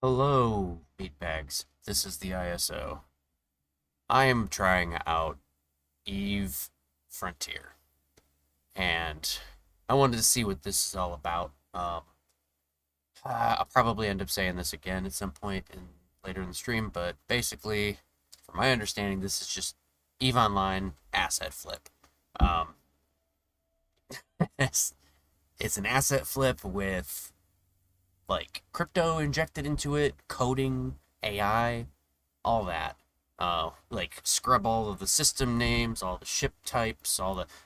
Hello, meatbags. This is the ISO. I am trying out Eve Frontier, and I wanted to see what this is all about. I'll probably end up saying this again at some point later in the stream, but basically, from my understanding, this is just Eve Online asset flip. Um, it's, it's an asset flip with like crypto injected into it, coding, AI, all that. Like scrub all of the system names, all the ship types,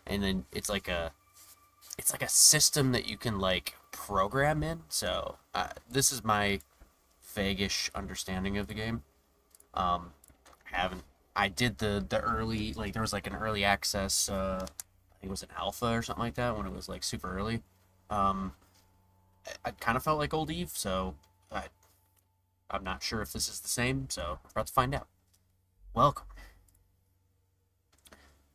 and then it's like a system that you can like program in. So this is my vaguish understanding of the game. Um, I haven't. I did the early like there was like an early access. I think it was an alpha or something like that when it was like super early. Um, I kind of felt like old Eve, so I'm not sure if this is the same. So we're about to find out. Welcome.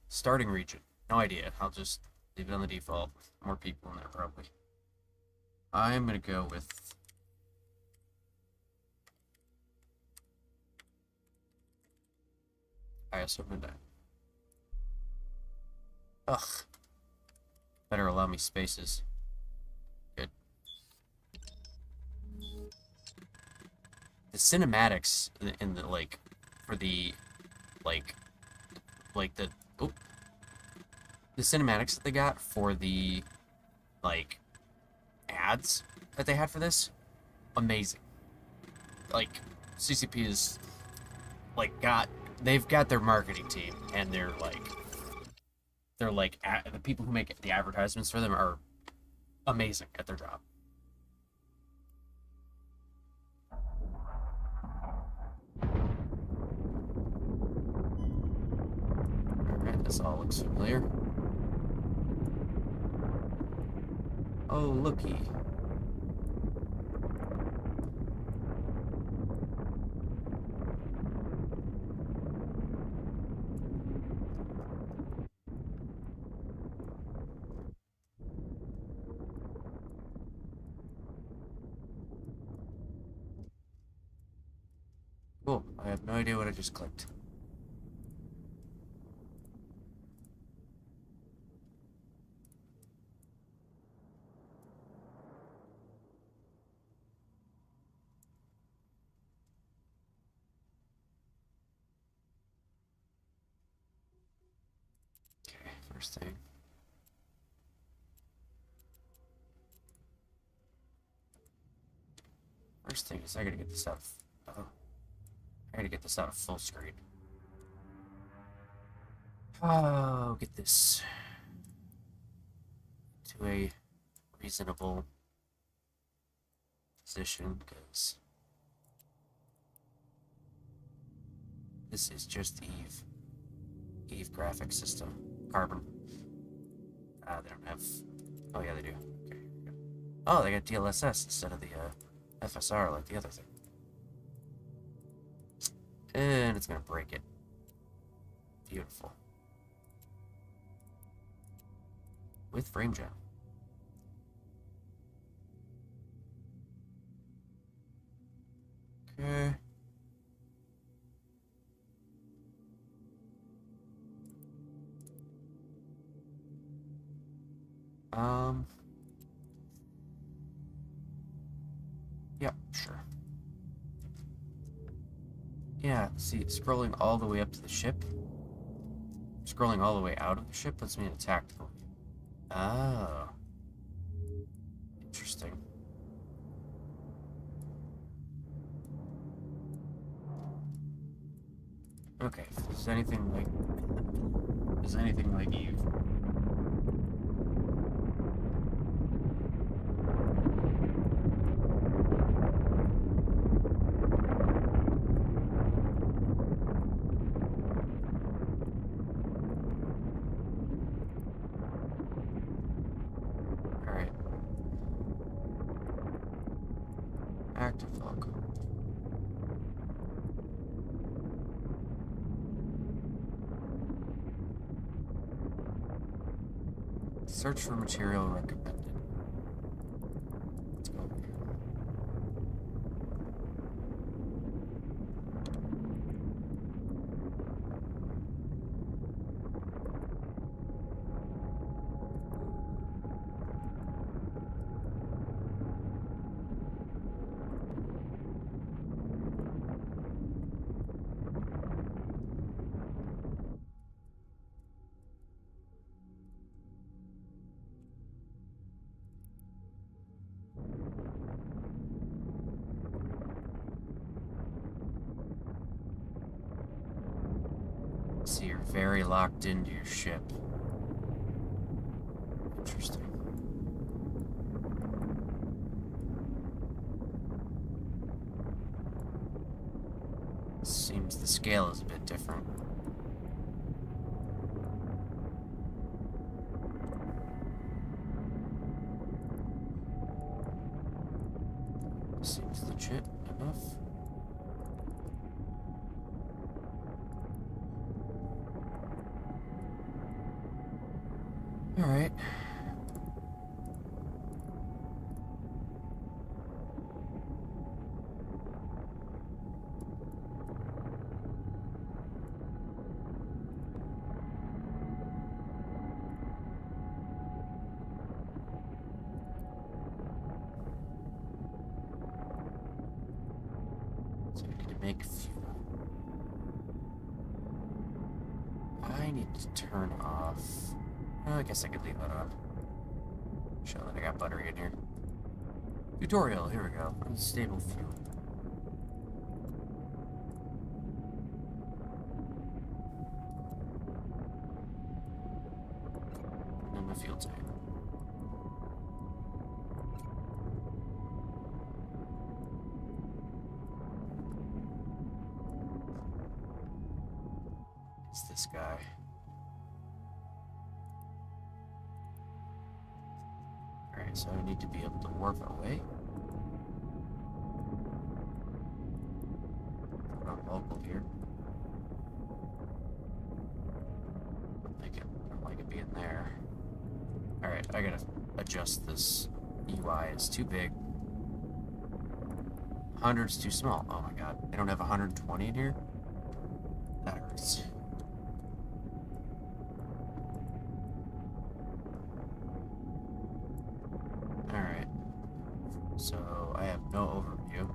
Starting region. No idea. I'll just leave it on the default. More people in there probably. I'm gonna go with ISO Midnight. Ugh. Better allow me spaces. Good. The cinematics in the like for the like the oh the cinematics that they got for the like ads that they had for this amazing. Like CCP is like got they've got their marketing team and they're like the people who make the advertisements for them are amazing at their job. All right, this all looks familiar. Oh, looky. Cool. I have no idea what I just clicked. Okay, first thing. First thing is I gotta get this out of. Oh, I gotta get this out of full screen. Oh, get this to a reasonable position because this is just Eve. Eve graphics system. Carbon. They don't have. Oh, yeah, they do. Okay. Oh, they got DLSS instead of the FSR like the other thing. And it's gonna break it. Beautiful. With frame jam. Okay. Um. Yeah, sure. Yeah, see, scrolling all the way up to the ship. Scrolling all the way out of the ship puts me in a tactical view. Oh. Interesting. Okay, if there's anything like Eve. Alright. Active Falco. Search for material recommended. Let's go over here. see, you're very locked into your ship. Interesting. Seems the scale is a bit different. Seems legit enough. Alright. So I need to make fuel. I need to turn off. I guess I could leave that on. Show that I got battery in here. Tutorial, here we go. Unstable fuel. And the fuel tank. It's this guy. Alright, so I need to be able to warp away. Put on local here. I don't like it being there. Alright, I gotta adjust this UI. It's too big. 100's too small. Oh my god. They don't have 120 in here? That hurts. Alright. So, I have no overview.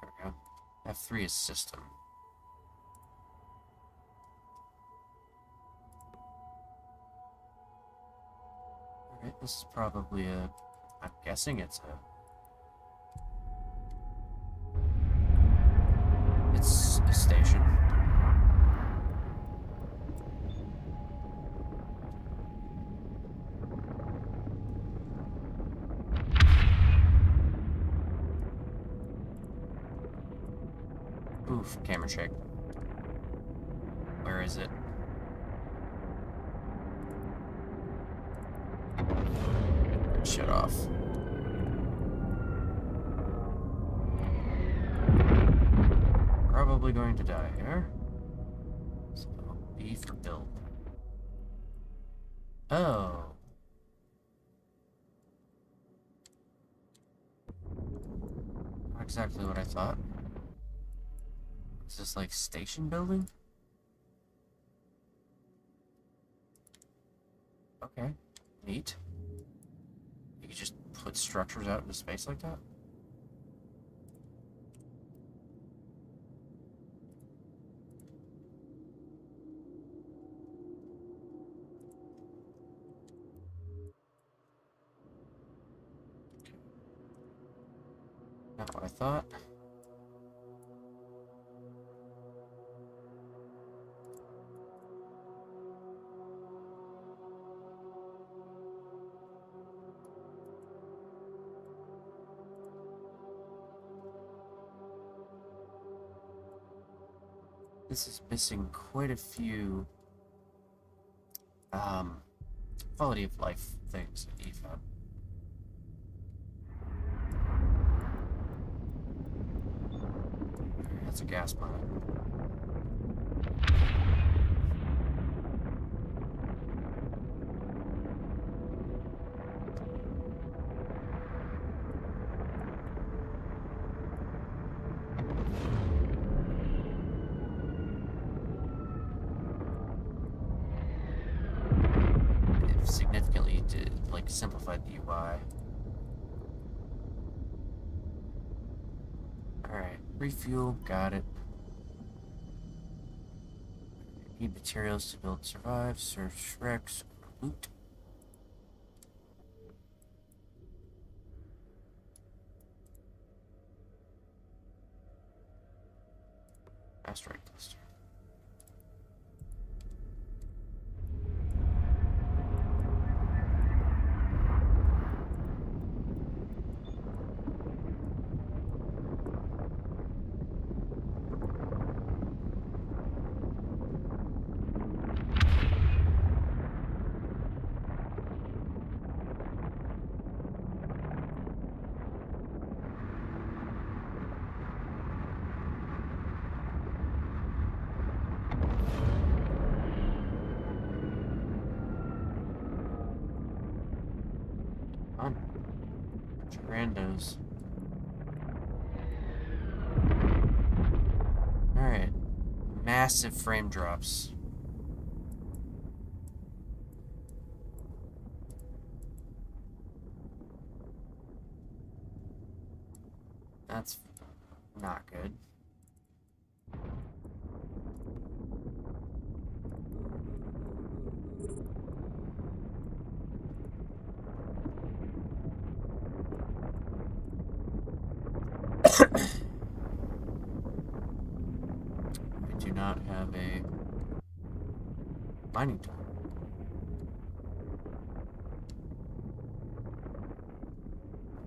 There we go. F3 is system. Alright, this is probably a... I'm guessing it's a... It's a station. Oof, camera shake. Where is it? Shut off. Probably going to die here. So, B for build. Oh. Not exactly what I thought. Is this like station building? Okay. Neat. You could just put structures out into space like that? Not what I thought. This is missing quite a few quality of life things in EFAB. That's a gas plant. They've significantly simplified the UI. Alright, refuel, got it. Need materials to build survive, search Rex, loot. Asteroid cluster. Fun. Bunch of randos. Alright. Massive frame drops. That's not good. I do not have a mining tool.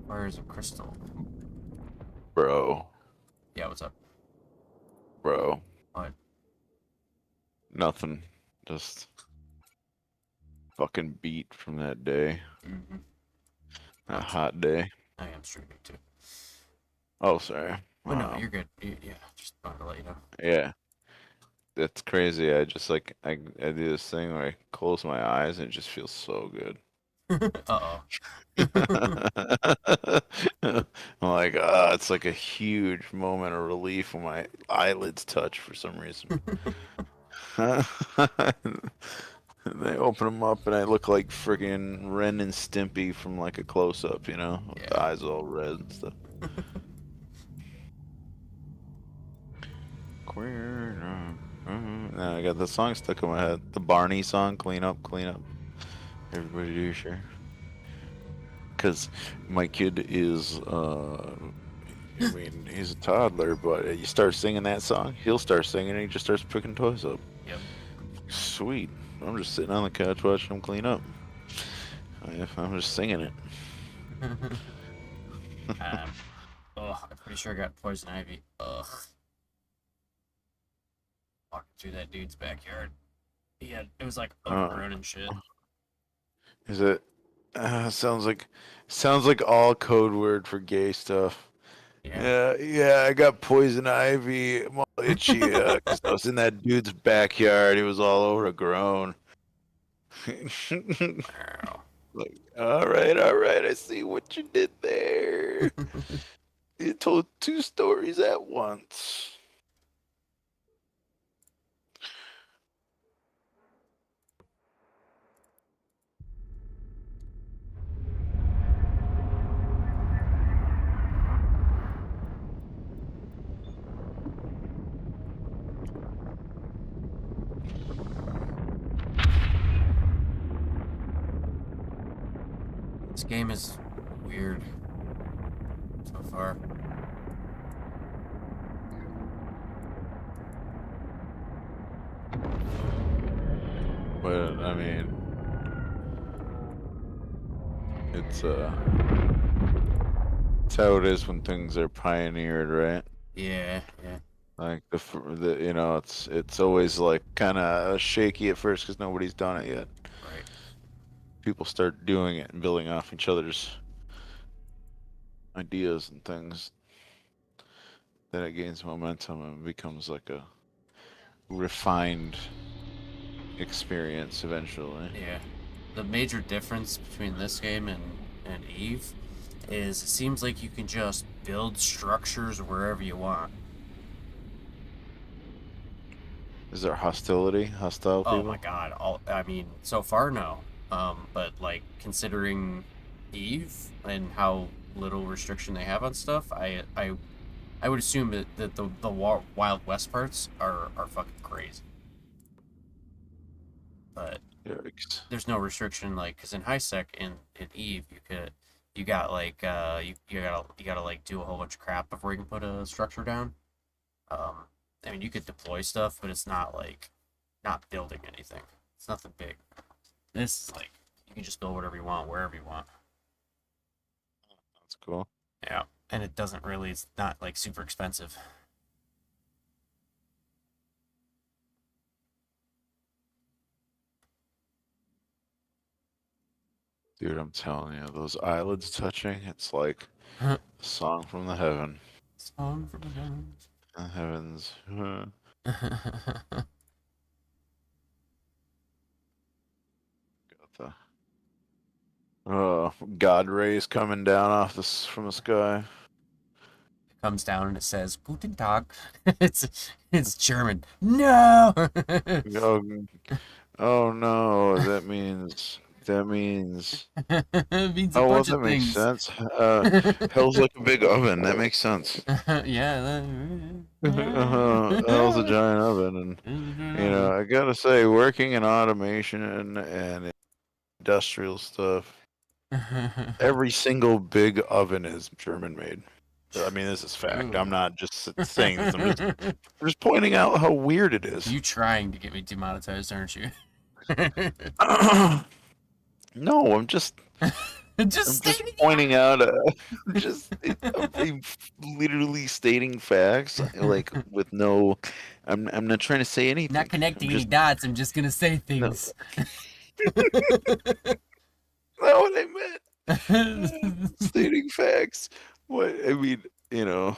Requires a crystal. Bro, Yeah, what's up? bro, What? nothing. Just fucking beat from that day. Mm-hmm. A hot day. I am streaming too. Oh, sorry. But no, you're good. Yeah, just wanted to let you know. Yeah, that's crazy. I just like I do this thing where I close my eyes and it just feels so good. Uh-oh. I'm like, ah, it's like a huge moment of relief when my eyelids touch for some reason. And I open them up and I look like friggin' Ren and Stimpy from like a close up, you know, with the Yeah. eyes all red and stuff. Queer. Now I got the song stuck in my head. The Barney song, Clean Up, Clean Up. Everybody do your share. Because my kid is, I mean, he's a toddler, but you start singing that song, he'll start singing and he just starts picking toys up. Yep. Sweet. I'm just sitting on the couch watching him clean up. I'm just singing it. I'm pretty sure I got poison ivy. Ugh. Walking through that dude's backyard. Yeah, it was like overgrown and shit. Is it? Sounds like all code word for gay stuff. Yeah. Yeah, I got poison ivy. I'm all itchy because I was in that dude's backyard. He was all overgrown. Wow. Like, all right, I see what you did there. You told two stories at once. This game is weird so far. But I mean, it's how it is when things are pioneered, right? Yeah, yeah. Like the you know, it's always like kind of shaky at first because nobody's done it yet. Right. People start doing it and building off each other's ideas and things. Then it gains momentum and becomes like a refined experience eventually. Yeah. The major difference between this game and Eve is it seems like you can just build structures wherever you want. Is there hostile Oh people? my god. I mean, so far no. But like considering Eve and how little restriction they have on stuff, I would assume that the Wild West parts are fucking crazy. But Yikes. there's no restriction like because in HiSec in Eve you got like you gotta like do a whole bunch of crap before you can put a structure down. Um, I mean, you could deploy stuff, but it's not like not building anything. It's nothing big. This is like you can just build whatever you want, wherever you want. That's cool. Yeah, and it doesn't really. It's not like super expensive. Dude, I'm telling you, those eyelids touching, it's like a song from the heaven. Song from the heavens. The heavens. Got the God rays coming down off this from the sky. Comes down and it says Guten Tag. It's German. No. Oh, oh no, that means It means a oh well, bunch that of makes things. sense. Hell's like a big oven. That makes sense. Yeah. Hell's a giant oven, and you know, I gotta say, working in automation and industrial stuff, every single big oven is German made. I mean, this is fact. I'm not just saying this. I'm just pointing out how weird it is. You trying to get me demonetized, aren't you? No, I'm just pointing out. I'm literally stating facts, like with no. I'm not trying to say anything. Not connecting I'm any just, dots. I'm just gonna say things. not what I meant. Stating facts. What I mean, you know,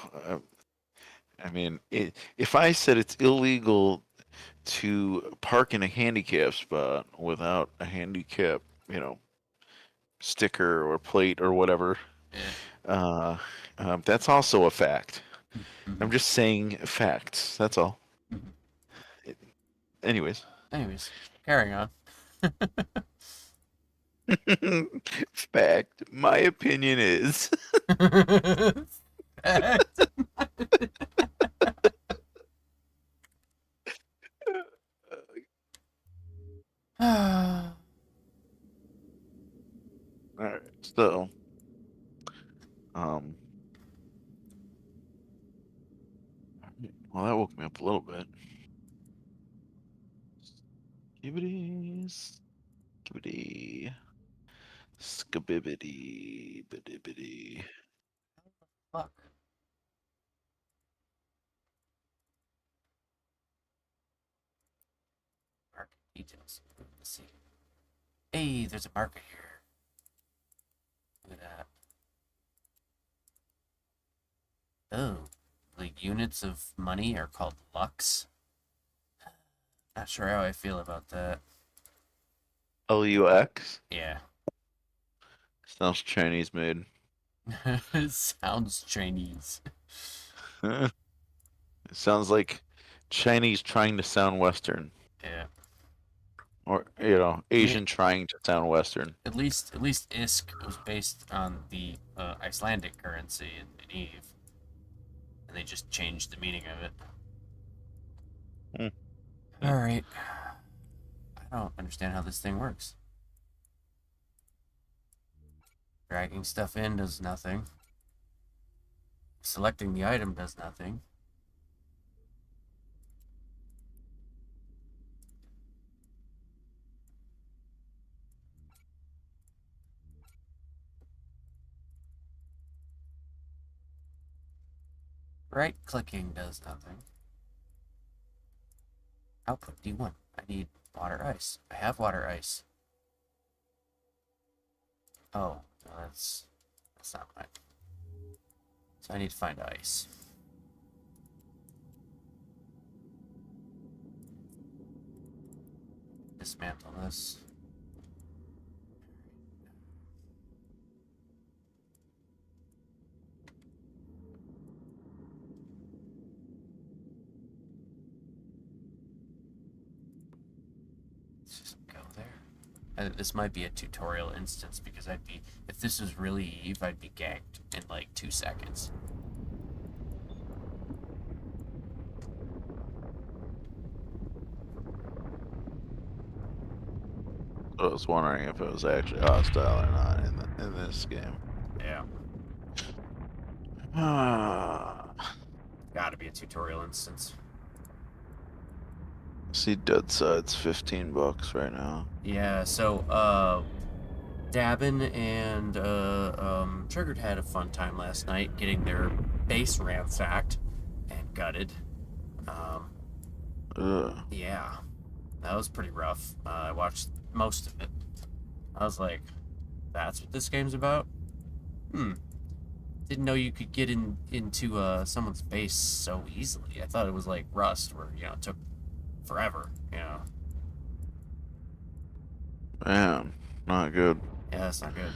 if I said it's illegal to park in a handicap spot without a handicap, you know, sticker or plate or whatever, Yeah. that's also a fact. Mhm. I'm just saying facts. That's all. Mhm. Anyways, carrying on. fact. My opinion is. All right. So, well, that woke me up a little bit. Skibbity, skibbity, skibbity, biddibity. Fuck. Market details. Let's see. Hey, there's a market here. Look at that. Oh, the units of money are called lux. Not sure how I feel about that. LUX Yeah. sounds Chinese made. Sounds Chinese. It sounds like Chinese trying to sound Western, Yeah. or you know, Asian trying to sound Western. At least ISK was based on the Icelandic currency in Eve, and they just changed the meaning of it. All right. I don't understand how this thing works. Dragging stuff in does nothing. Selecting the item does nothing. Right clicking does nothing. Output D1. I need water ice. I have water ice. Oh, no, that's not mine. So I need to find ice. Dismantle this. Let's just go there. This might be a tutorial instance because if this was really Eve, I'd be ganked in like 2 seconds. I was wondering if it was actually hostile or not in this game. Yeah. Gotta be a tutorial instance. See, Dead Side's $15 right now. Yeah, so Dabin and Triggered had a fun time last night getting their base ransacked and gutted. Um, Ugh. yeah, that was pretty rough. I watched most of it. I was like, "That's what this game's about." Hmm. Didn't know you could get into someone's base so easily. I thought it was like Rust, where it took forever. Man, not good. Yeah, that's not good.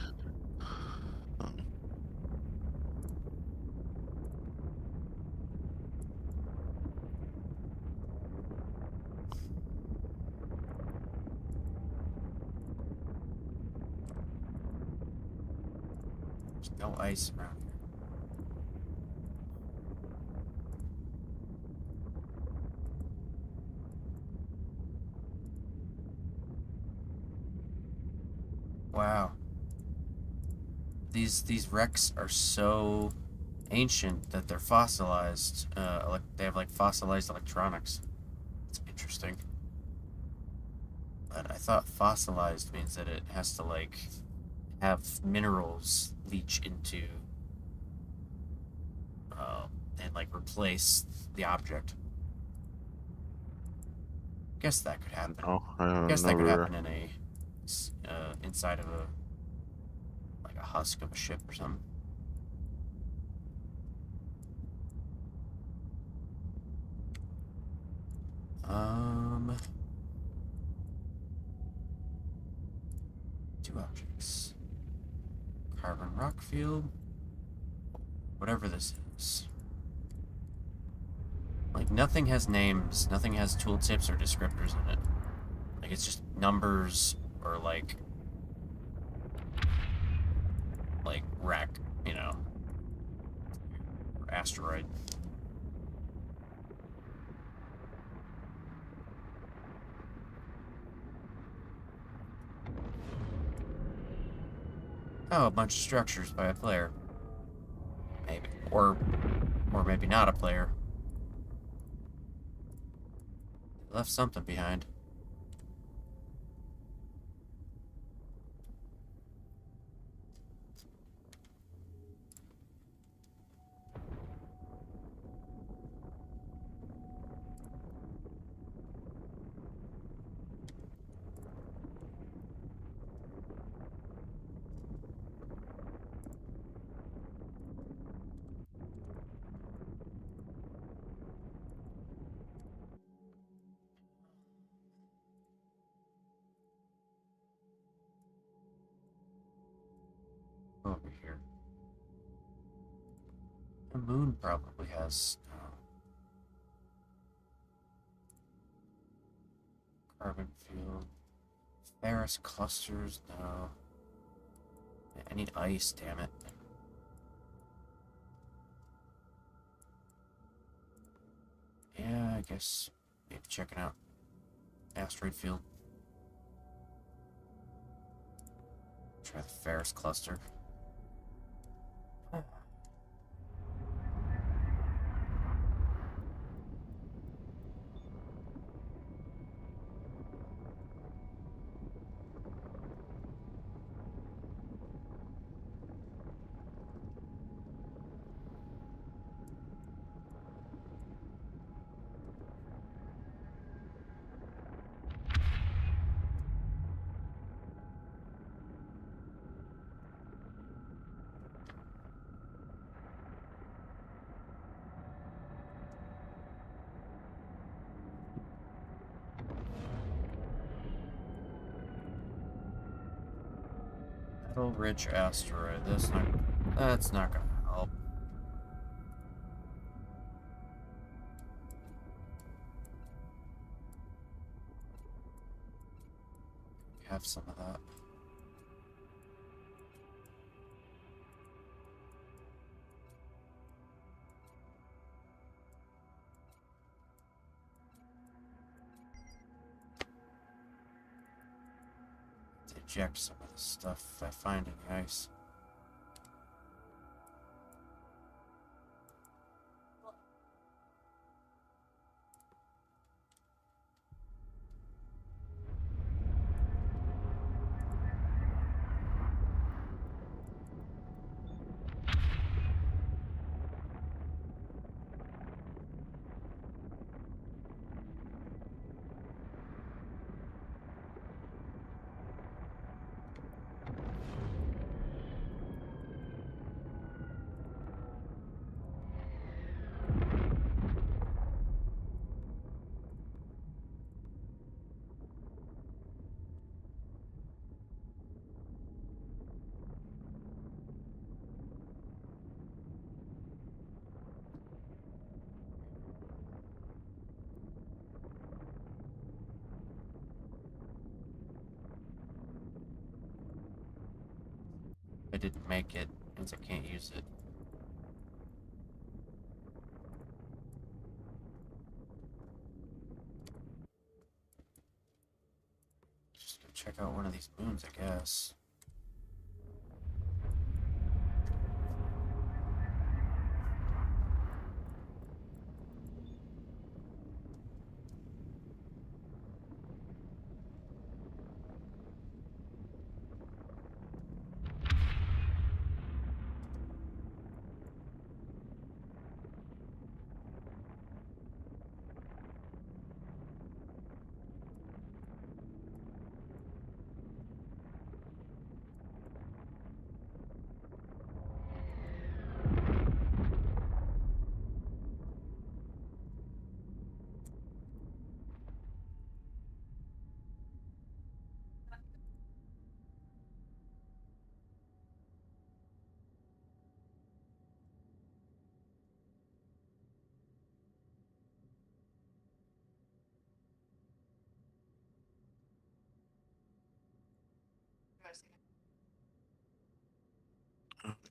There's no ice around here. Wow. These wrecks are so ancient that they're fossilized. They have like fossilized electronics. It's interesting. But I thought fossilized means that it has to like have minerals leach into uh, and like replace the object. Guess that could happen. No, I've Guess that could never. happen in a inside of a like a husk of a ship or something. Um, two objects. Carbon rock field. Whatever this is. Like nothing has names, nothing has tooltips or descriptors in it. Like it's just numbers or like wreck, or asteroid. Oh, a bunch of structures by a player. Maybe. Or maybe not a player. Left something behind. Over here. The moon probably has carbon field. Ferrous clusters, no. I need ice, damn it. Yeah, I guess maybe checking out asteroid field. Try the Ferris cluster. Metal rich asteroid. That's not gonna help. Have some of that. To eject some of the stuff I find in the ice. I didn't make it, means I can't use it. Just go check out one of these moons, I guess.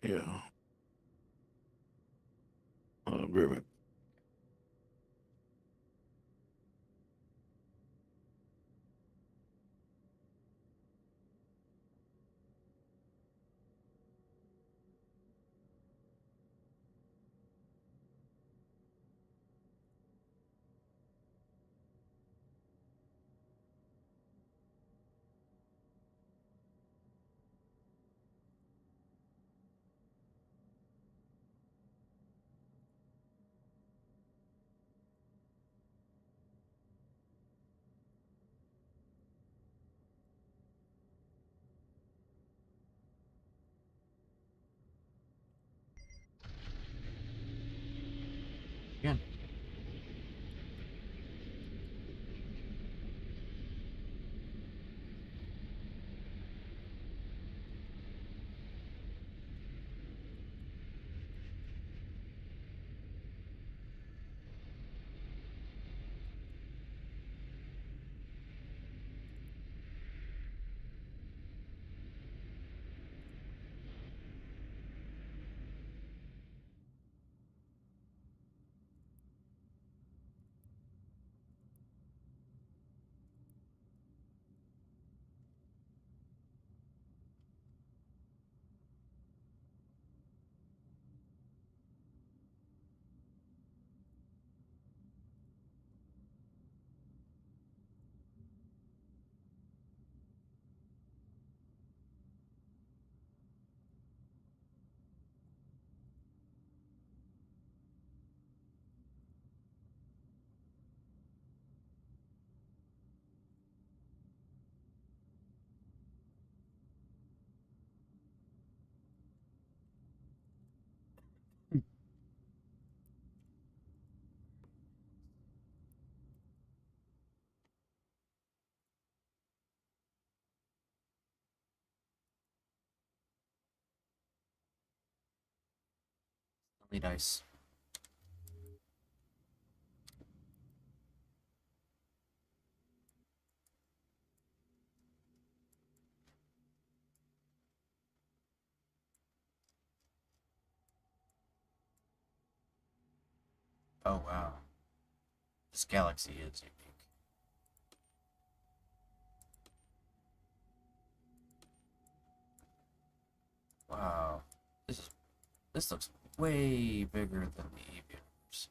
Yeah. Agreement. Again. Really nice. Oh wow. This galaxy is unique. Wow. This looks way bigger than the Eve universe.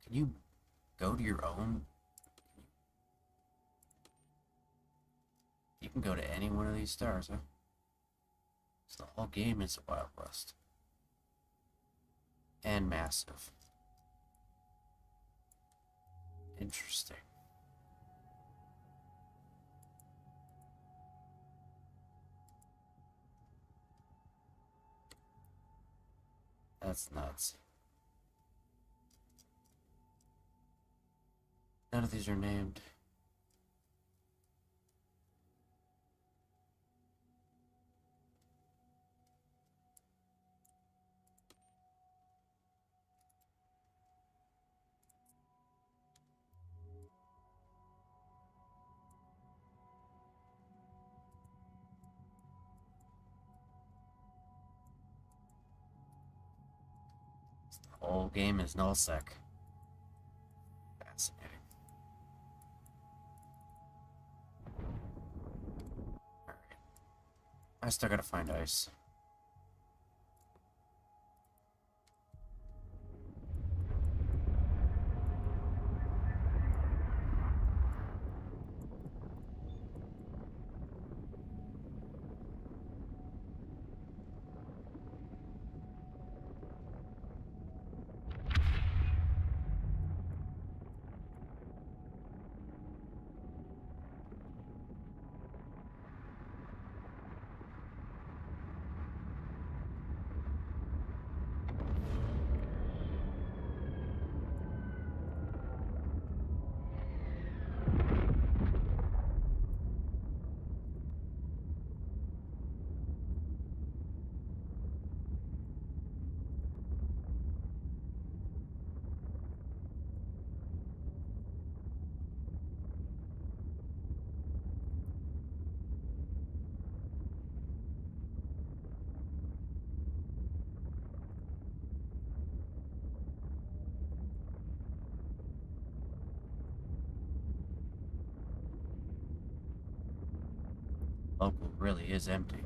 Can you go to your own? You can go to any one of these stars, huh? So the whole game is a Wild West. And massive. Interesting. That's nuts. None of these are named. The whole game is nullsec. Fascinating. Alright. I still gotta find ice. Local really is empty.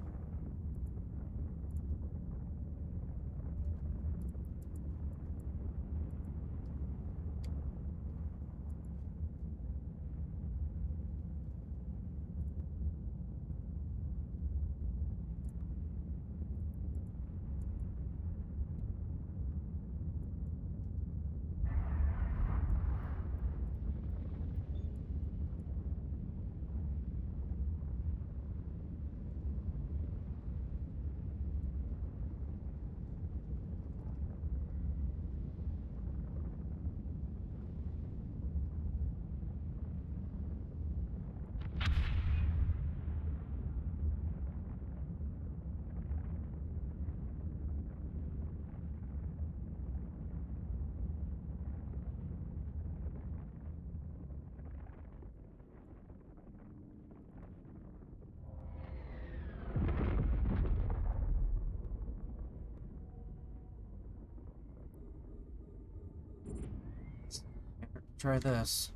Try this.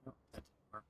Nope, that didn't work.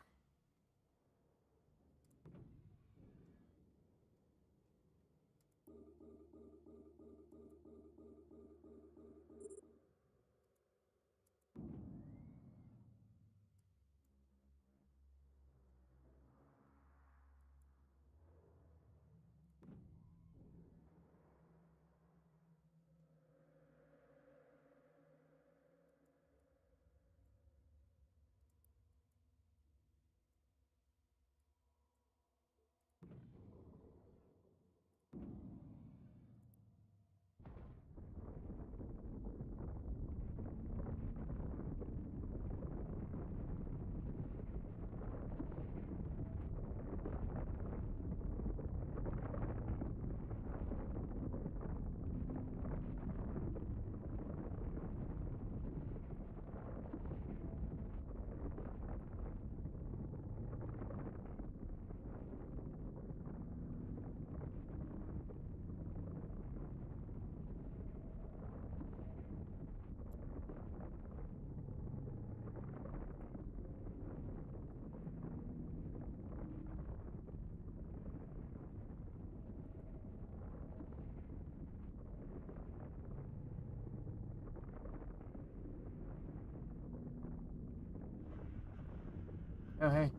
Oh, hey.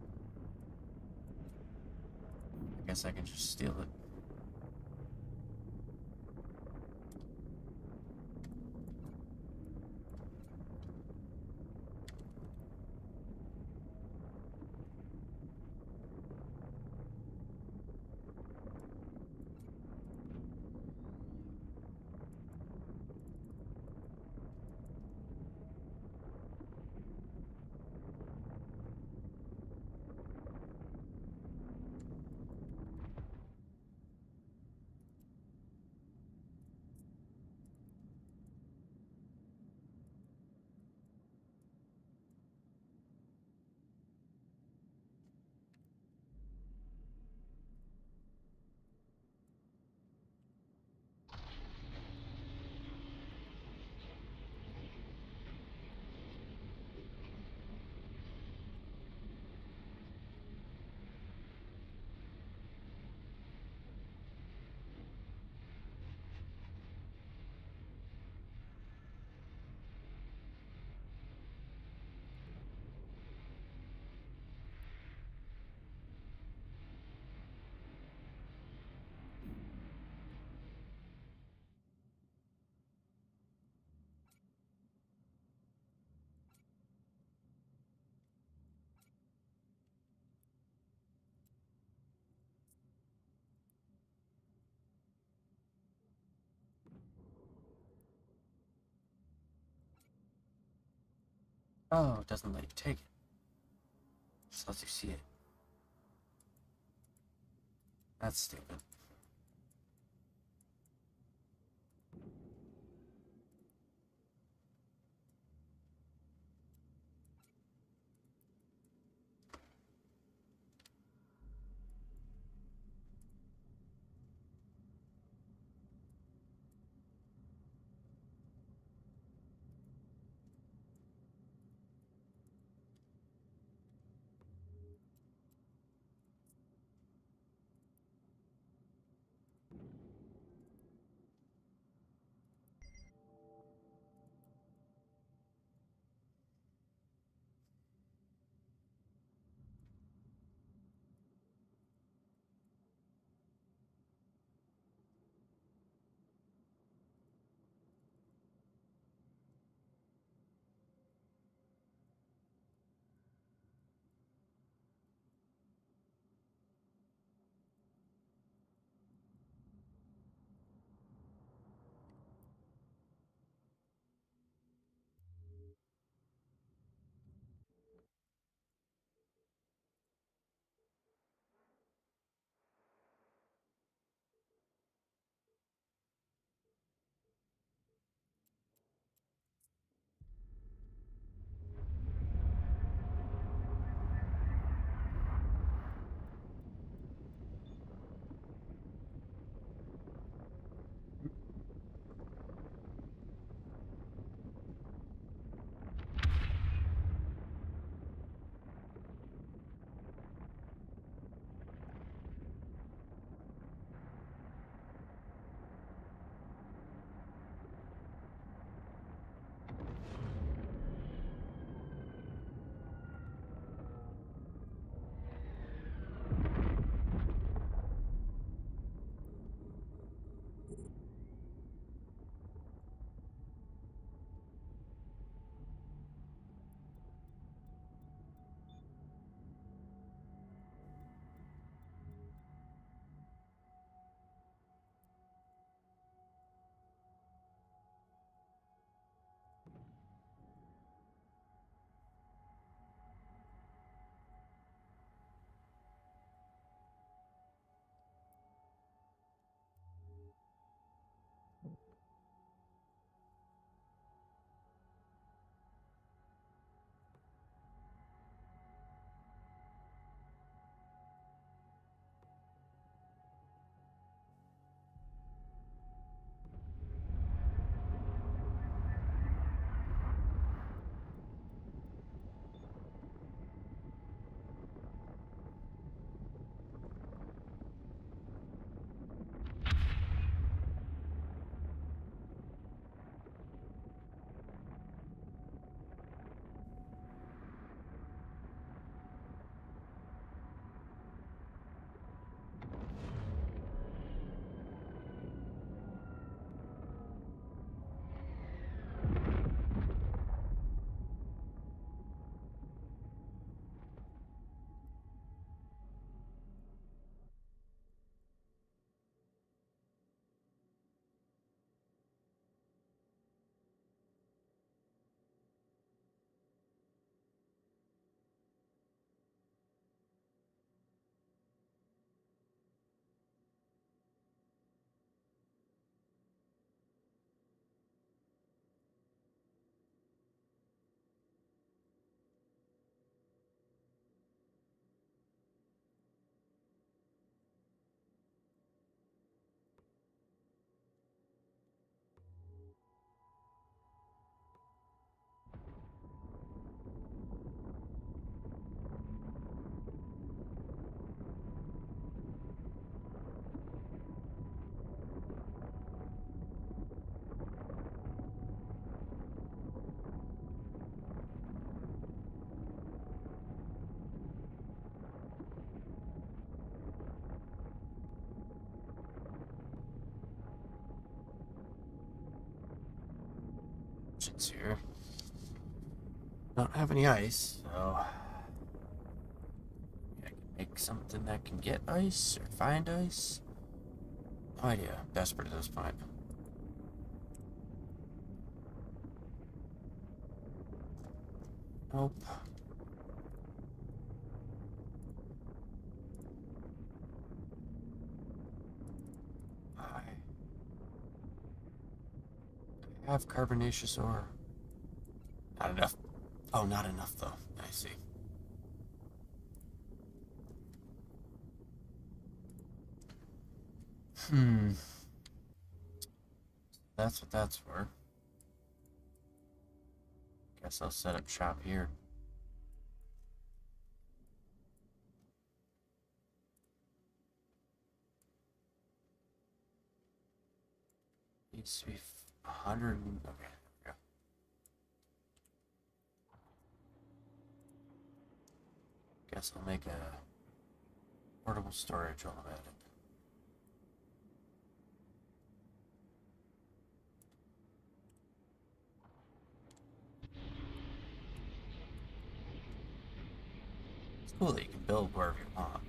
I guess I can just steal it. Oh, it doesn't let you take it. Just lets you see it. That's stupid. Shit's here. Don't have any ice, so I can make something that can get ice or find ice. No idea. Desperate at this point. Nope. I have carbonaceous ore. Not enough. Oh, not enough though. I see. Hmm. That's what that's for. Guess I'll set up shop here. Needs to be 100. Okay, there we go. Guess I'll make a portable storage while I'm at it. It's cool that you can build wherever you want.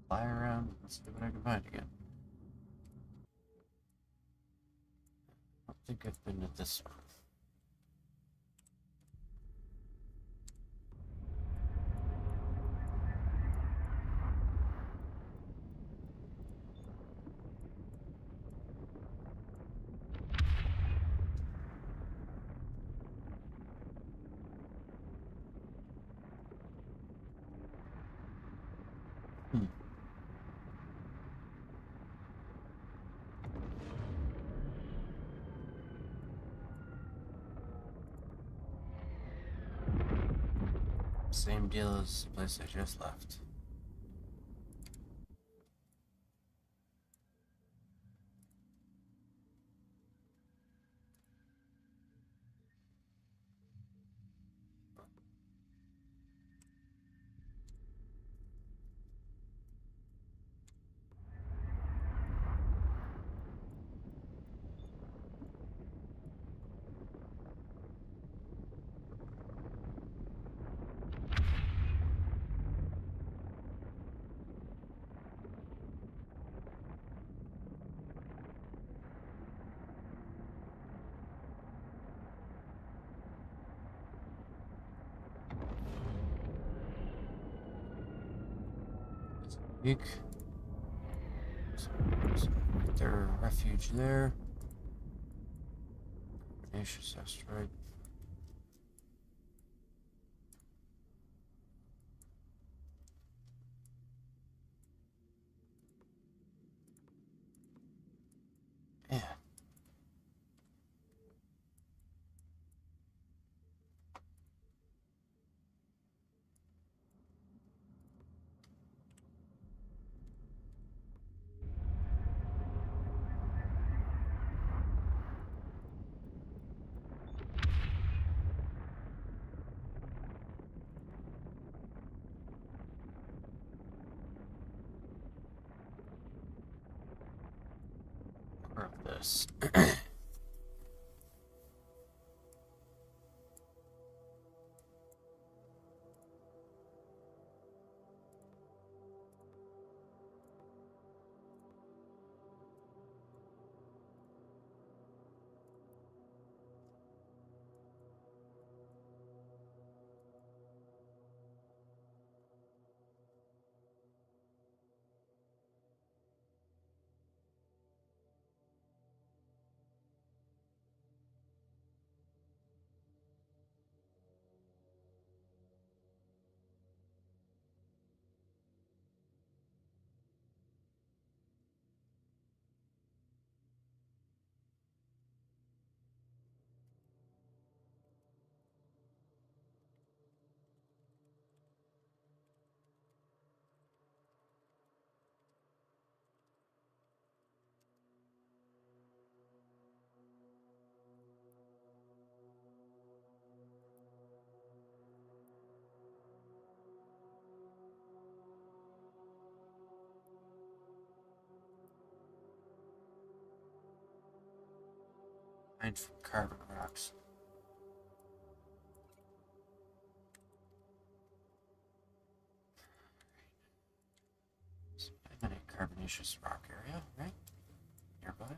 Fly around and see what I can find again. I don't think I've been to this one. Hmm. Same deal as the place I just left. Peak. Their refuge there. Carbonaceous asteroid. Yeah. More of this. Mined from carbon rocks. I'm in a carbonaceous rock area, right? Nearby.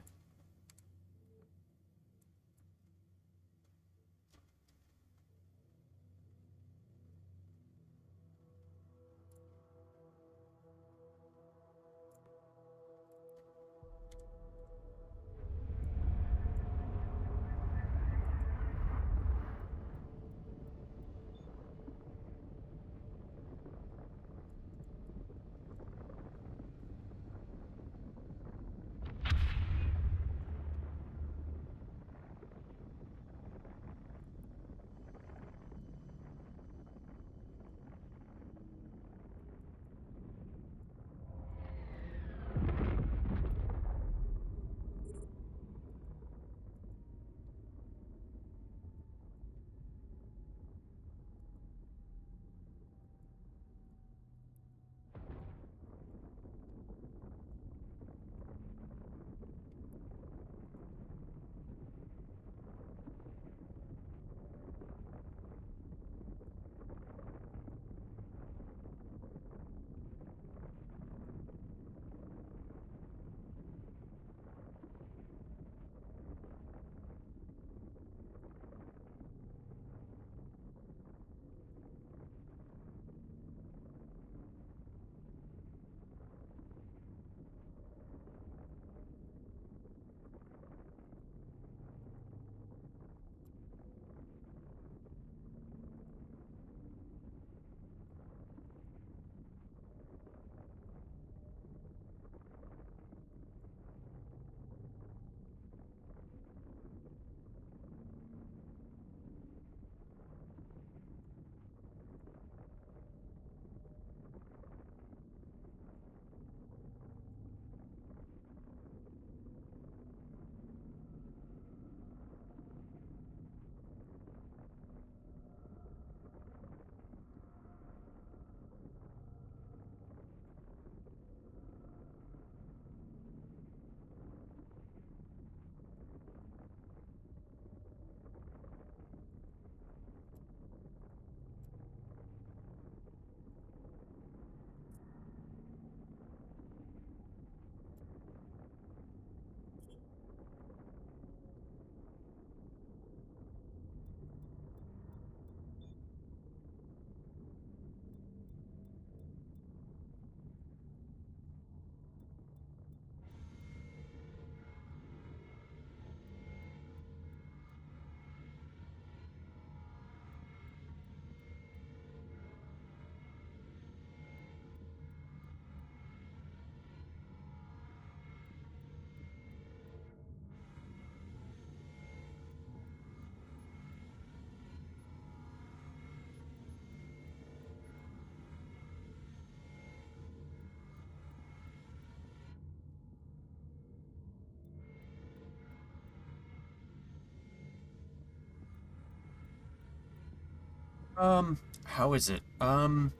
How is it? Kind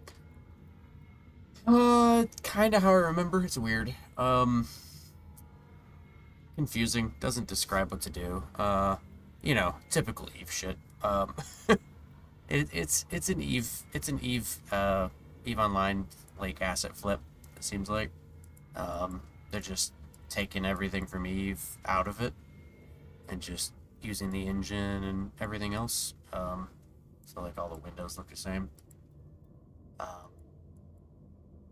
of how I remember. It's weird. Confusing. Doesn't describe what to do. Typical Eve shit. It's an Eve Online like asset flip. It seems like. They're just taking everything from Eve out of it and just using the engine and everything else. So like all the windows look the same. Um,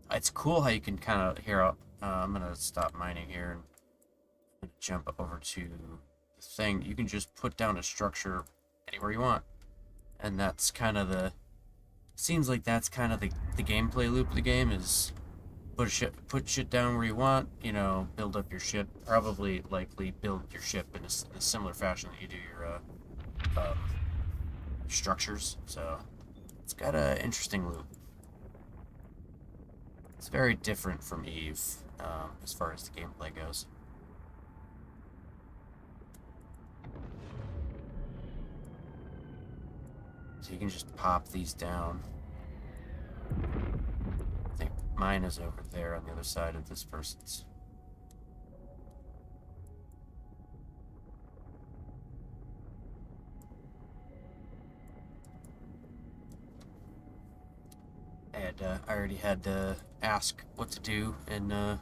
it's cool how you can kind of here. I'm gonna stop mining here and I'm gonna jump over to the thing. You can just put down a structure anywhere you want, and that's kind of the. Seems like that's kind of the gameplay loop of the game is put shit down where you want. Build up your ship. Probably likely build your ship in a similar fashion that you do your structures. So it's got an interesting loop. It's very different from Eve as far as the gameplay goes. So you can just pop these down. I think mine is over there on the other side of this person's. I already had to ask what to do in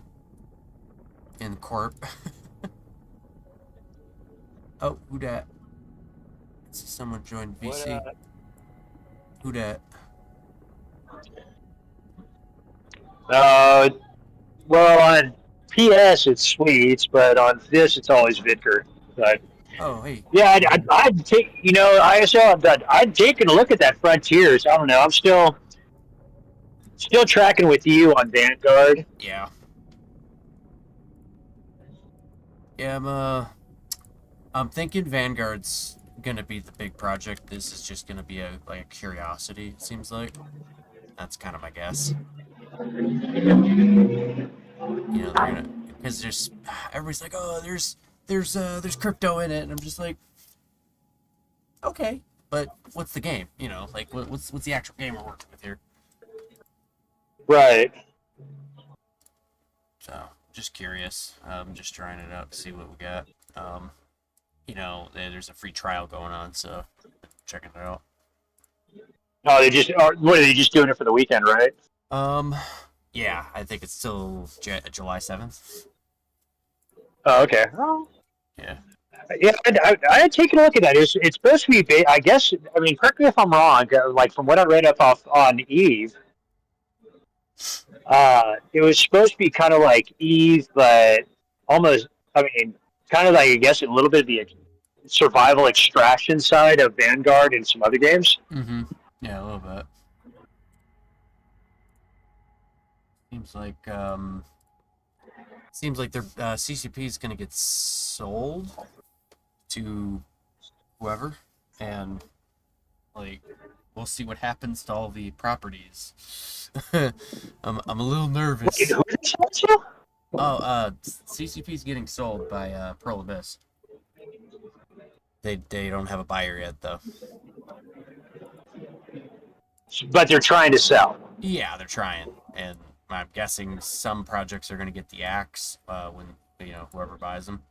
corp. Oh, who dat? Someone joined What VC. Who dat? uh well on PS it's Swedes, but on this it's always Vidker. But Oh, hey. yeah, I'd take ISL. I'd taken a look at that Frontiers. I don't know. I'm still tracking with you on Vanguard. Yeah. Yeah, I'm thinking Vanguard's gonna be the big project. This is just gonna be a curiosity. It seems like that's kind of my guess. You know, they're gonna because there's everybody's like, oh, there's crypto in it, and I'm just like, okay, but what's the game? You know, like what's the actual game we're working with here? Right. So just curious. Just trying it out to see what we got. You know, there's a free trial going on, so checking it out. Oh, what are they just doing it for the weekend, right? Yeah, I think it's still July 7th. Oh, okay. Yeah. Yeah, I had taken a look at that. It's supposed to be, I guess. I mean, correct me if I'm wrong. Like from what I read up off on Eve, it was supposed to be kind of like Eve, but almost. I mean, kind of like I guess a little bit of the survival extraction side of Vanguard and some other games. Mm-hmm. Yeah, a little bit. Seems like their CCP is gonna get sold to whoever, and like we'll see what happens to all the properties. I'm a little nervous. Wait, who is it sold to? Oh, CCP is getting sold by Pearl Abyss. They don't have a buyer yet though. But they're trying to sell. Yeah, they're trying, and I'm guessing some projects are going to get the axe when whoever buys them.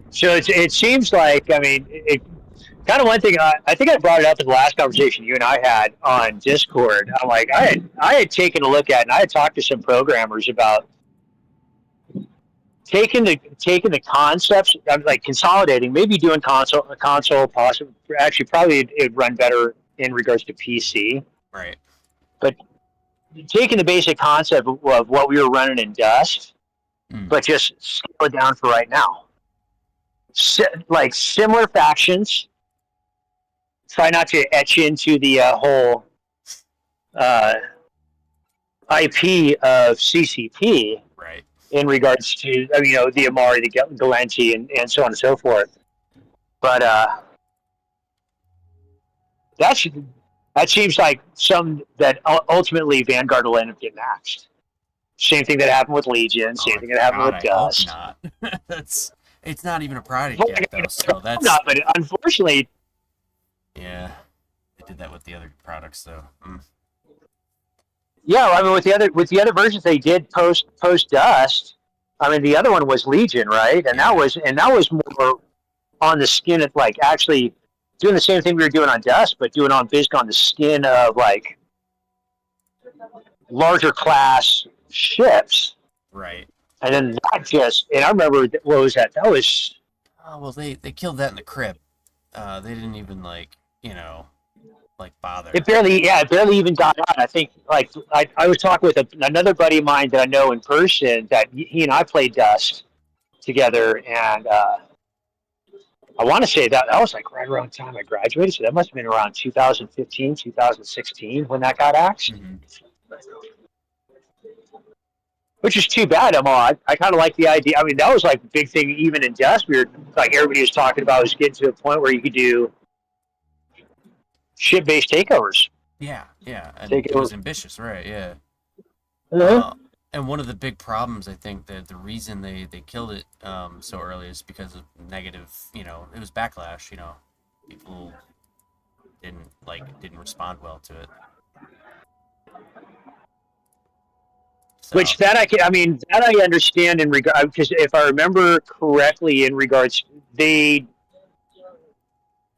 So it seems like, I mean, it kind of one thing. I think I brought it up in the last conversation you and I had on Discord. I'm like, I had taken a look at, and I had talked to some programmers about taking the concepts, like consolidating, maybe doing console, possibly. Actually, probably it'd run better in regards to PC. Right. But taking the basic concept of what we were running in Dust, but just scale it down for right now. Like similar factions. Try not to etch into the whole IP of CCP. Right. In regards to, I mean, the Amari, the Galenti, and so on and so forth. But that seems like that ultimately Vanguard will end up getting axed. Same thing that happened with Legion. Same thing that happened with Dust. I hope not. It's not even a product yet, though. So that's not. But unfortunately, yeah, they did that with the other products, though. Yeah, I mean, with the other versions they did post Dust. I mean, the other one was Legion, right? And that was more on the skin of like actually doing the same thing we were doing on Dust, but doing on basically on the skin of like larger class ships. Right. And then and I remember what was that? That was. Oh well, they killed that in the crypt. They didn't even bother. It barely even got out. I think I was talking with another buddy of mine that I know in person that he and I played Dust together, and I want to say that was like right around the time I graduated, so that must have been around 2015, 2016 when that got axed. Mm-hmm. Which is too bad. I kind of like the idea. I mean, that was like a big thing even in Dust. We were like everybody was talking about was getting to a point where you could do ship-based takeovers. Yeah, and it was ambitious, right? Yeah. Uh-huh. And one of the big problems, I think, that the reason they killed it so early is because of negative. It was backlash. People didn't respond well to it. So. Which that I understand in regard, because if I remember correctly, in regards they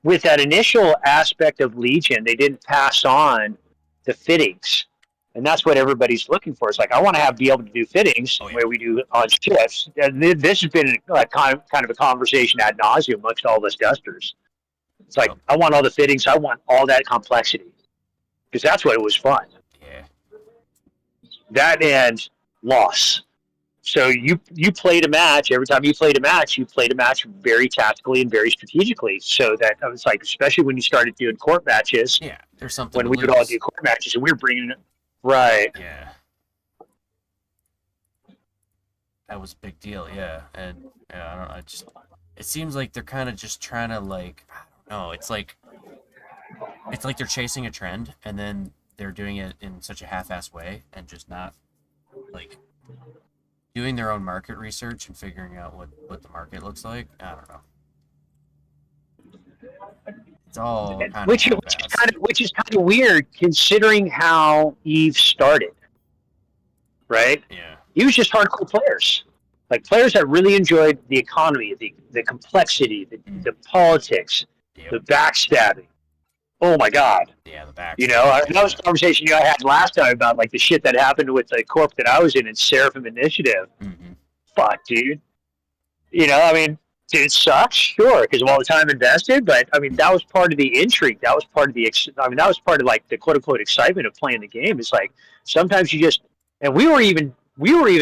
with that initial aspect of Legion, they didn't pass on the fittings. And that's what everybody's looking for. It's like, I want to be able to do fittings the way we do on shifts. And this has been like kind of a conversation ad nauseum amongst all of us dusters. It's like, I want all the fittings. I want all that complexity. Because that's what it was fun. Yeah. That and loss. So you played a match. Every time you played a match very tactically and very strategically. So that I was like, especially when you started doing court matches. Yeah, there's something when we could all do court matches, and we were bringing it right. Yeah, that was a big deal. Yeah, and I don't know. It seems like they're kind of just trying to like, I don't know. It's like they're chasing a trend, and then they're doing it in such a half-assed way, and just not like doing their own market research and figuring out what the market looks like. I don't know. It's all kind of which is kind of weird considering how Eve started. Right? Yeah. Eve was just hardcore players. Like players that really enjoyed the economy, the complexity, the politics, the backstabbing. Oh my God. Yeah, the backstabbing. You know, that was a conversation I had last time about like the shit that happened with the corp that I was in Seraphim Initiative. Mm-hmm. Fuck, dude. You know, I mean, did it suck? Sure, because of all the time invested. But I mean, that was part of the intrigue. That was part of that was part of like the quote unquote excitement of playing the game. It's like sometimes you just, and we were even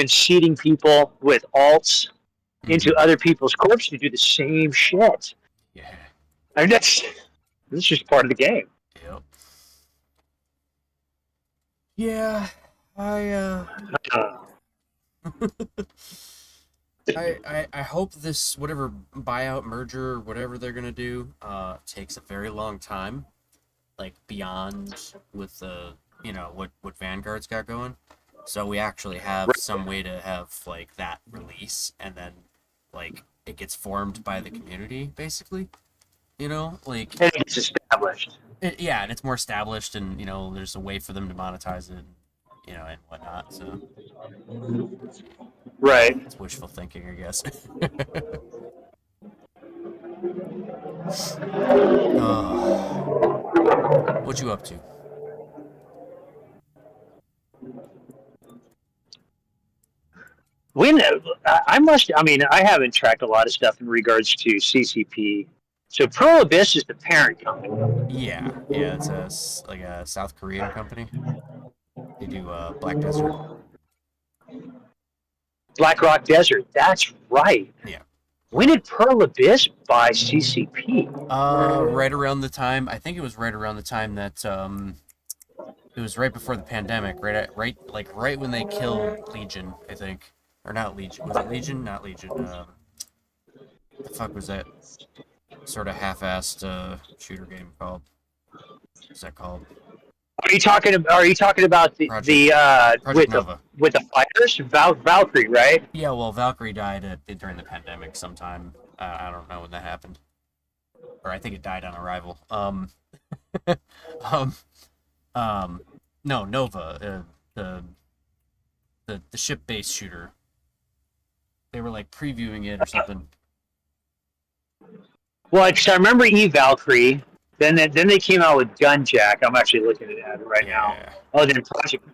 seeding people with alts into other people's corps to do the same shit. Yeah. I mean, that's just part of the game. Yep. Yeah, I hope this whatever buyout merger, whatever they're gonna do, takes a very long time, like beyond with the what Vanguard's got going. So we actually have some way to have like that release, and then like it gets formed by the community, basically. Like and it's established. And it's more established, and there's a way for them to monetize it, and whatnot. So right, it's wishful thinking, I guess. What you up to? I haven't tracked a lot of stuff in regards to CCP. So Pearl Abyss is the parent company. Yeah, it's a South Korean company. They do Black Desert. Black Rock Desert, that's right. Yeah. When did Pearl Abyss buy CCP? Right around the time, I think it was right around the time that it was right before the pandemic, right when they killed Legion, I think. Or not Legion. Was it Legion? Not Legion. What the fuck was that sort of half-assed shooter game called? What's that called? Are you talking about the Project Nova. with the fighters? Valkyrie, right? Yeah, well, Valkyrie died during the pandemic sometime. I don't know when that happened. Or I think it died on arrival. No, Nova, the ship-based shooter. They were like previewing it or something. Well, I remember Valkyrie. Then they came out with Gunjack. I'm actually looking at it right now. Oh, then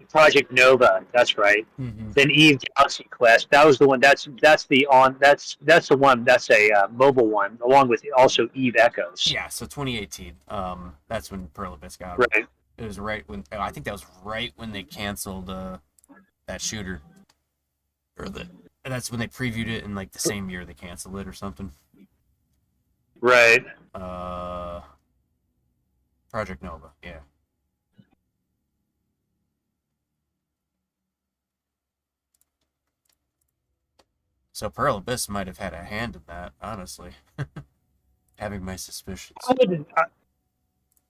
Project Nova. That's right. Mm-hmm. Then Eve Galaxy Quest. That was the one. That's the one. That's a mobile one, along with also Eve Echoes. Yeah. So 2018. That's when Pearl Abyss got it. Right. It was right when I think that was right when they canceled that shooter, and that's when they previewed it in like the same year they canceled it or something. Right. Project Nova, yeah. So Pearl Abyss might have had a hand in that, honestly. Having my suspicions.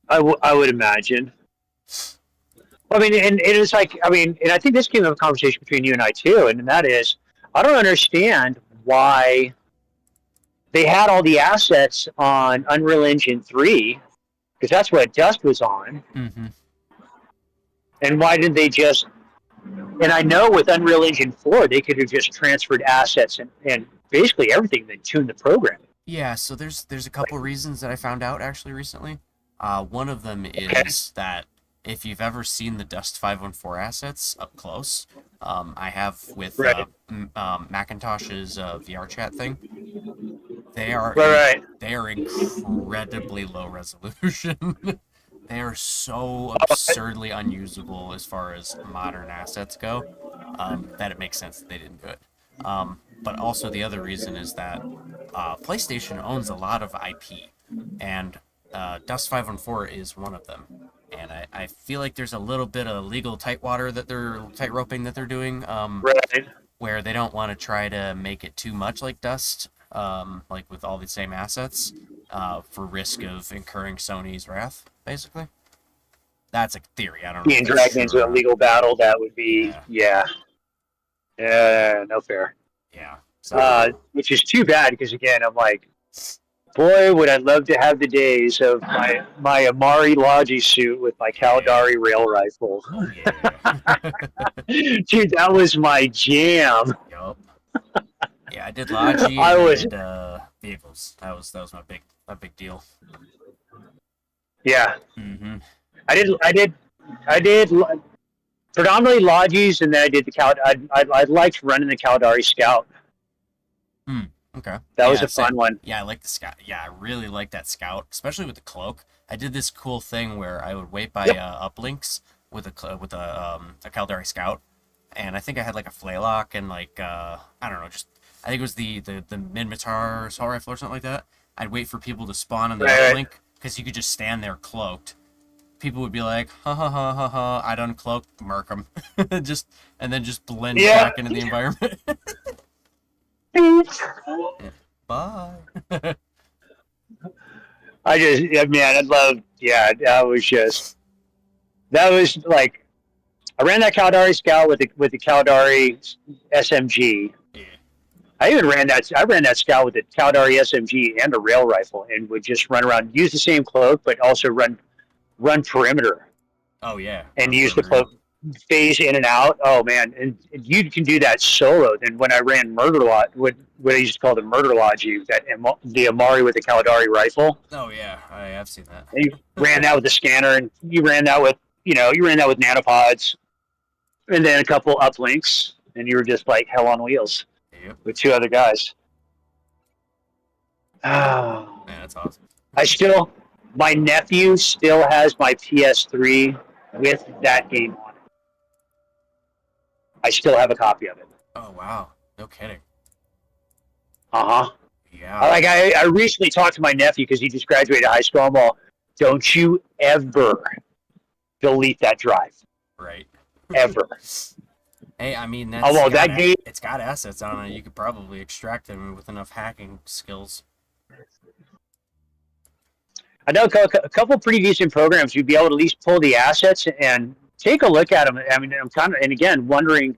I would imagine. I mean, and it is like, and I think this came up a conversation between you and I too, and that is, I don't understand why they had all the assets on Unreal Engine 3, because that's what Dust was on. Mm-hmm. And why didn't they just... And I know with Unreal Engine 4, they could have just transferred assets and basically everything, then tuned the program. Yeah, so there's a couple reasons that I found out actually recently. One of them Okay. is that if you've ever seen the Dust 514 assets up close, I have with Right. Macintosh's VR chat thing. They are Right. in, Right. they are incredibly low resolution. They are so absurdly unusable as far as modern assets go, that it makes sense that they didn't do it. But also the other reason is that PlayStation owns a lot of IP, and Dust 514 is one of them. And I feel like there's a little bit of legal tightwater that they're tight roping that they're doing, Right. where they don't want to try to make it too much like Dust, like with all the same assets, for risk of incurring Sony's wrath, basically. That's a theory. I don't know if Being that's dragged true into or a not. legal battle, that would be, Yeah, yeah. Yeah, no fair. yeah. So, Which is too bad because, again, I'm like, boy, would I love to have the days of my Amari Logi suit with my yeah. Caldari rail rifle. Oh yeah. Dude, that was my jam. Yup. Yeah, I did Logi I and I was, did vehicles. That was my big deal. yeah, Mm-hmm. I did predominantly Logis, and then I did the Cal. I liked running the Caldari Scout. Hmm. Okay. That was Yeah, a fun same. one. Yeah, I like the scout. Yeah, I really like that scout, especially with the cloak. I did this cool thing where I would wait by Yep. uplinks with a Caldari scout, and I think I had like a flaylock and like I don't know, just I think it was the Minmatar assault rifle or something like that. I'd wait for people to spawn on the Right, right. uplink because you could just stand there cloaked. People would be like, ha ha ha ha ha, I'd uncloak, murk them, just and then just blend Yeah. back into the environment. Bye. Yeah, man, I love. Yeah, that was like I ran that Caldari Scout with the Caldari SMG. Yeah. I ran that Scout with the Caldari SMG and a rail rifle, and would just run around, use the same cloak, but also run perimeter Oh yeah, and run use the perimeter. cloak, phase in and out. Oh man, and you can do that solo. Then when I ran Murder Lot, what I used to call the Murder Logi, the Amari with the Caldari rifle, Oh yeah, I have seen that. and you ran that with the scanner, and you ran that with nanopods, and then a couple uplinks, and you were just like hell on wheels Yep. with two other guys. Oh, Man, that's awesome. my nephew still has my PS3 with that game on it. I still have a copy of it. Oh wow, no kidding. Uh-huh. Yeah. I recently talked to my nephew because he just graduated high school. I'm all, don't you ever delete that drive. Right. Ever. Hey, I mean Oh, well, that game, it's got assets on it. You could probably extract them with enough hacking skills. I know a couple pretty decent programs. You'd be able to at least pull the assets and take a look at them. I mean, I'm kind of, and again, wondering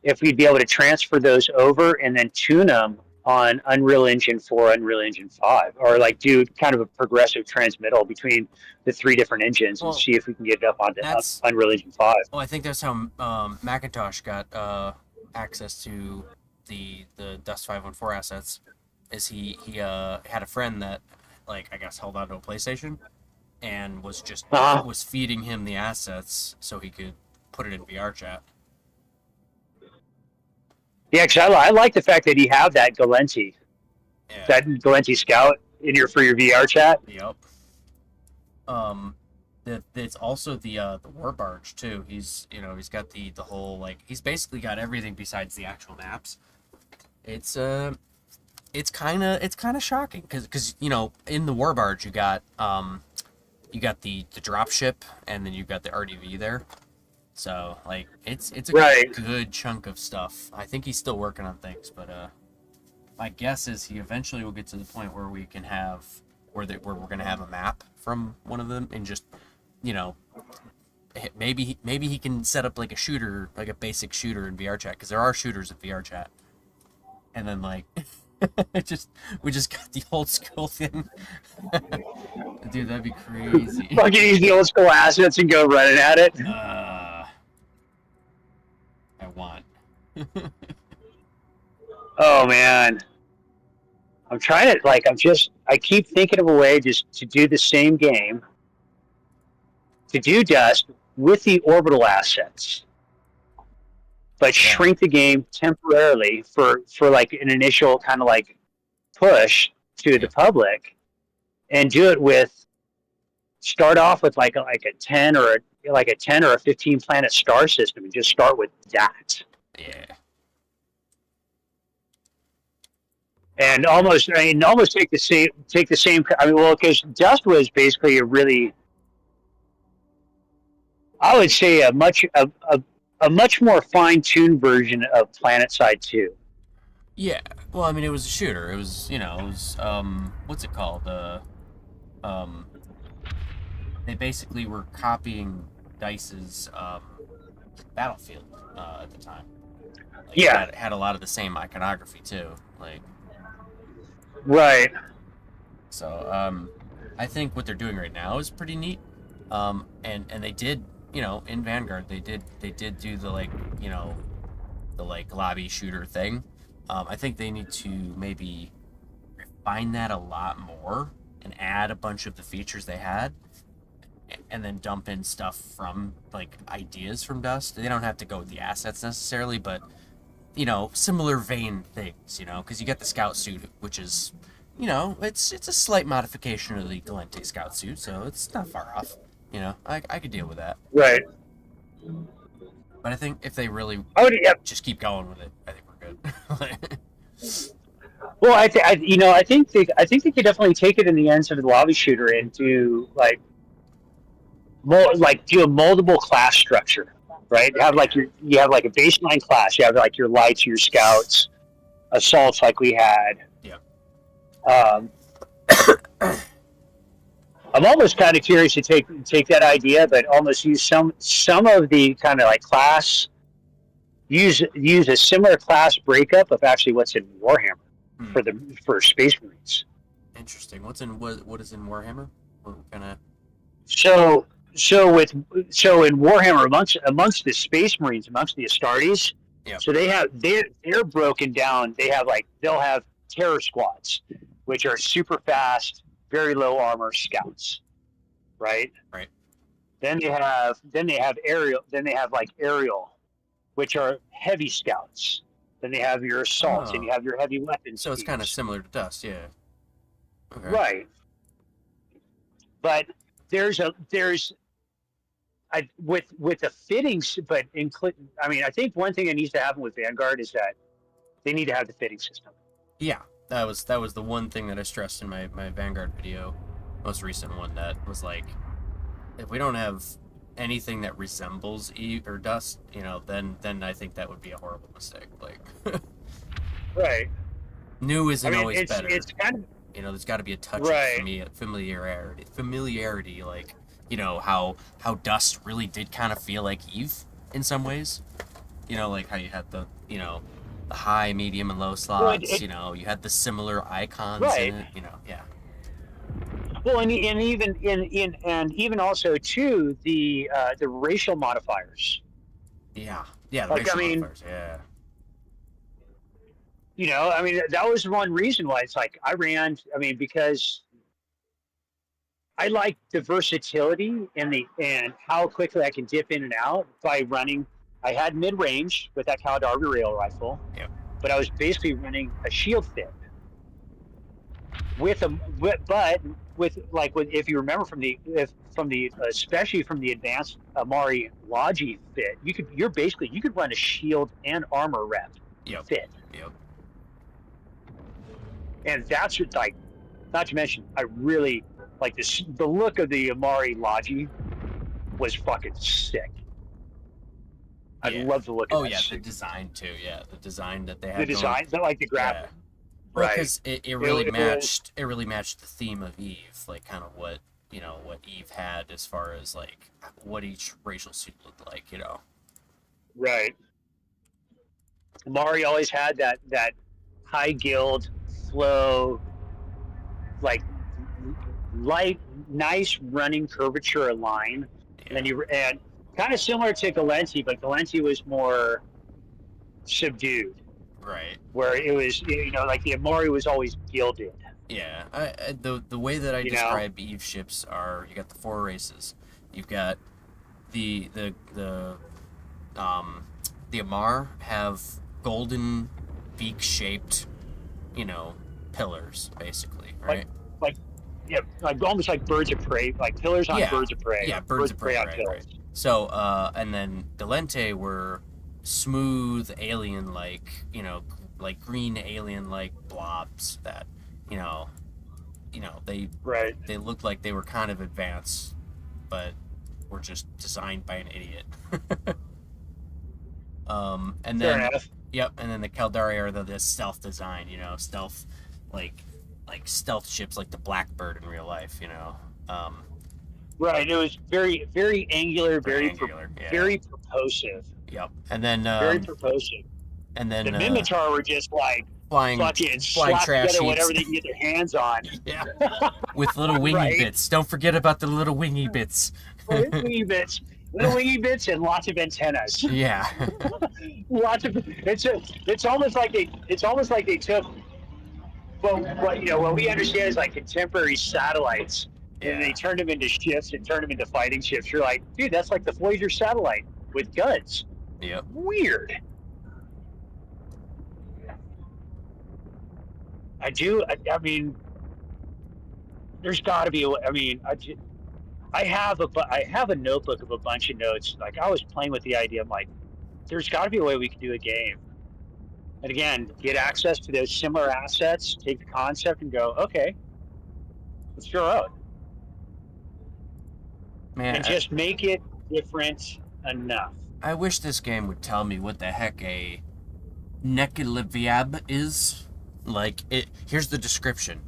if we'd be able to transfer those over and then tune them on Unreal Engine 4, Unreal Engine 5, or like do kind of a progressive transmittal between the three different engines and Well, see if we can get it up onto that's Unreal Engine 5. well, I think that's how Macintosh got access to the Dust 514 assets. Is he had a friend that like I guess held on to a PlayStation and Uh-huh. was feeding him the assets so he could put it in VR chat. Yeah, because I like the fact that you have that Yeah. Scout for your VR chat. Yep. It's also the war barge too. He's got the whole like he's basically got everything besides the actual maps. It's kind of shocking because in the war barge you got the drop ship and then you've got the RDV there. So like it's a Right. good chunk of stuff. I think he's still working on things, but my guess is he eventually will get to the point where we can have where we're gonna have a map from one of them and just maybe he can set up like a shooter, like a basic shooter in VR chat because there are shooters in VR chat, and then like we just got the old school thing. Dude, that'd be crazy. Fucking use the old school assets and go running at it. I want. Oh man. I'm trying to I keep thinking of a way just to do the same game, to do Dust with the orbital assets, but shrink the game temporarily for like an initial kind of like push to the public, and do it with start off with like a 10 or a 10 or a 15 planet star system and just start with that. Yeah. And almost take the same. I mean, well, because Dust was basically I would say a much more fine-tuned version of PlanetSide 2. Yeah. Well, I mean, it was a shooter. It was, what's it called? They basically were copying DICE's Battlefield at the time. Like, Yeah. It had a lot of the same iconography too. Like. Right. So, I think what they're doing right now is pretty neat. And they did, in Vanguard, they did do the lobby shooter thing. I think they need to maybe refine that a lot more and add a bunch of the features they had, and then dump in stuff from like ideas from Dust. They don't have to go with the assets necessarily, but similar vein things, because you get the scout suit, which is, it's a slight modification of the Galente scout suit, so it's not far off. I could deal with that. Right. But I think if they really just keep going with it, I think we're good. Well, I think they could definitely take it in the ends of the lobby shooter and do do a moldable class structure. Right, you have a baseline class. You have like your lights, your scouts, assaults, like we had. Yeah. I'm almost kind of curious to take that idea, but almost use some of the kind of like class. Use a similar class breakup of actually what's in Warhammer for Space Marines. Interesting. What is in Warhammer? What kind of? So in Warhammer amongst the Space Marines, amongst the Astartes, so they're broken down. They'll have terror squads, which are super fast, very low armor scouts, right? Right. Then they have aerial, which are heavy scouts. Then they have your assaults, and you have your heavy weapons. So it's kind of similar to Dust, yeah. Okay. Right. But with the fittings, but I think one thing that needs to happen with Vanguard is that they need to have the fitting system. Yeah, that was the one thing that I stressed in my Vanguard video, most recent one, that was like, if we don't have anything that resembles Eve or Dust, then I think that would be a horrible mistake. Like, right. New isn't always better. It's kind of, there's got to be a touch of familiarity, like, how Dust really did kind of feel like Eve in some ways. Like how you had the the high, medium, and low slots. You had the similar icons in it. Yeah. Well, and even also too the racial modifiers. Yeah. The racial modifiers. Yeah. That was one reason why it's like because I like the versatility and how quickly I can dip in and out by running. I had mid range with that Caladarby rail rifle, but I was basically running a shield fit if you remember especially from the advanced Amari Logi fit, you could run a shield and armor rep fit. Yep. And that's like, not to mention, I really like this. The look of the Amari Logi was fucking sick. I love the look of that. Oh yeah, suit. the design too. Yeah, the design that they had. The design, like the graphic. Yeah. Right. Because it really matched. It really matched the theme of Eve, like kind of what what Eve had as far as like what each racial suit looked like. Right. Amari always had that high guild flow, like light, nice running curvature line, and kind of similar to Galenti, but Galenti was more subdued. Right. where it was, like the Amari was always gilded. Yeah. The way that I You know? describe Eve ships are, you got the 4 races. You've got the Amar have golden beak shaped, pillars basically, right? Like like almost like birds of prey, like pillars on Yeah. birds of prey. Yeah, birds of prey, on right, pillars. right. So, and then Delente were smooth alien-like, like green alien-like blobs that, they Right. they looked like they were kind of advanced, but were just designed by an idiot. And Fair then enough. yep, and then the Caldari are the stealth design, stealth like stealth ships like the Blackbird in real life, Right. It was very, very angular, very angular, yeah. very purposive. Yep. And then Very purposive. and then The Minotaur were just like flying fucking slap trash together heaps. whatever they can get their hands on. Yeah. With little wingy Right. bits. Don't forget about the little wingy bits. Little wingy bits, and lots of antennas. Yeah. Lots of it's almost like they took what we understand is like contemporary satellites, and they turned them into ships and turned them into fighting ships. You're like, dude, that's like the Voyager satellite with guns. Yep. Weird. I mean, there's got to be. I have a notebook of a bunch of notes. Like I was playing with the idea. I'm like, there's got to be a way we can do a game. And again, get access to those similar assets, take the concept, and go, okay, let's go out Man, and just make it different enough. I wish this game would tell me what the heck a Nekiliviab is. Like, here's the description.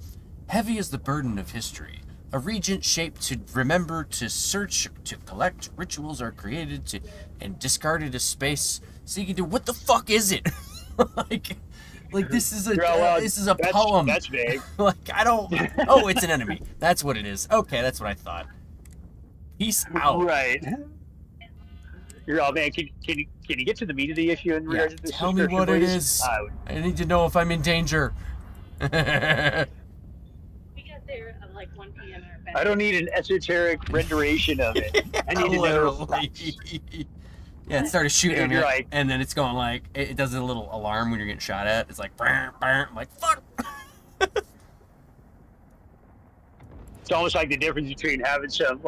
Heavy is the burden of history. A regent shaped to remember, to search, to collect. Rituals are created to and discarded as space. Seeking to, what the fuck is it? like this is a poem. That's vague. Like, I don't. Oh, it's an enemy. That's what it is. Okay, that's what I thought. Peace out. Right. You're all, man. Can you get to the meat of the issue in regards to this? Tell me what it please? is. I need to know if I'm in danger. We got there at like 1 p.m. I don't need an esoteric renderation of it. I need to know. Yeah, it started shooting Dude, at me, you're like- and then it's going like, it does a little alarm when you're getting shot at. It's like, burr, burr. I'm like, fuck. It's almost like the difference between having some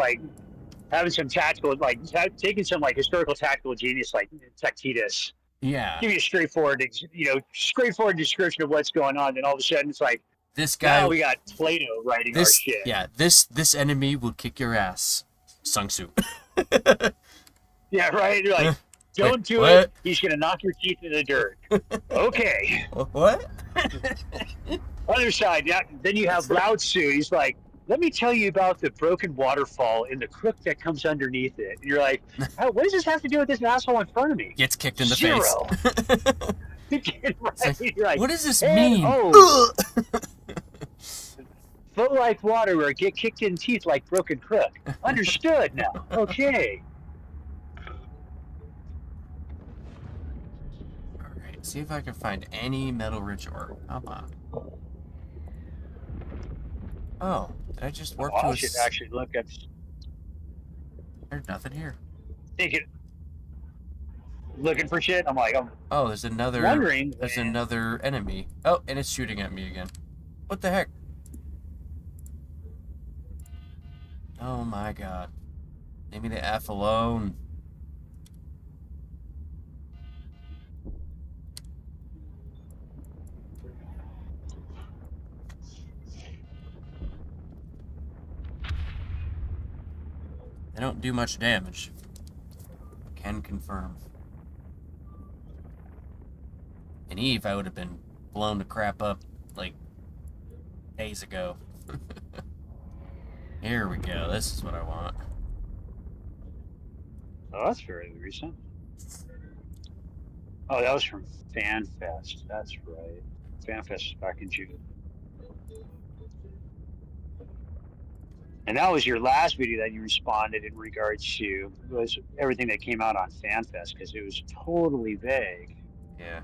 tactical, like taking some like historical tactical genius like Tacitus, Yeah. give you a straightforward description of what's going on, then all of a sudden it's like, This guy, now we got Plato writing our shit. yeah, this enemy will kick your ass. Sung Tzu. Yeah, right. You're like, don't Wait, do what? it. He's gonna knock your teeth in the dirt. Okay. What? Other side, yeah. Then you have Lao Tzu. He's like, let me tell you about the broken waterfall and the crook that comes underneath it. And you're like, oh, what does this have to do with this asshole in front of me? Gets kicked in the Zero. face. Right. You're like, What does this and, mean? oh, flow like water or get kicked in teeth like broken crook. Understood now. Okay. Alright, see if I can find any metal-rich ore. Come on. Oh, did I just warp to I a... should actually look at There's nothing here. thinking, looking for shit. I'm like, I'm Oh, there's another... wondering. There's another enemy. Oh, and it's shooting at me again. What the heck? Oh my god. Leave me the F alone. They don't do much damage. Can confirm. In Eve, I would have been blown to crap up like days ago. Here we go. This is what I want. Oh, that's very recent. Oh, that was from FanFest. That's right. FanFest was back in June. And that was your last video that you responded in regards to was everything that came out on FanFest because it was totally vague. Yeah.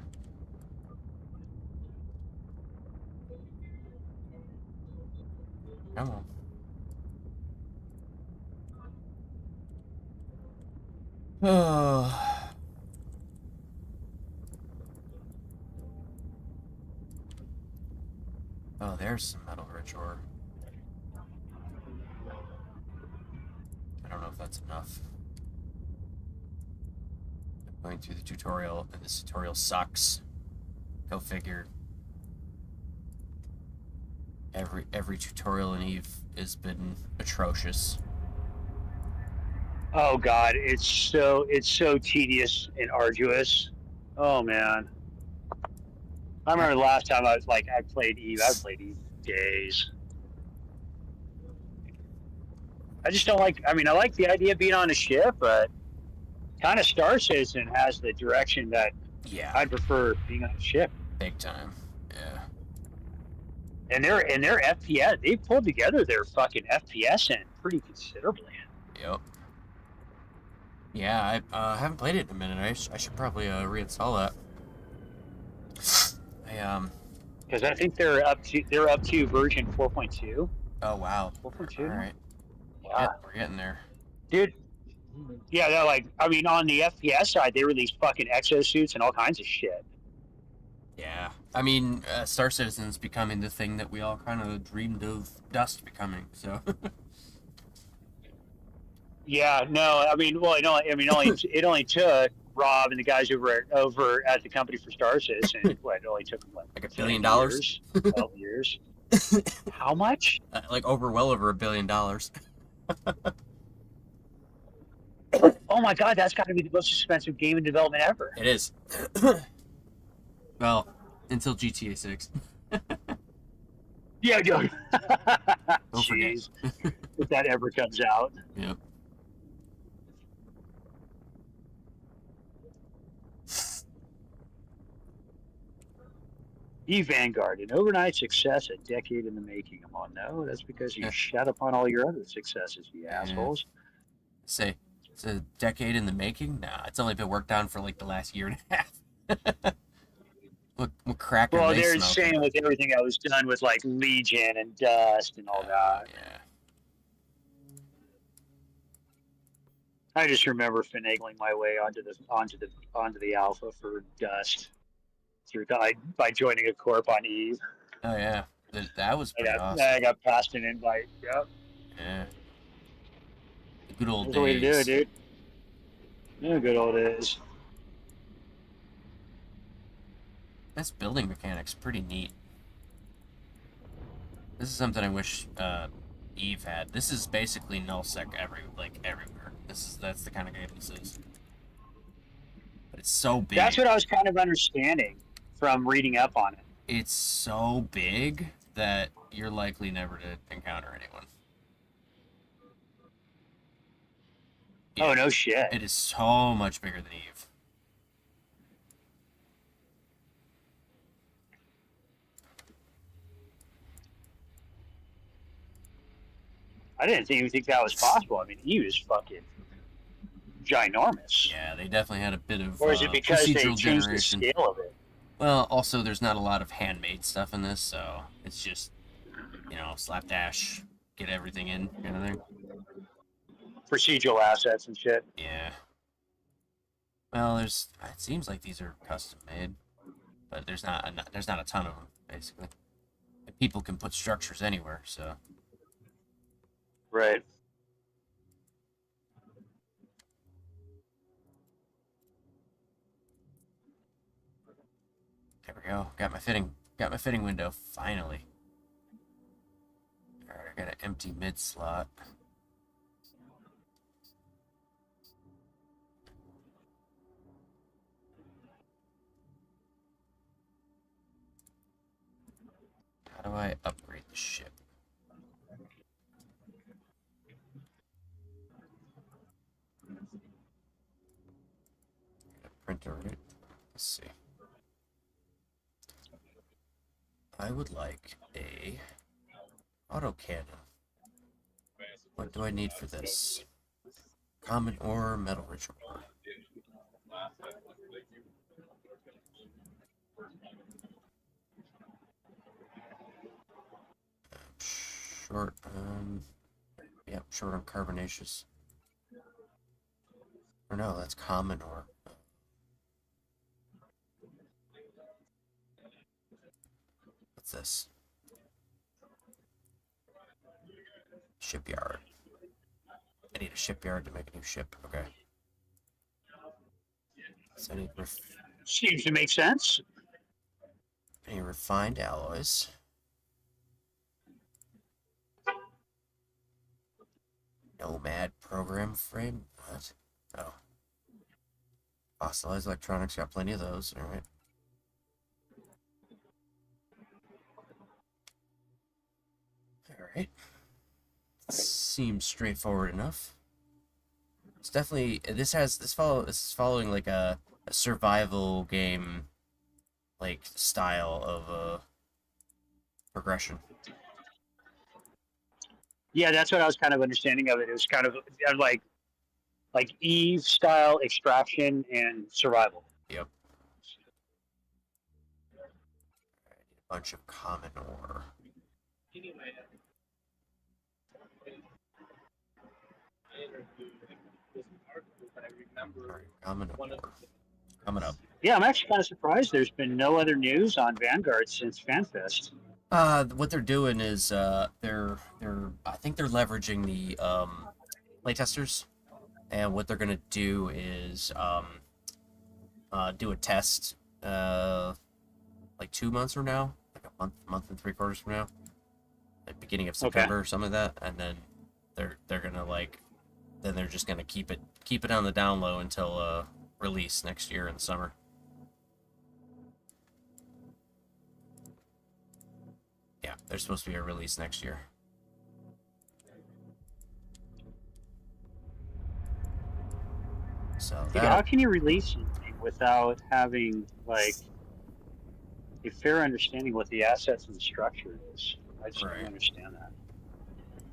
Come on. Oh. Oh, there's some metal rich ore. I don't know if that's enough. I'm going through the tutorial, and this tutorial sucks. Go figure. Every tutorial in Eve has been atrocious. Oh God, it's so tedious and arduous. Oh man, I remember the last time I played Eve. I played Eve days. I just don't like. I mean, I like the idea of being on a ship, but kind of Star Citizen has the direction that Yeah, I'd prefer being on a ship. big time. Yeah. And their FPS, they pulled together their fucking FPS in pretty considerably. Yep. Yeah, I haven't played it in a minute. I should probably reinstall that. Because I think they're up to version 4.2. Oh wow. 4.2. All right. Yeah, We're getting there. dude. Yeah, they're like. I mean, on the FPS side, they released fucking exosuits and all kinds of shit. Yeah. I mean, Star Citizen's becoming the thing that we all kind of dreamed of Dust becoming. So. Yeah, no, I mean, well, it only took Rob and the guys over at the company for Star Citizen. What, it only took them Like $1 10 billion? years, 12 years. How much? Like well over $1 billion. Oh my God, that's got to be the most expensive game in development ever. It is. Well, until GTA 6. Yeah, Don't forget. jeez, if that ever comes out. Yep. Vanguard, an overnight success, a decade in the making. I'm on. No, that's because you shut upon all your other successes, you assholes. Say, it's a decade in the making? Nah, it's only been worked on for like the last year and a half. what crack are Well, they they're smoking? saying with everything that was done with like Legion and Dust and all that. Yeah. I just remember finagling my way onto the alpha for Dust by joining a corp on Eve. Oh yeah. That was pretty awesome. I got passed an invite. Yep. Yeah. The good old That's the way to do it, days. dude. Yeah, good old days. This building mechanic's pretty neat. This is something I wish Eve had. This is basically nullsec everywhere. That's the kind of game this is. But it's so big. That's what I was kind of understanding from reading up on it. It's so big that you're likely never to encounter anyone. Oh, no shit. It is so much bigger than Eve. I didn't even think that was possible. I mean, Eve is fucking ginormous. Yeah, they definitely had a bit of Or is it because they procedural changed generation. the scale of it? Well, also there's not a lot of handmade stuff in this, so it's just, slapdash, get everything in kind of thing. Procedural assets and shit. Yeah. Well, it seems like these are custom made, but there's not a ton of them basically. And people can put structures anywhere, so. Right. There we go. Got my fitting window finally. All right, I got an empty mid slot. How do I upgrade the ship? Printer, right? Let's see. I would like a autocannon. What do I need for this? Common ore, metal rich ore. Short. Yep, short on carbonaceous. Or no, that's common ore. What's this? Shipyard. I need a shipyard to make a new ship. Okay. So I need Seems to make sense. any refined alloys. Nomad program frame? What? Oh. Fossilized electronics, got plenty of those. Alright. Alright. Seems straightforward enough. It's definitely this is following like a survival game like style of progression. Yeah, that's what I was kind of understanding of it. It was kind of like Eve style extraction and survival. Yep. I need a bunch of common ore. Alright, common ore. Coming up. Yeah, I'm actually kind of surprised there's been no other news on Vanguard since FanFest. What they're doing is they're I think they're leveraging the playtesters, and what they're gonna do is do a test like 2 months from now, like a month and 3/4 from now, like beginning of September or something like that, and then they're gonna they're just gonna keep it on the down low until release next year in the summer. Yeah, there's supposed to be a release next year. So Yeah, how can you release something without having like a fair understanding what the assets and the structure is? I just don't understand that.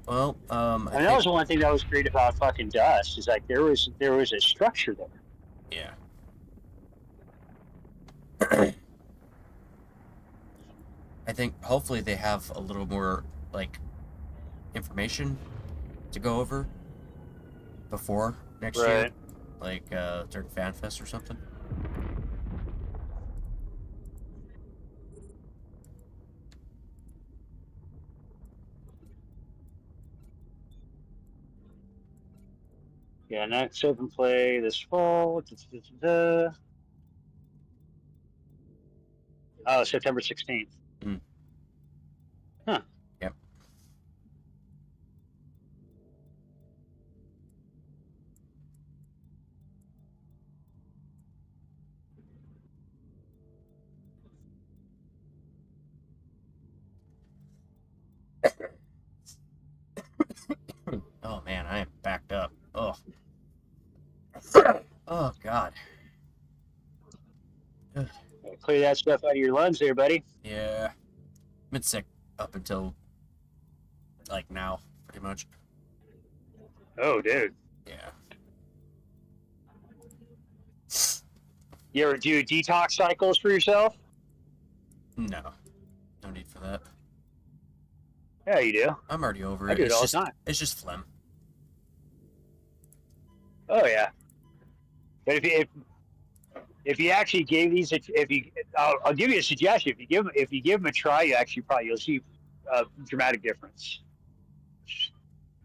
well, And that was the one thing that was great about fucking Dust is like there was a structure there. yeah. I think hopefully they have a little more like information to go over before next year, Right. like during FanFest or something. Yeah, next open play this fall. Oh, September 16th. Mm. Huh. Yep. Oh man, I am backed up. Oh. Oh god. Clear that stuff out of your lungs there, buddy. Yeah. Been sick up until like now, pretty much. Oh, dude. Yeah. You ever do detox cycles for yourself? No. No need for that. Yeah, you do. I'm already over I it. do it It's all just, the time. It's just phlegm. Oh yeah. But if you actually gave these, I'll give you a suggestion. If you give them a try, you'll see a dramatic difference.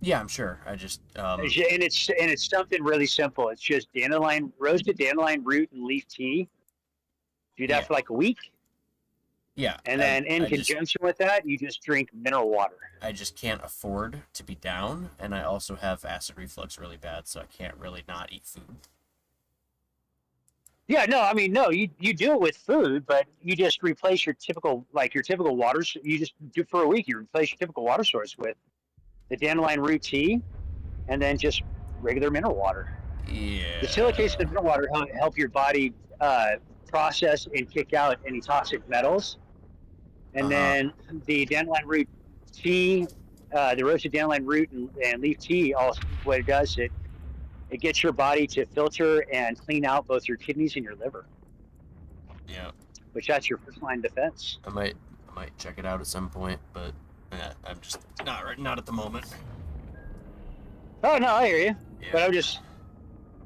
Yeah, I'm sure. I just And it's something really simple. It's just roasted dandelion root and leaf tea. Do that Yeah. for like a week, yeah. and then in I just, conjunction with that, you just drink mineral water. I just can't afford to be down, and I also have acid reflux really bad, so I can't really not eat food. Yeah, no, I mean, no, you do it with food, but you just replace your typical waters. You just do for a week. You replace your typical water source with the dandelion root tea, and then just regular mineral water. Yeah. The silicates of mineral water help your body process and kick out any toxic metals. And then the dandelion root tea, the roasted dandelion root and leaf tea, also what it does, it gets your body to filter and clean out both your kidneys and your liver, Yeah. which that's your first line defense. I might check it out at some point, but I'm just not at the moment. Oh no, I hear you. Yeah. But I'm just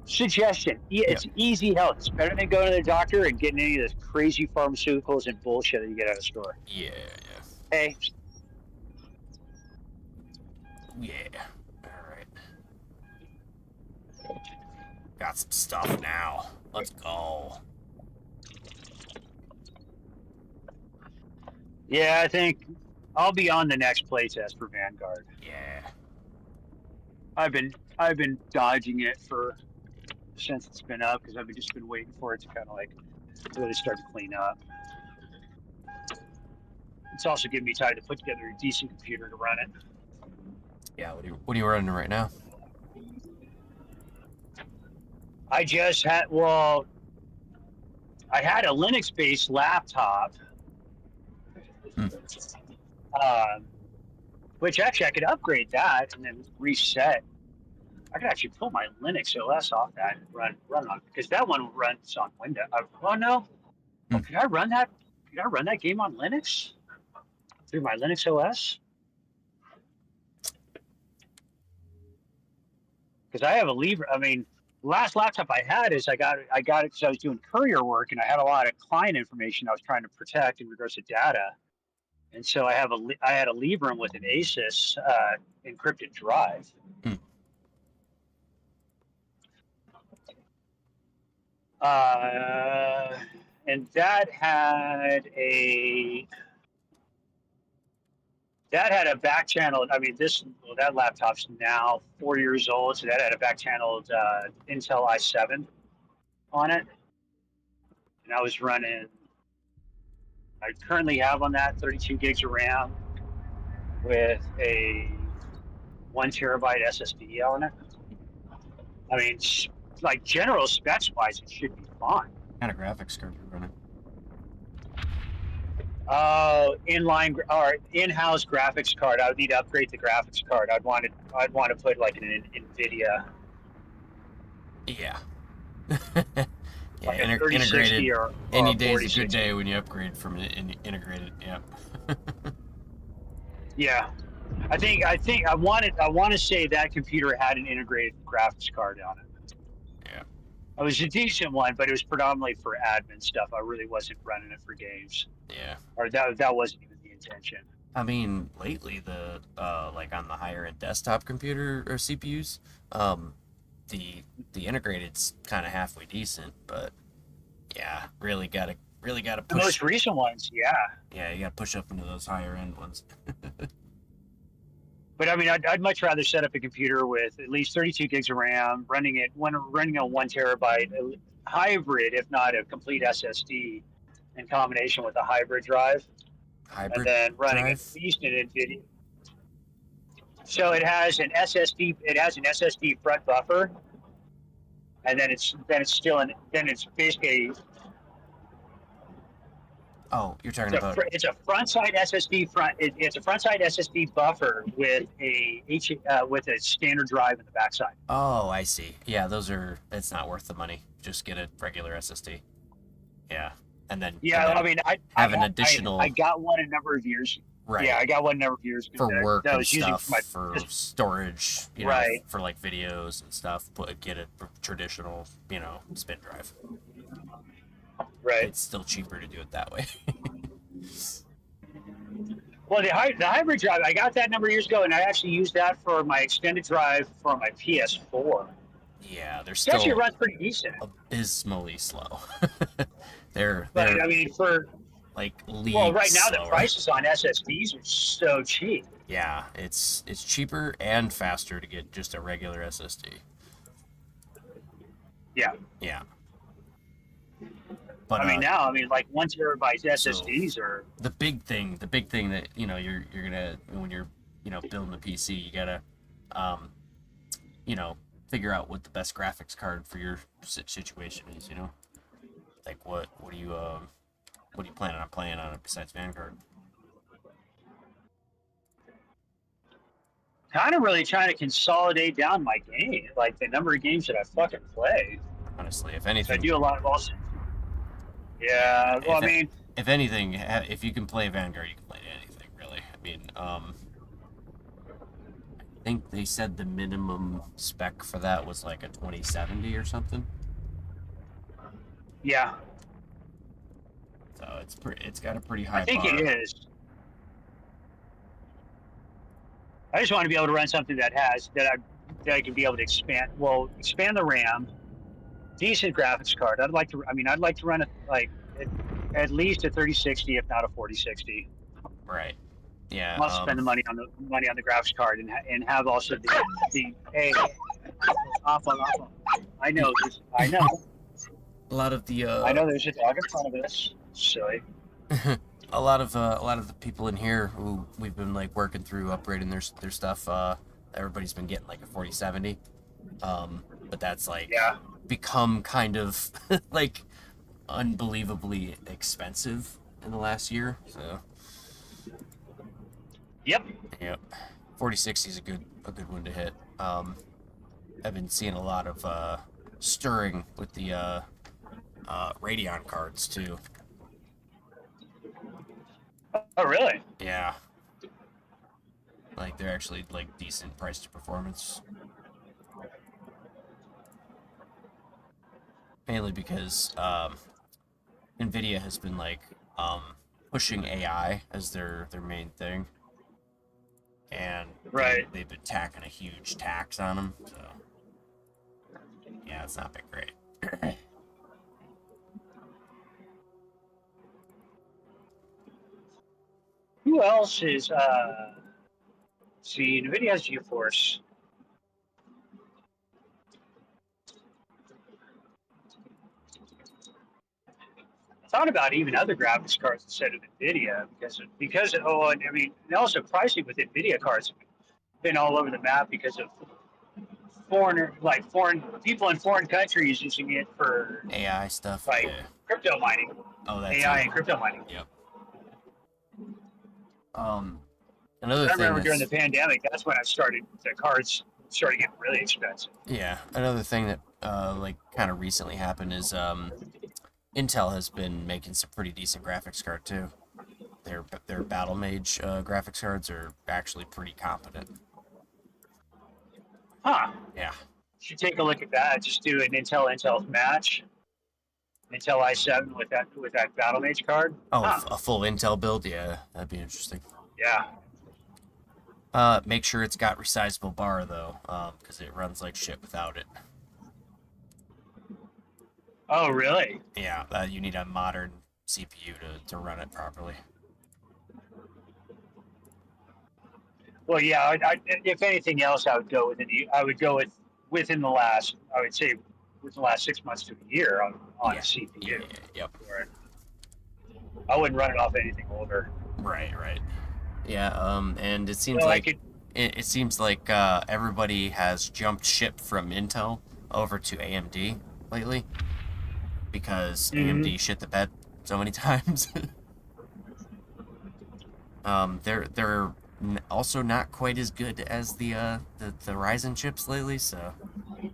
suggestion. It's easy health. It's better than going to the doctor and getting any of this crazy pharmaceuticals and bullshit that you get out of the store. Yeah. Hey, Yeah. All right. Got some stuff now. Let's go. yeah, I think I'll be on the next playtest for Vanguard. Yeah. I've been dodging it since it's been up because I've just been waiting for it to kind of like really start to clean up. It's also giving me time to put together a decent computer to run it. Yeah. What are you running right now? I just had I had a Linux-based laptop, which actually I could upgrade that and then reset. I could actually pull my Linux OS off that and run on because that one runs on Windows. Oh no, could I run that? Could I run that game on Linux through my Linux OS? Because I have a Libra. I mean, the last laptop I had is I got it because I was doing courier work and I had a lot of client information I was trying to protect in regards to data, and so I had a Librem with an Asus encrypted drive. And that had a back channel. I mean, that laptop's now 4 years old, so that had a back channeled Intel i7 on it. And I was running. I currently have on that 32 gigs of RAM with a 1 terabyte SSD on it. I mean, like general specs wise, it should be fine. What kind of graphics card are you running? In-house graphics card. I would need to upgrade the graphics card. I'd want to put like an NVIDIA. Yeah. Like Yeah, a 3060 integrated. or Any day's a 4060. good day when you upgrade from an integrated. Yeah. Yeah, I think I want to say that computer had an integrated graphics card on it. Yeah. It was a decent one, but it was predominantly for admin stuff. I really wasn't running it for games, Yeah. or that wasn't even the intention. I mean, lately the like on the higher end desktop computer or CPUs, the integrated's kind of halfway decent, but yeah, really gotta The push. most recent ones, yeah. Yeah, you gotta push up into those higher end ones. But I mean, I'd much rather set up a computer with at least 32 gigs of RAM, running on 1 terabyte hybrid, if not a complete SSD, in combination with a hybrid drive, Hybrid and then running drive? at least an NVIDIA. So it has an SSD. It has an SSD front buffer, and then it's basically Oh, you're talking about. it's a front side SSD it's a front side SSD buffer with with a standard drive in the backside. Oh, I see. Yeah, it's not worth the money. Just get a regular SSD. Yeah, and then Yeah, I mean, I got one a number of years. right. Yeah, I got one a number of years ago For work that I and was using stuff, for for storage, Right. for like videos and stuff. Get a traditional, spin drive. right. It's still cheaper to do it that way. Well, the hybrid drive, I got that a number of years ago, and I actually used that for my extended drive for my PS4. Yeah, they're It actually still runs pretty decent. abysmally slow. they're But I mean, like leagues right now the slower. prices on SSDs are so cheap. Yeah, it's cheaper and faster to get just a regular SSD. Yeah. Yeah. But I mean, now, like 1 terabyte SSDs are. the big thing that you're gonna, when you're building a PC, you gotta figure out what the best graphics card for your situation is. Like what are you planning on playing on it besides Vanguard? Kind of really trying to consolidate down my game, like the number of games that I fucking play. Honestly, if I anything, do a lot of also. Yeah, well, I mean, if anything, if you can play Vanguard, you can play anything really. I mean, I think they said the minimum spec for that was like a 2070 or something. Yeah, So it's got a pretty high I think bar. it is. I just want to be able to run something that I can be able to expand the RAM, decent graphics card. I'd like to run it like at least a 3060, if not a 4060. Right. Yeah. I'll spend the money on the graphics card and have also the hey, awful. I know this. I know. A lot of the I know there's a dog in front of us. Silly. a lot of the people in here who we've been like working through upgrading their stuff. Everybody's been getting like a 4070. But that's like Yeah. become kind of like unbelievably expensive in the last year. So Yep. yep, 4060 is a good one to hit. I've been seeing a lot of stirring with the Radeon cards too. Oh, really? Yeah, like they're actually like decent price to performance. Mainly because Nvidia has been like pushing AI as their main thing, and Right. they've been tacking a huge tax on them. So yeah, it's not been great. Who else is see, NVIDIA has GeForce. I thought about even other graphics cards instead of NVIDIA and also pricing with NVIDIA cards have been all over the map because of foreign people in foreign countries using it for AI stuff. like Yeah. crypto mining, Oh, that's AI and crypto mining. Yep. Another I thing remember during that's- the pandemic, that's when the cards started getting really expensive. Yeah, another thing that like kind of recently happened is Intel has been making some pretty decent graphics card too. Their Battle Mage graphics cards are actually pretty competent. Huh. Yeah. Should take a look at that. Just do an Intel match. Intel i7 with that Battle Mage card. Oh, Huh. a full Intel build? Yeah, that'd be interesting. Yeah. Make sure it's got resizable bar though, because it runs like shit without it. Oh, really? Yeah, you need a modern CPU to run it properly. Well, yeah. If anything else, I would go within the last 6 months to a year on Yeah. a CPU. Yeah, yep. Right. I wouldn't run it off anything older. Right. Yeah, and it seems So like it seems like everybody has jumped ship from Intel over to AMD lately because AMD shit the bed so many times. They're also not quite as good as the Ryzen chips lately, so you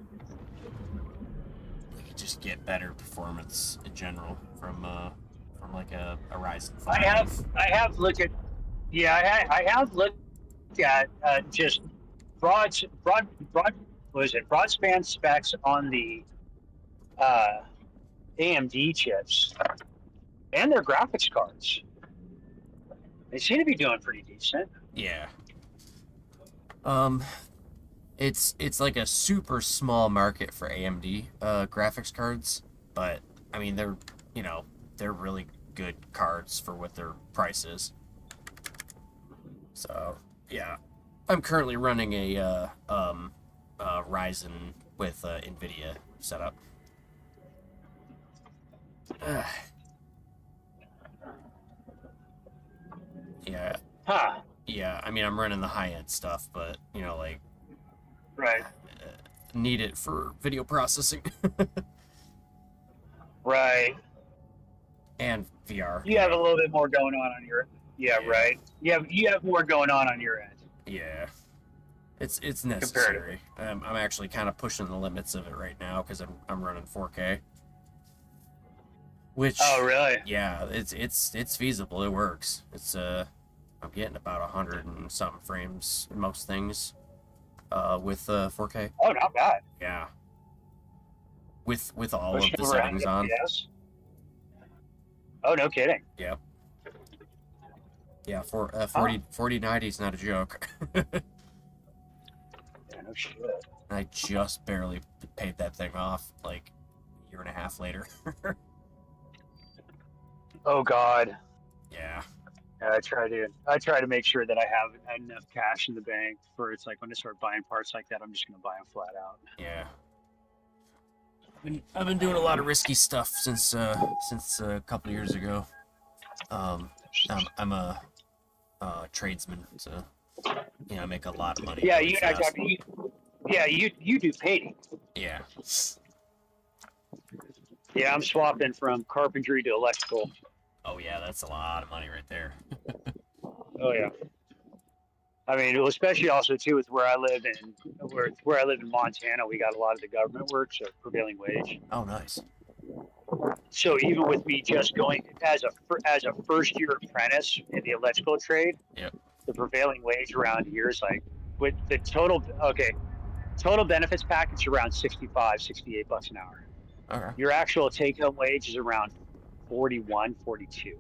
just get better performance in general from like a Ryzen 5. I have looked at just broad span specs on the AMD chips and their graphics cards. They seem to be doing pretty decent. Yeah. It's like a super small market for AMD graphics cards, but I mean they're really good cards for what their price is. So yeah, I'm currently running a Ryzen with Nvidia setup. Yeah. Huh. Yeah, I mean, I'm running the high-end stuff, but, like, Right. need it for video processing. Right. And VR. You have a little bit more going on your Yeah. right. You have more going on your end. Yeah. It's necessary. I'm actually kind of pushing the limits of it right now because I'm running 4K. Which Oh, really? yeah, it's feasible. It works. It's I'm getting about 100 and some frames in most things with 4K. Oh, not bad. Yeah. With all Pushing of the over 100 settings on. FPS. Oh, no kidding. Yep. Yeah, 4090 is not a joke. Yeah, no shit. I just barely paid that thing off like a year and a half later. Oh God. Yeah. I try to make sure that I have enough cash in the bank for it's like when I start buying parts like that, I'm just gonna buy them flat out. Yeah. I've been doing a lot of risky stuff since a couple of years ago. I'm a tradesman, so I make a lot of money. Yeah, really you and I fast. you do painting. Yeah. Yeah, I'm swapping from carpentry to electrical. Oh yeah, that's a lot of money right there. Oh yeah. I mean, especially also too with where I live in Montana, we got a lot of the government work, so prevailing wage. Oh nice. So even with me just going as a first year apprentice in the electrical trade, Yep. the prevailing wage around here is like with the total benefits package around 65, 68 bucks an hour. Okay. Your actual take home wage is around 41, 42.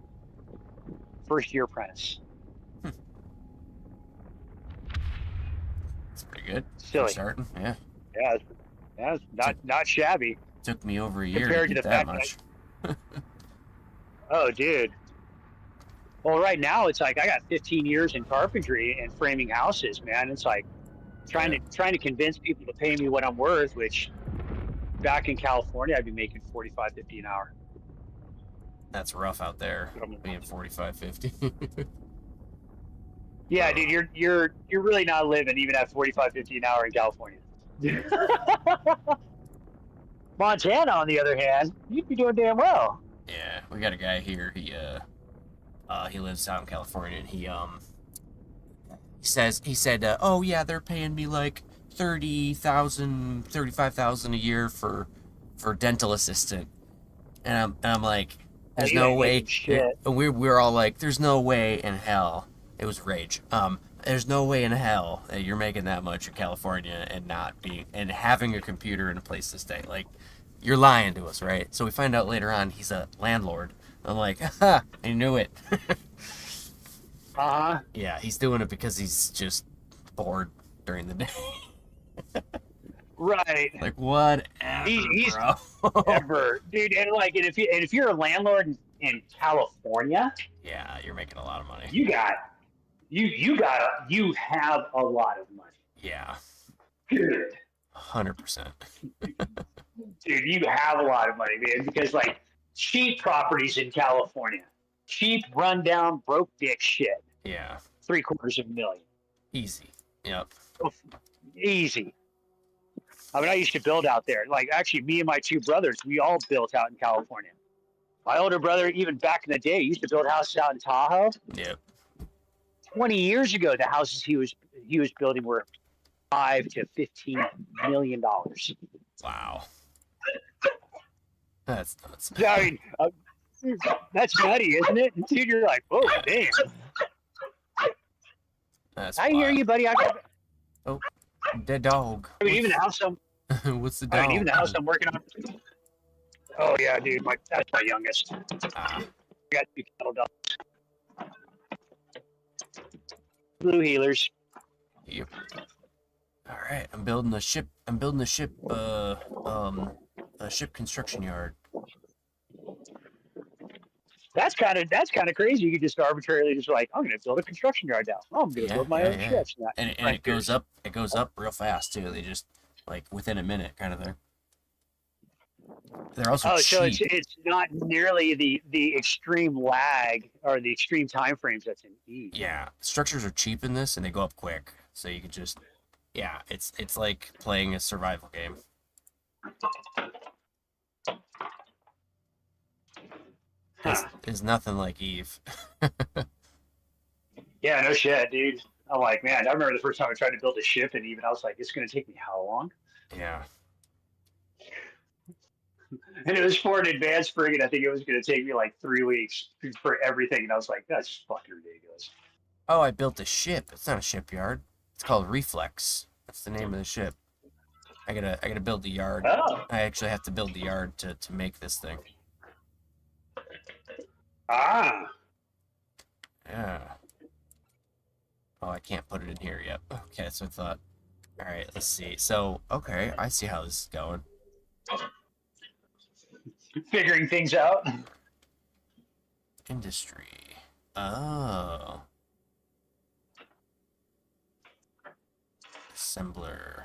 First year apprentice. That's pretty good. For Silly. starting. Yeah. Yeah, it's not shabby. Took me over a year Compared to to get the that fact much. Oh, dude. Well, right now it's like I got 15 years in carpentry and framing houses, man. It's like trying to convince people to pay me what I'm worth, which back in California I'd be making 45, 50 an hour. That's rough out there, being 45, 50. Yeah, dude, you're really not living even at 45, 50 an hour in California. Montana, on the other hand, you'd be doing damn well. Yeah, we got a guy here. He lives out in California, and he said, oh yeah, they're paying me like 30,000, 35,000 a year for dental assistant, and I'm like, there's you no ain't way. making shit. And we're all like, there's no way in hell. It was rage. There's no way in hell that you're making that much in California and having a computer and a place to stay. Like, you're lying to us, right? So we find out later on he's a landlord. I'm like, ha, I knew it. Uh-huh. Yeah, he's doing it because he's just bored during the day. Right. Like, whatever, He's bro. ever, dude, and if you're a landlord in California, Yeah, you're making a lot of money. you have a lot of money. Yeah, Dude, 100%. dude, you have a lot of money, man, because like cheap properties in California, cheap rundown broke dick shit, Yeah, $750,000. easy. Yep. Easy. I mean, I used to build out there. Like, actually, me and my two brothers, we all built out in California. My older brother, even back in the day, used to build houses out in Tahoe. Yep. 20 years ago, the houses he was building were $5 to $15 million. Wow. That's nuts. I mean, that's nutty, isn't it? Dude, you're like, oh, damn. That's I hear wild. you, buddy. The dog. I mean, even the house What's the dog? I'm working on. Oh yeah, dude, that's my youngest. Ah, I got 2 cattle dogs. Blue healers. yep. All right, I'm building a ship. A ship construction yard. That's kind of crazy. You could just arbitrarily just like, I'm gonna build a construction yard now. Oh, I'm gonna build my own ships. And it goes up. It goes up real fast too. They just like within a minute, kind of there. They're also so cheap. it's not nearly the extreme lag or the extreme time frames that's in E. Yeah, structures are cheap in this, and they go up quick. So you can just, yeah, it's like playing a survival game. It's nothing like Eve. Yeah, no shit, dude. I'm like, man, I remember the first time I tried to build a ship, and even I was like, it's gonna take me how long? Yeah. And it was for an advanced frigate. I think it was going to take me like 3 weeks for everything. And I was like, that's just fucking ridiculous. Oh, I built a ship. It's not a shipyard. It's called Reflex. That's the name of the ship. I gotta build the yard. Oh. I actually have to build the yard to make this thing. Ah. Yeah. Oh, I can't put it in here yet. Okay, that's what I thought. All right, let's see. So, okay, I see how this is going. Figuring things out. Industry. Oh. Assembler.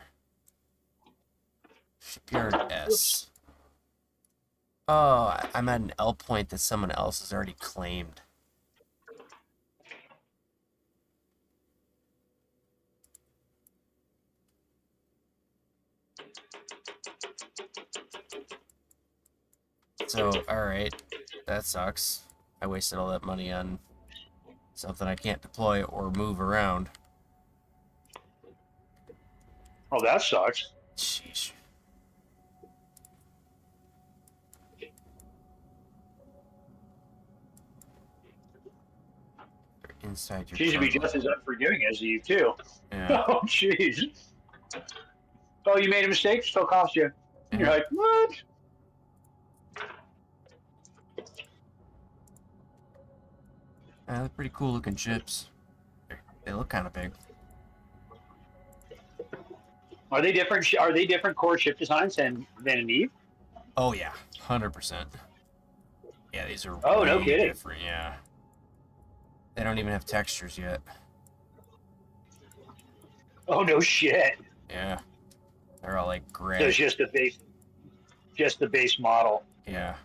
Shipyard S. Oh, I'm at an L point that someone else has already claimed. So, alright. That sucks. I wasted all that money on something I can't deploy or move around. Oh, that sucks. Sheesh. They're inside your She should be cargo. just as unforgiving as you, too. Yeah. Oh, jeez. Oh, you made a mistake? Still cost you. And you're Yeah. like, what? They're pretty cool looking ships. They look kind of big. Are they different? Are they different core ship designs than an Eve? Oh yeah, 100%. Yeah, these are Oh, no way kidding. different. Yeah, they don't even have textures yet. Oh no shit. Yeah, they're all like So gray. it's just the base model. Yeah.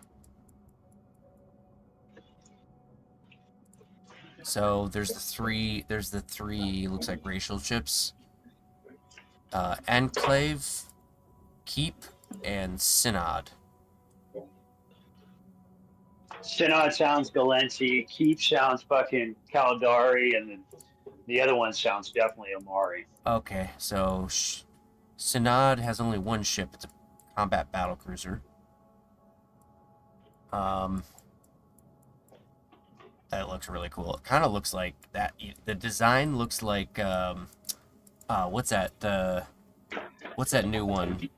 So there's the three looks like racial ships. Enclave, Keep, and Synod. Synod sounds Galensi. Keep sounds fucking Caladari, and then the other one sounds definitely Amari. Okay, so Synod has only one ship. It's a combat battle cruiser. That looks really cool. It kind of looks like that. The design looks like what's that? What's that new one?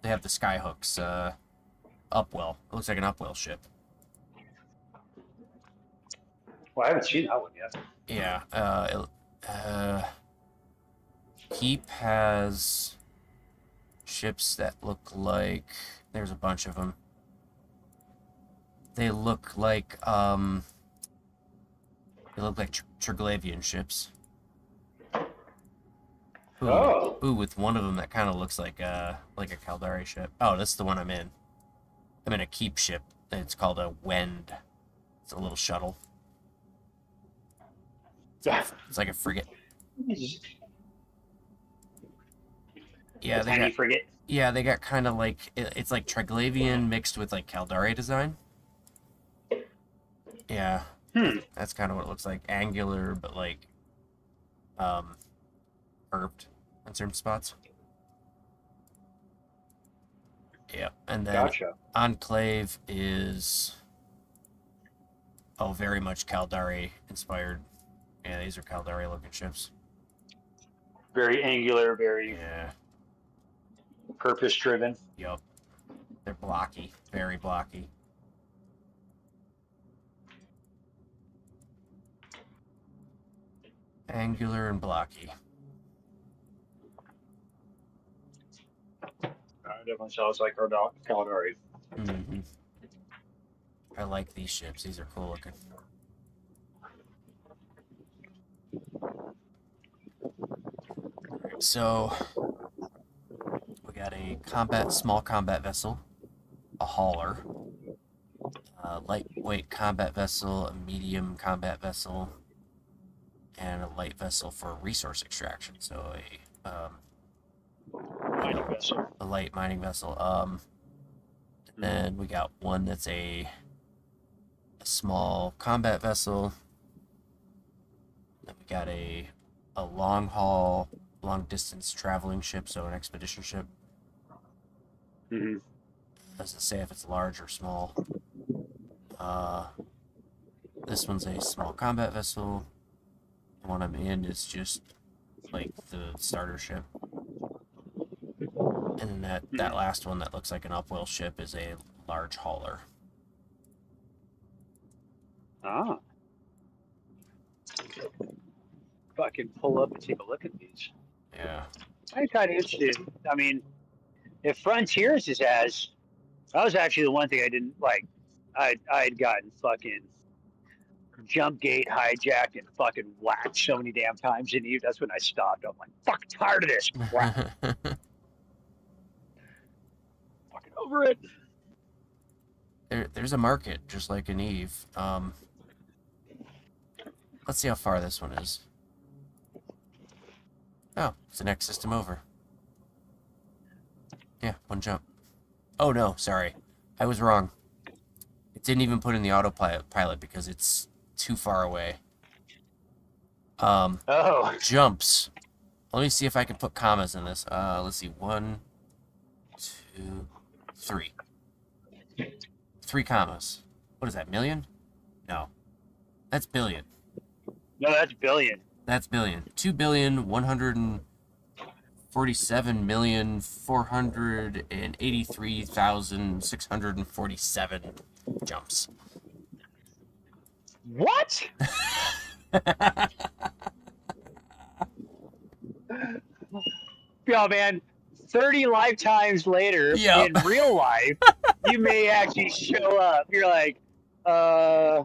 They have the skyhooks. Upwell. It looks like an Upwell ship. Well, I haven't seen that one yet. Yeah. Keep has ships that look like. There's a bunch of them. They look like Triglavian ships. Ooh, Oh. ooh, with one of them that kind of looks like a Caldari ship. Oh, that's the one I'm in. I'm in a Keep ship. It's called a Wend. It's a little shuttle. It's like a frigate. Yeah, Tiny frigate. they got kind of like it's like Triglavian mixed with like Caldari design. Yeah, that's kind of what it looks like. Angular, but like curved in certain spots. Yeah, and then Gotcha. Enclave is very much Caldari inspired. Yeah, these are Caldari looking ships. Very angular, very Yeah, purpose driven. yep. They're blocky, very blocky. Angular and blocky. Definitely sounds like our Caladari. Mm-hmm. I like these ships. These are cool looking. So we got a small combat vessel, a hauler, a lightweight combat vessel, a medium combat vessel, and a light vessel for resource extraction. So Mining vessel. a light mining vessel. Then we got one that's a small combat vessel. Then we got a long distance traveling ship, so an expedition ship. Mm-hmm. Doesn't say if it's large or small. This one's a small combat vessel. The one I'm in is just like the starter ship. And then that last one that looks like an upwell ship is a large hauler. Ah. Fucking pull up and take a look at these. Yeah. I'm kind of interested. I mean, if Frontiers is as, that was actually the one thing I didn't like. I had gotten fucking jump gate hijacked and fucking whacked so many damn times in Eve. That's when I stopped. I'm like, fuck, tired of this crap. Fucking over it. There's a market just like in Eve. Let's see how far this one is. Oh, it's the next system over. Yeah, one jump. Oh no, sorry. I was wrong. It didn't even put in the autopilot because it's too far away. Oh. Jumps. Let me see if I can put commas in this. Let's see. 1, 2, 3. 3 commas. What is that, million? No. That's billion. No, that's billion. That's billion. 2,147,483,647 jumps. What? Yo, man, 30 lifetimes later, Yep. in real life, you may actually show up. You're like, huh.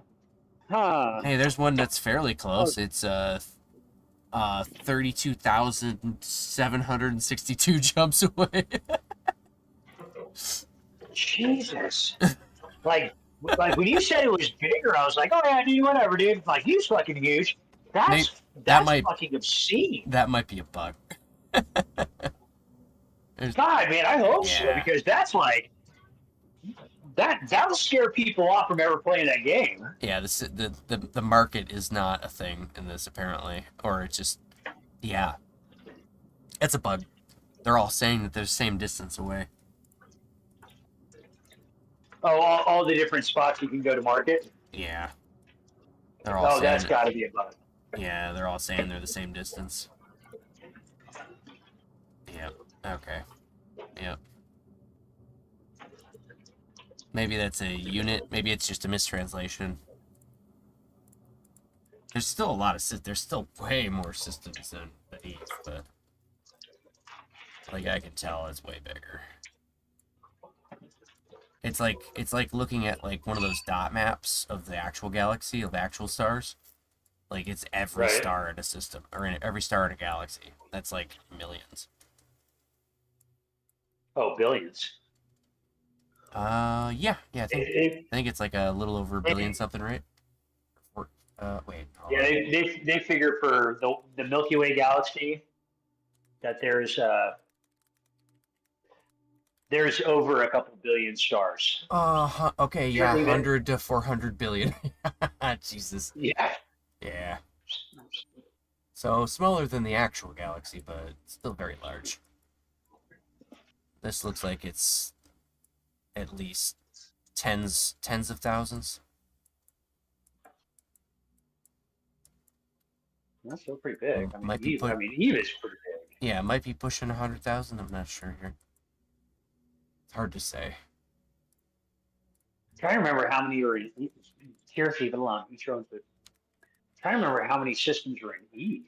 Hey, there's one that's fairly close. It's 32,762 jumps away. Jesus. like when you said it was bigger, I was like, oh yeah, dude, whatever, dude. Like, he's fucking huge. That's fucking obscene. That might be a bug. God, man, I hope so, Yeah. because that's like that'll scare people off from ever playing that game. Yeah, the market is not a thing in this apparently, or it's just, yeah, it's a bug. They're all saying that they're the same distance away. Oh, all the different spots you can go to market. Yeah, they're all saying That's it. got to be a bug. Yeah, they're all saying they're the same distance. Yep. Okay. Yep. Maybe that's a unit. Maybe it's just a mistranslation. There's still a lot of there's still way more systems than Eve, but like I can tell it's way bigger. It's like looking at like one of those dot maps of the actual galaxy, of actual stars. Like it's every Right. star in a system, or in every star in a galaxy. That's like millions. Oh, billions. Yeah. I think it's like a little over a billion something, right? Or, wait. Hold Yeah, on. they figure for the Milky Way galaxy that there's over a couple billion stars. Okay, Sure, yeah, leave it. 100 to 400 billion. Jesus. Yeah. Yeah. So smaller than the actual galaxy, but still very large. This looks like it's at least tens of thousands. That's still pretty big. I mean, Might be Eve, put- Eve is pretty big. Yeah, it might be pushing 100,000. I'm not sure here. It's hard to say. Trying to remember how many are in Seriously, leave it alone. Each one's good. Trying to remember how many systems are in Eve.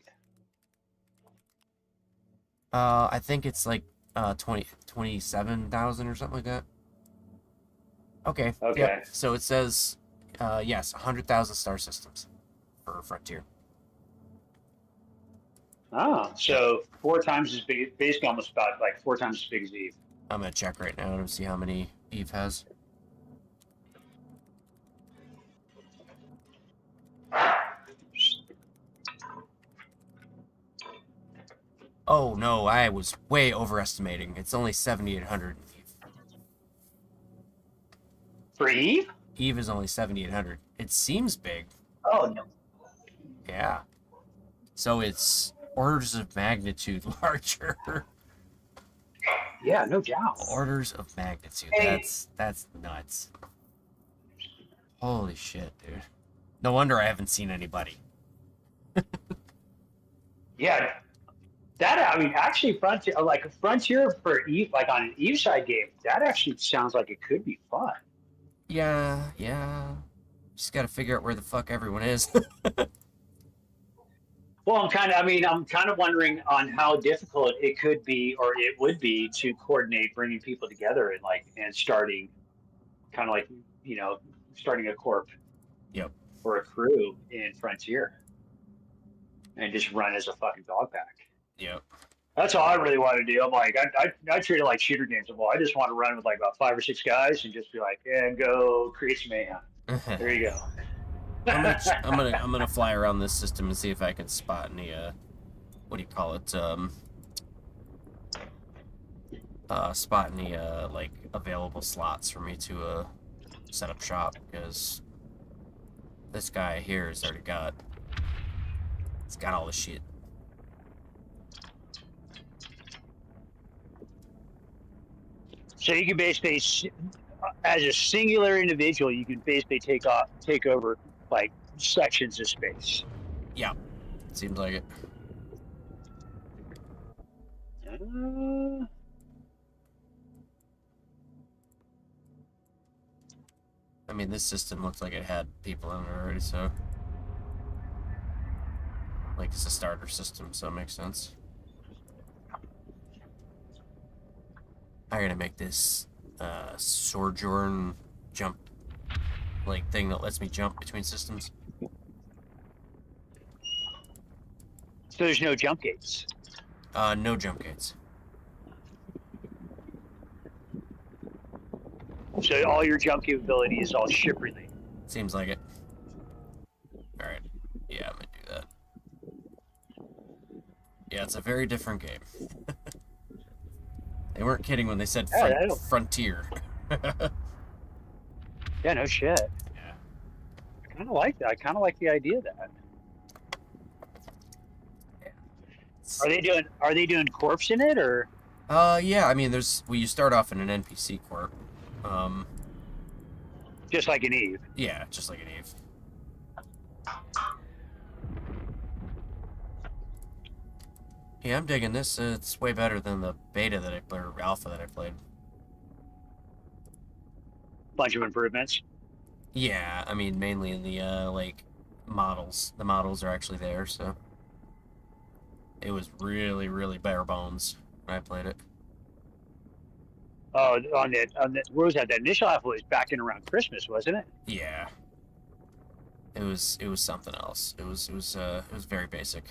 I think it's like 27,000 or something like that. Okay. Okay. Yep. So it says, yes, 100,000 star systems for Frontier. Oh, so 4 times as big, basically almost about like 4 times as big as Eve. I'm gonna check right now to see how many Eve has. Oh no, I was way overestimating. It's only 7,800 in Eve. For Eve? Eve is only 7,800. It seems big. Oh, no. Yeah. So it's orders of magnitude larger. Yeah, no doubt. Orders of magnitude. Hey. That's nuts. Holy shit, dude. No wonder I haven't seen anybody. Yeah, that I mean, actually, Frontier for Eve, like on an Eve side game, that actually sounds like it could be fun. Yeah. Just gotta figure out where the fuck everyone is. Well, I'm kind of wondering on how difficult it could be, or it would be, to coordinate bringing people together and starting kind of like you know starting a corp Yep. or a crew in Frontier and just run as a fucking dog pack. Yep. That's all I really want to do. I'm like, I treat it like shooter games. I just want to run with like about 5 or 6 guys and just be like, and go create some mayhem. There you go. I'm gonna fly around this system and see if I can spot any what do you call it? Spot any like available slots for me to set up shop, because this guy here has already got all the shit. So you can basically, as a singular individual, you can basically take over like sections of space. Yeah, seems like it. I mean, this system looks like it had people in it already, so like it's a starter system, so it makes sense. I gotta make this sojourn jump like thing that lets me jump between systems. So there's no jump gates. No jump gates. So all your jump capability is all ship related. Seems like it. Alright. Yeah, I'm gonna do that. Yeah, it's a very different game. They weren't kidding when they said Frontier. Yeah, no shit. Yeah. I kind of like that. I kind of like the idea of that. Are they doing corpse in it, or? Yeah, I mean, you start off in an NPC corp. Just like an Eve. Yeah, just like an Eve. Yeah, I'm digging this. It's way better than the beta that I played, or alpha that I played. Bunch of improvements. Yeah, I mean, mainly in the like models. The models are actually there, so it was really, really bare bones when I played it. Oh, on the where was that? The initial alpha was back in around Christmas, wasn't it? Yeah, it was something else. It was very basic.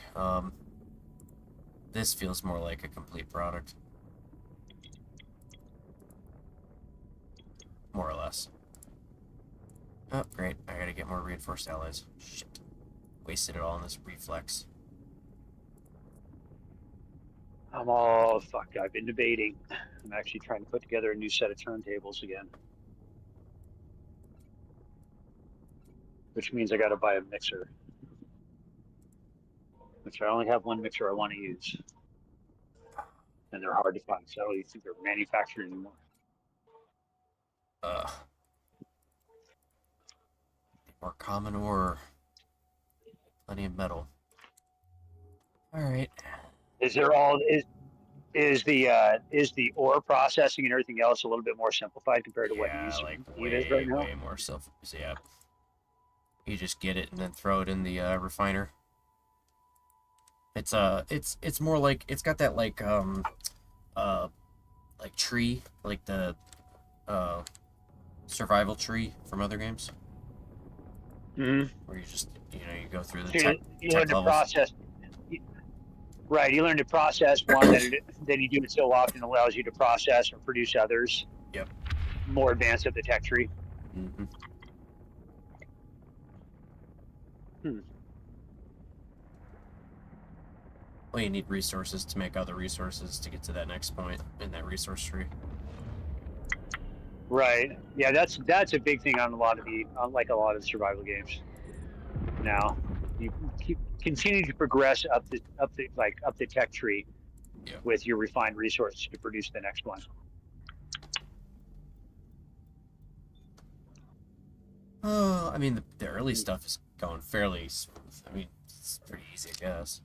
This feels more like a complete product, more or less. Oh, great! I gotta get more reinforced allies. Shit, wasted it all on this reflex. I'm all fucked. I've been debating. I'm actually trying to put together a new set of turntables again, which means I got to buy a mixer. Which I only have one mixer I want to use, and they're hard to find. So I don't even think they're manufactured anymore. More common ore. Plenty of metal. Alright. Is the ore processing and everything else a little bit more simplified compared to what Yeah, it like is right now? way more self. Yeah. You just get it and then throw it in the refiner. It's more like, it's got that like tree, like the survival tree from other games. Mm-hmm. Where you just, you go through the So tech you learn to levels. process. Right, you learn to process one, then you do it so often, it allows you to process and produce others. Yep. More advanced of the tech tree. Mm-hmm. Well, you need resources to make other resources to get to that next point in that resource tree. Right. Yeah, that's a big thing on a lot of the survival games. Now, you continue to progress up the tech tree, Yeah. with your refined resources to produce the next one. I mean, the early stuff is going fairly smooth. I mean, it's pretty easy, I guess.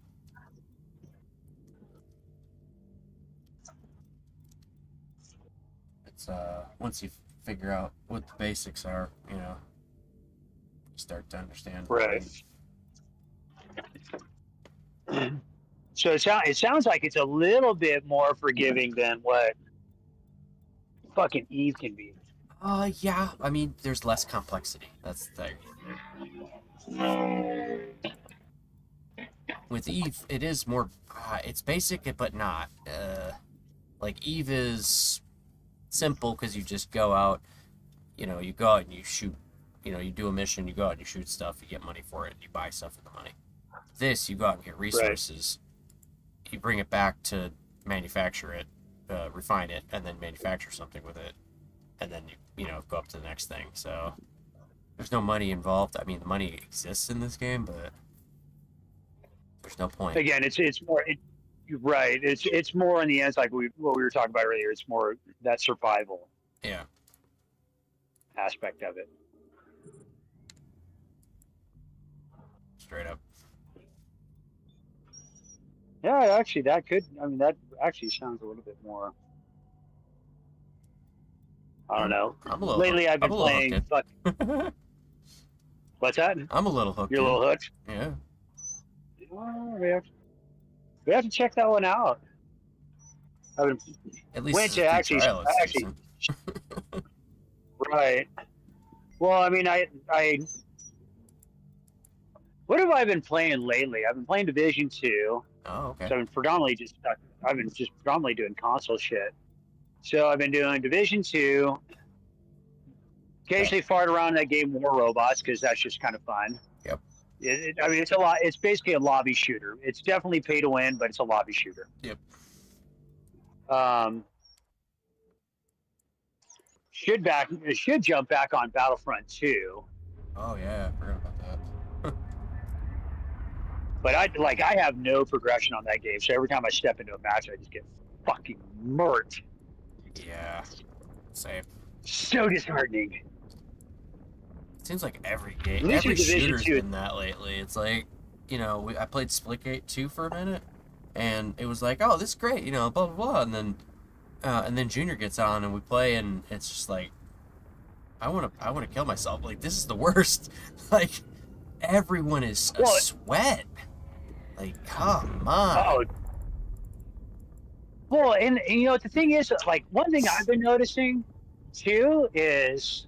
once you figure out what the basics are, you start to understand. Right. So it sounds like it's a little bit more forgiving than what fucking Eve can be. Yeah. I mean, there's less complexity. That's the thing. With Eve, it is more. It's basic, but not. Like Eve is simple because you just go out. You go out and you shoot. You do a mission. You go out and you shoot stuff. You get money for it. You buy stuff with the money. This, you go out and get resources. Right. You bring it back to manufacture it, refine it, and then manufacture something with it, and then you go up to the next thing. So there's no money involved. I mean, the money exists in this game, but there's no point. Again, it's more. Right. It's more in the end. It's like what we were talking about earlier. It's more that survival. Yeah. Aspect of it. Straight up. Yeah, actually, that actually sounds a little bit more. I don't know. Lately, I've been playing. What's that? I'm a little hooked. You're a little hooked. Yeah. Oh, we have to check that one out. At least went to actually. Right. Well, I mean, I. What have I been playing lately? I've been playing Division 2. Oh, okay. So I've been predominantly doing console shit. So I've been doing Division 2. Occasionally fart around that game War Robots because that's just kind of fun. Yep. I mean, it's a lot. It's basically a lobby shooter. It's definitely pay to win, but it's a lobby shooter. Yep. Should jump back on Battlefront 2. Oh yeah, I forgot about that. But I have no progression on that game, so every time I step into a match, I just get fucking murked. Yeah, same. So disheartening. It seems like every game, every shooter's been that lately. It's like, I played Splitgate 2 for a minute, and it was like, oh, this is great, blah blah blah, and then Junior gets on and we play, and it's just like, I want to kill myself. Like, this is the worst. Like, everyone is a sweat. Like, come on. Oh. Well, and the thing is, like, one thing I've been noticing too is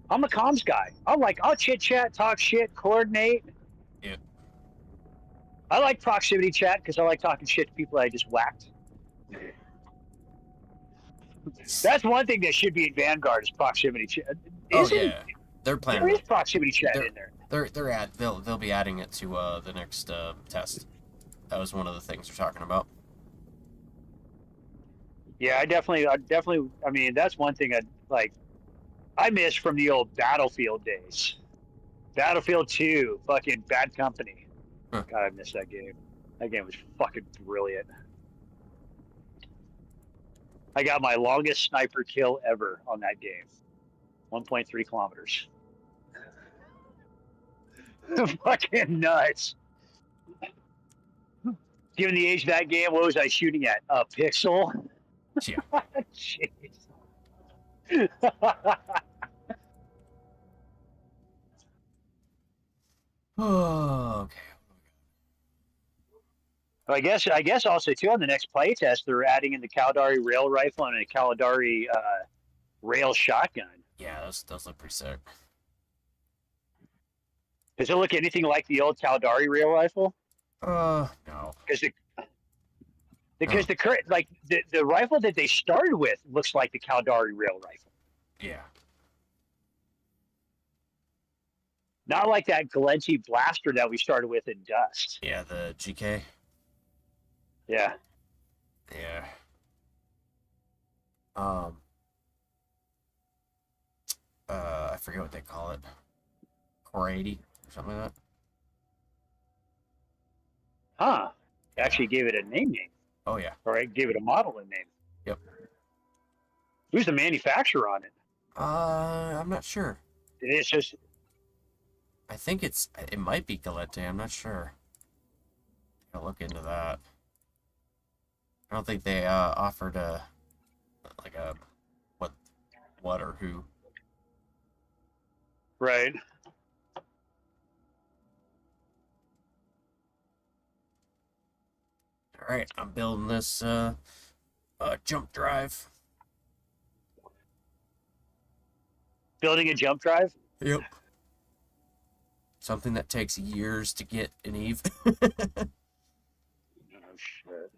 I'm a comms guy. I'll chit chat, talk shit, coordinate. Yeah. I like proximity chat because I like talking shit to people I just whacked. That's one thing that should be in Vanguard is proximity chat. They're planning. There is proximity chat in there. They'll be adding it to the next test. That was one of the things they're talking about. Yeah, I definitely. I mean, that's one thing I miss from the old Battlefield days. Battlefield 2, fucking Bad Company. Huh. God, I miss that game. That game was fucking brilliant. I got my longest sniper kill ever on that game. 1.3 kilometers. Fucking nuts. Given the age of that game, what was I shooting at? A pixel? Yeah. Jeez. Oh, okay. I guess also too on the next playtest they're adding in the Caldari rail rifle and a Caldari rail shotgun. Yeah, those look pretty sick. Does it look anything like the old Caldari rail rifle? No. Because the current the rifle that they started with looks like the Caldari rail rifle. Yeah. Not like that glinty blaster that we started with in Dust. Yeah, the GK. Yeah. Yeah. I forget what they call it. Core 80 or something like that. Huh. Actually gave it a name. Oh yeah. Or I gave it a model name. Yep. Who's the manufacturer on it? I'm not sure. It's just. I think it might be Galette. I'm not sure. I'll look into that. I don't think they offered a like a what or who. Right. All right, I'm building this jump drive. Building a jump drive? Yep. Something that takes years to get in Eve. Oh, shit.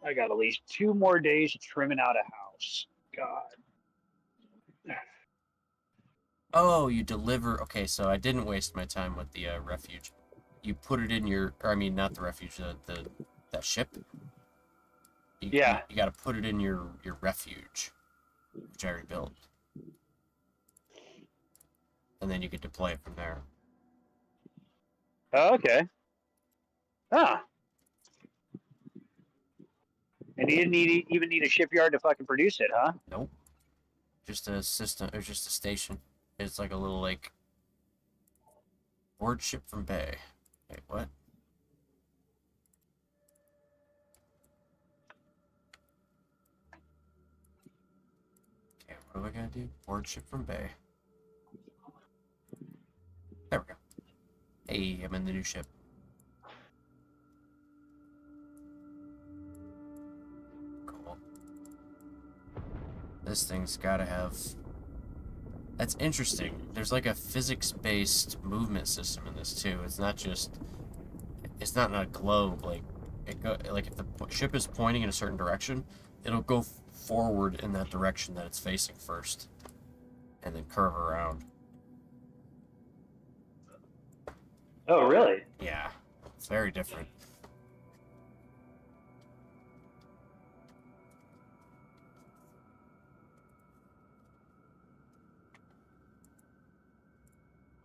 I got at least 2 more days trimming out a house. God. Oh, you deliver. Okay, so I didn't waste my time with the refuge. You put it in your, or I mean, not the refuge, the that ship. Yeah. You got to put it in your refuge, which I already built, and then you can deploy it from there. Oh, okay. Ah. And you didn't even need a shipyard to fucking produce it, huh? Nope. Just a system, or just a station. It's like a little like board ship from Bay. Wait, what? Okay, what do I gotta do? Board ship from Bay. There we go. Hey, I'm in the new ship. Cool. This thing's gotta have. That's interesting. There's like a physics-based movement system in this too. It's not just. It's not in a globe. Like like if the ship is pointing in a certain direction, it'll go forward in that direction that it's facing first, and then curve around. Oh, really? Yeah, it's very different.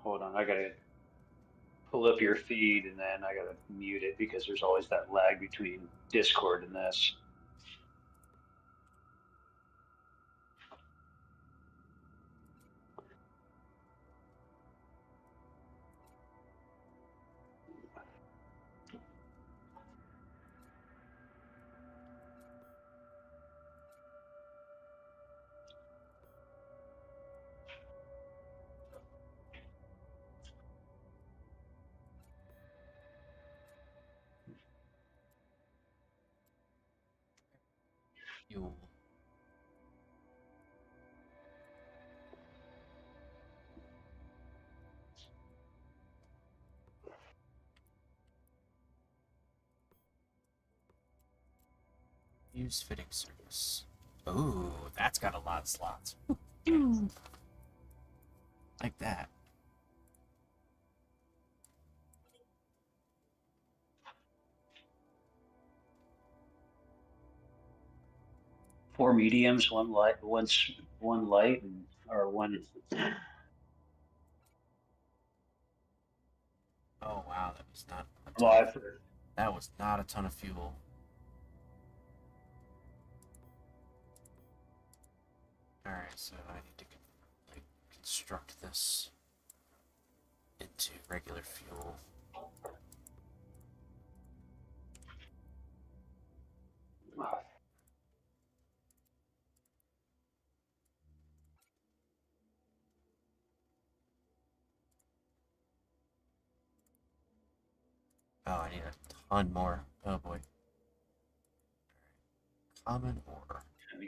Hold on, I gotta pull up your feed and then I gotta mute it because there's always that lag between Discord and this. You. Use fitting service. Ooh, that's got a lot of slots. Like that. Four mediums, one light, one light, and or one. Oh wow, that was not a Well, ton. I've heard. That was not a ton of fuel. All right, so I need to like construct this into regular fuel. Oh, I need a ton more. Oh boy. Common ore. We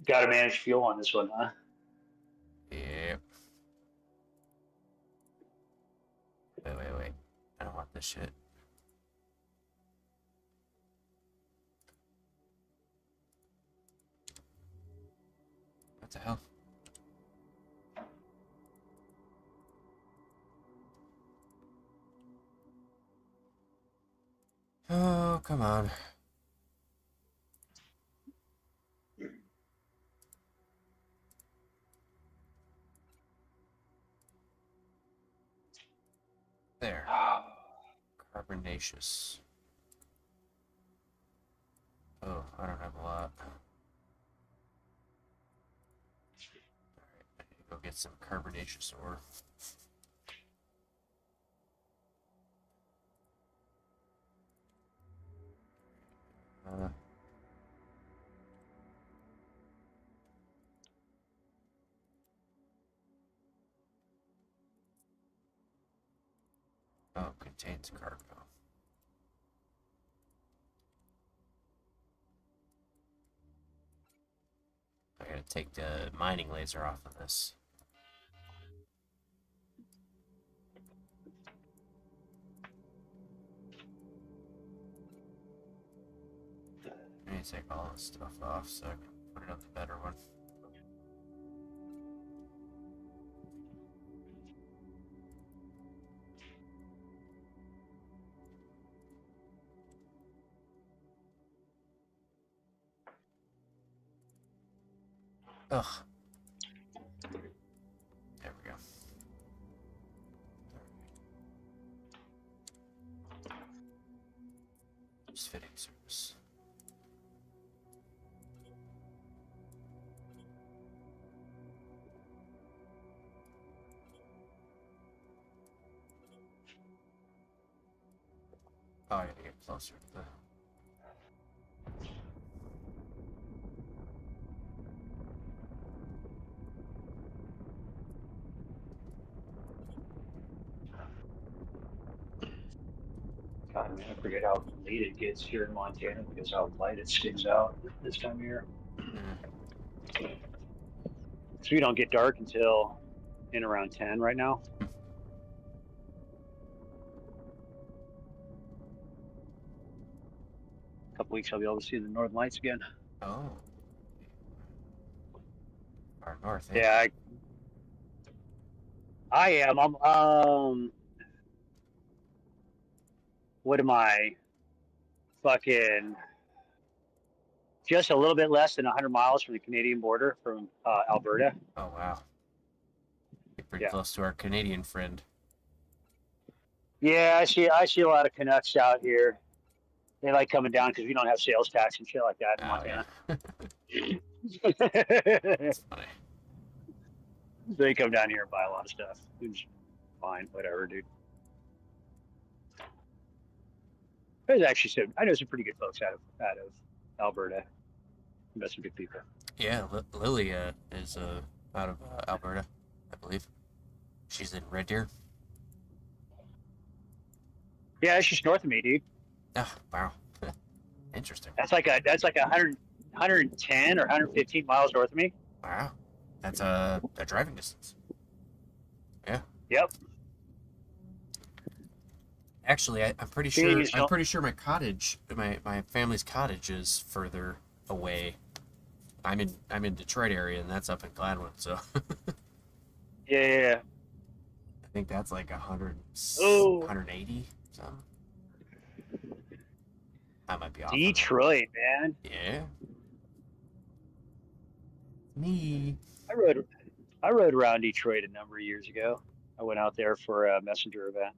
got to manage fuel on this one, huh? Yep. Wait. I don't want this shit. What the hell? Oh, come on. There. Carbonaceous. Oh, I don't have a lot. Alright, I need to go get some carbonaceous ore. Uh, oh, contains cargo. I gotta take the mining laser off of this. I need to take all this stuff off so I can put it on the better one. Ugh. There we go. Just fitting service. Oh, I gotta get closer to the... God, man, I forget how late it gets here in Montana because how light it sticks out this time of year. So we don't get dark until in around 10 right now. A couple weeks I'll be able to see the northern lights again. Oh. Far north, eh? Yeah, I am. I'm what am I? Fucking just a little bit less than 100 miles from the Canadian border from Alberta. Oh, wow. You're pretty Yeah. close to our Canadian friend. Yeah, I see a lot of Canucks out here. They like coming down because we don't have sales tax and shit like that in Oh, Montana. yeah. That's funny. They come down here and buy a lot of stuff. It's fine, whatever, dude. There's actually I know some pretty good folks out of Alberta. Met some good people. Yeah, Lily is out of Alberta, I believe. She's in Red Deer. Yeah, she's north of me, dude. Oh, wow. Interesting. That's like 100, 110 or 115 miles north of me. Wow. That's a driving distance. Yeah. Yep. Actually, I'm pretty sure. I'm pretty sure my cottage, my family's cottage, is further away. I'm in Detroit area, and that's up in Gladwin. So Yeah. I think that's like 100, Oh. 180 something. I might be off. on that. Detroit, man. Yeah. Me. I rode around Detroit a number of years ago. I went out there for a messenger event.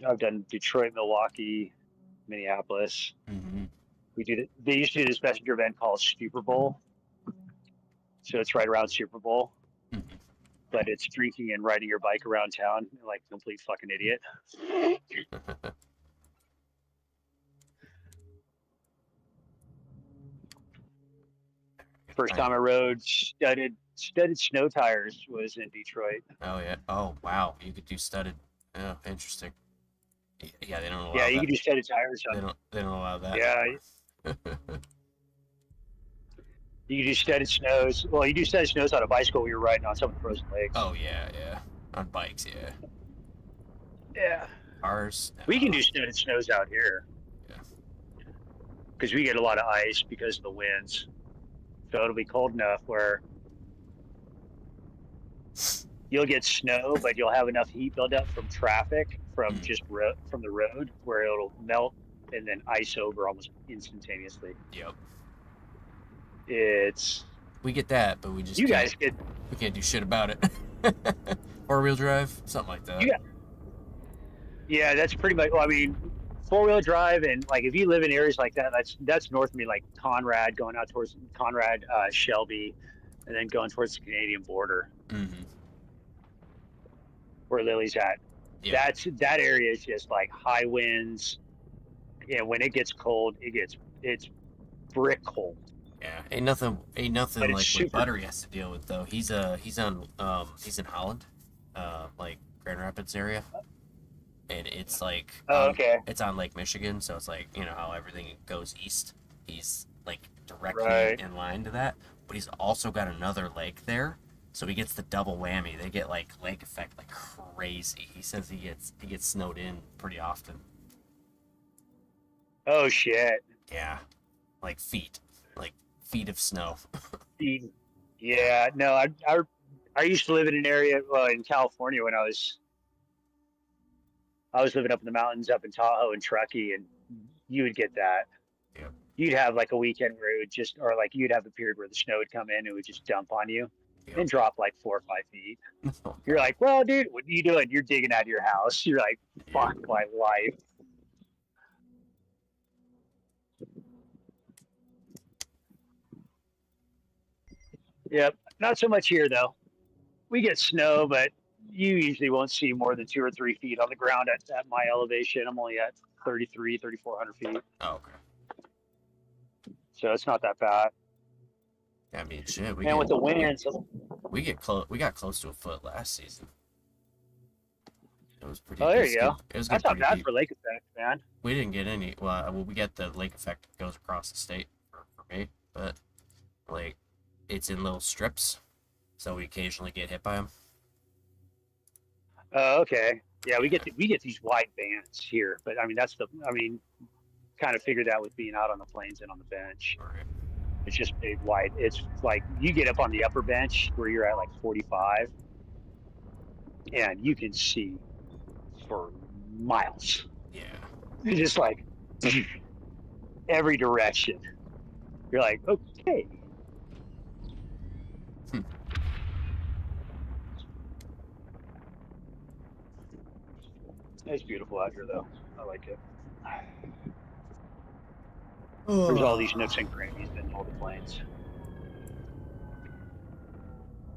I've done Detroit, Milwaukee, Minneapolis. Mm-hmm. They used to do this messenger event called Super Bowl. So it's right around Super Bowl. Mhm. But it's drinking and riding your bike around town like a complete fucking idiot. First time I rode studded snow tires was in Detroit. Oh yeah. Oh wow. You could do studded. Oh, interesting. Yeah, they don't allow Yeah, you that. can do studded tires. They don't allow that. Yeah, you can do studded snows. Well, you do studded snows on a bicycle when you're riding on some of the frozen lakes. Oh yeah, yeah. On bikes, yeah. Yeah. Cars. We can do studded snows out here. Yeah. Because we get a lot of ice because of the winds. So it'll be cold enough where you'll get snow, but you'll have enough heat build up from traffic, from just from the road, where it'll melt and then ice over almost instantaneously. Yep. We get that, but we just you can't, guys get we can't do shit about it. 4-wheel drive, something like that. Yeah, that's pretty much. Well, I mean, 4-wheel drive, and like if you live in areas like that, that's north of me, like Conrad, going out towards Conrad, Shelby, and then going towards the Canadian border Mm-hmm. where Lily's at. Yeah. That area is just like high winds. Yeah, when it gets cold, it's brick cold. Yeah, ain't nothing But it's like what super. Buttery has to deal with though. He's he's in Holland, like Grand Rapids area, and it's like Oh, okay. it's on Lake Michigan, so it's like you know how everything goes east. He's like directly Right. in line to that, but he's also got another lake there, so he gets the double whammy. They get like lake effect like crazy. He says he gets snowed in pretty often. Oh shit. Yeah, like feet of snow. Yeah. No, I used to live in an area in California when I was living up in the mountains up in Tahoe and Truckee, and you would get that. Yep. You'd have like a weekend where it would just, or like you'd have a period where the snow would come in and it would just dump on you Yep. and drop like 4 or 5 feet. You're like, well, dude, what are you doing? You're digging out of your house. You're like, fuck my life. Yep. Not so much here though. We get snow, but you usually won't see more than 2 or 3 feet on the ground at my elevation. I'm only at 3,400 feet. Oh, okay. So it's not that bad. I mean, shit. And with the winds, we got close to a foot last season. It was pretty. Oh, there it was you go. good- It was that's good not pretty bad deep. for lake effect, man. We didn't get any. Well, we get the lake effect that goes across the state for me, but like it's in little strips, so we occasionally get hit by them. Oh, okay. Yeah, we get these wide bands here, but I mean kind of figured that with being out on the plains and on the bench. Right. It's just big wide. It's like you get up on the upper bench where you're at like 45, and you can see for miles. Yeah. It's just like every direction. You're like, okay. It's beautiful out here, though. I like it. There's all these nooks and crannies in all the plains.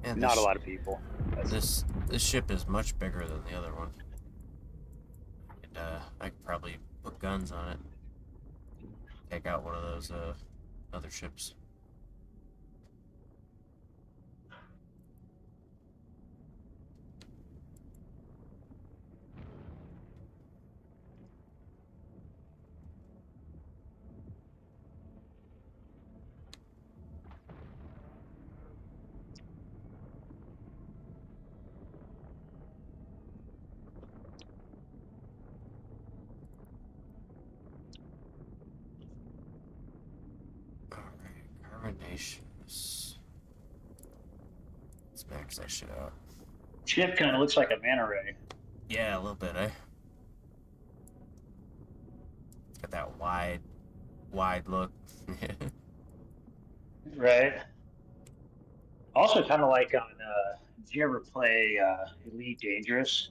And Not a lot of people. This ship is much bigger than the other one, and I could probably put guns on it. Take out one of those other ships. Alright, carbonaceous. Let's max that shit out. Ship kind of looks like a manta ray. Yeah, a little bit, eh? It's got that wide look. Right. Also, kind of like on. Did you ever play Elite Dangerous?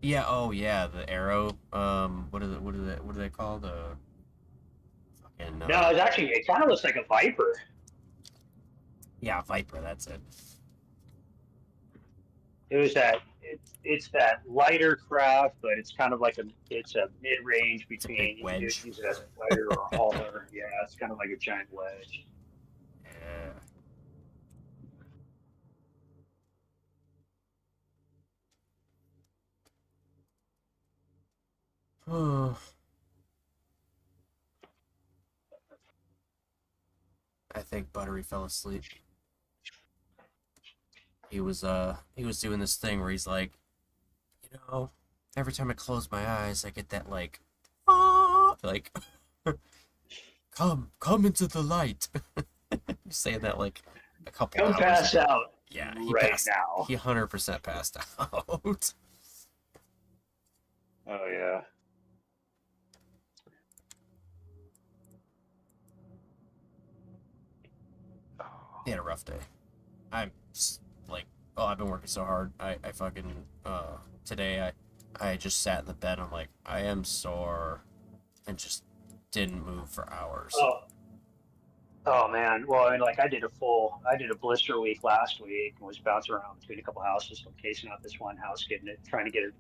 Yeah. Oh, yeah. The arrow. What are they called? Fucking. No, it kind of looks like a Viper. Yeah, Viper. That's it. It was that. It's that lighter craft, but it's kind of like it's a mid range between big wedge. you can use it as a fighter or a hauler. Yeah, it's kind of like a giant wedge. Yeah. Oh. I think Buttery fell asleep. He was doing this thing where he's like, you know, every time I close my eyes, I get that like, like, come into the light. He's saying that like a couple Come hours pass ago. out. Yeah, right now. He 100% passed out. Oh yeah. He had a rough day. I've been working so hard. I fucking today I just sat in the bed. I'm like, I am sore. and just didn't move for hours. Oh man. Well, I mean, like I did a blister week last week and was bouncing around between a couple houses, casing out this one house, trying to get it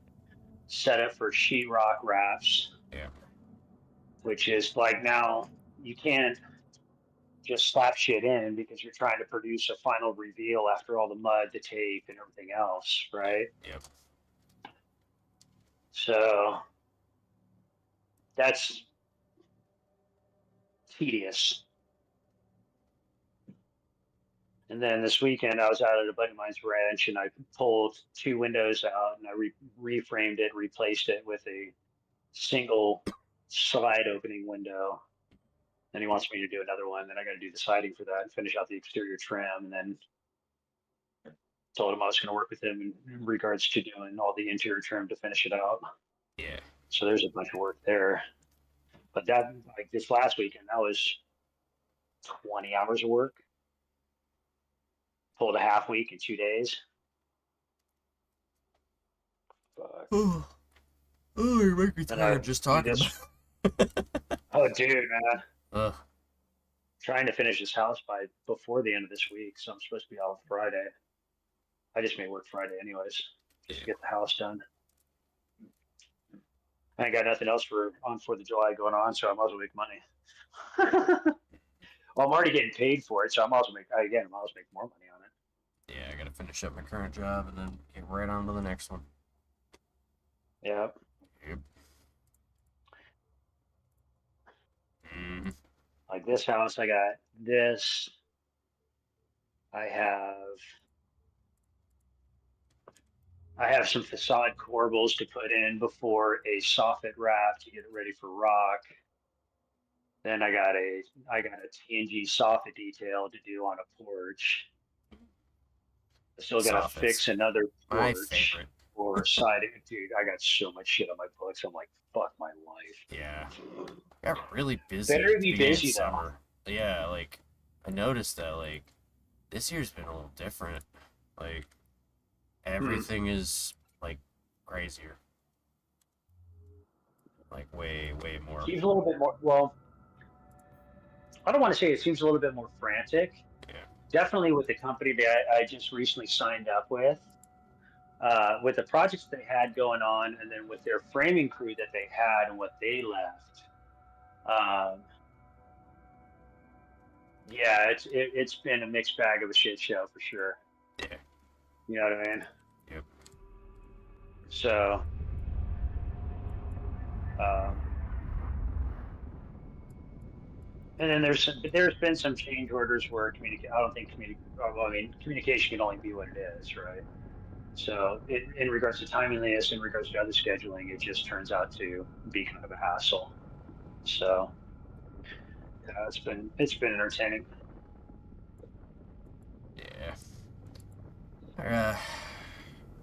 set up for sheetrock rafts. Yeah. Which is like now you can't just slap shit in because you're trying to produce a final reveal after all the mud, the tape, and everything else, right? Yep. So that's tedious. And then this weekend, I was out at a buddy of mine's ranch, and I pulled 2 windows out, and I reframed it, replaced it with a single side opening window. And he wants me to do another one. Then I got to do the siding for that and finish out the exterior trim. And then told him I was going to work with him in regards to doing all the interior trim to finish it out. Yeah. So there's a bunch of work there. But that, like this last weekend, that was 20 hours of work. Pulled a half week in 2 days. Fuck. Oh, you make me And tired just talking about. Oh, dude, man. Ugh. Trying to finish this house before the end of this week, so I'm supposed to be off Friday. I just may work Friday anyways, just to get the house done. I ain't got nothing else on 4th of July going on, so I might as well make money. Well, I'm already getting paid for it, so I might as well make more money on it. Yeah, I gotta finish up my current job and then get right on to the next one. Yeah. Yep. Mm. Like this house, I got this. I have some facade corbels to put in before a soffit wrap to get it ready for rock. Then I got a TNG soffit detail to do on a porch. I still got to fix another My porch favorite. or siding. Dude, I got so much shit on my books. I'm like, fuck my life. Yeah. Got really busy. Better at be the beginning of busy, though. summer. Yeah, like I noticed that like this year's been a little different. Like everything is like crazier. Like way more. Seems a little bit more, well, I don't want to say it seems a little bit more frantic. Yeah. Definitely with the company that I just recently signed up with the projects they had going on, and then with their framing crew that they had and what they left. Yeah, it's been a mixed bag of a shit show for sure. Yeah. You know what I mean? Yep. So, and then there's been some change orders where communication can only be what it is, right? So in regards to timeliness, in regards to other scheduling, it just turns out to be kind of a hassle. So yeah, it's been entertaining. Yeah.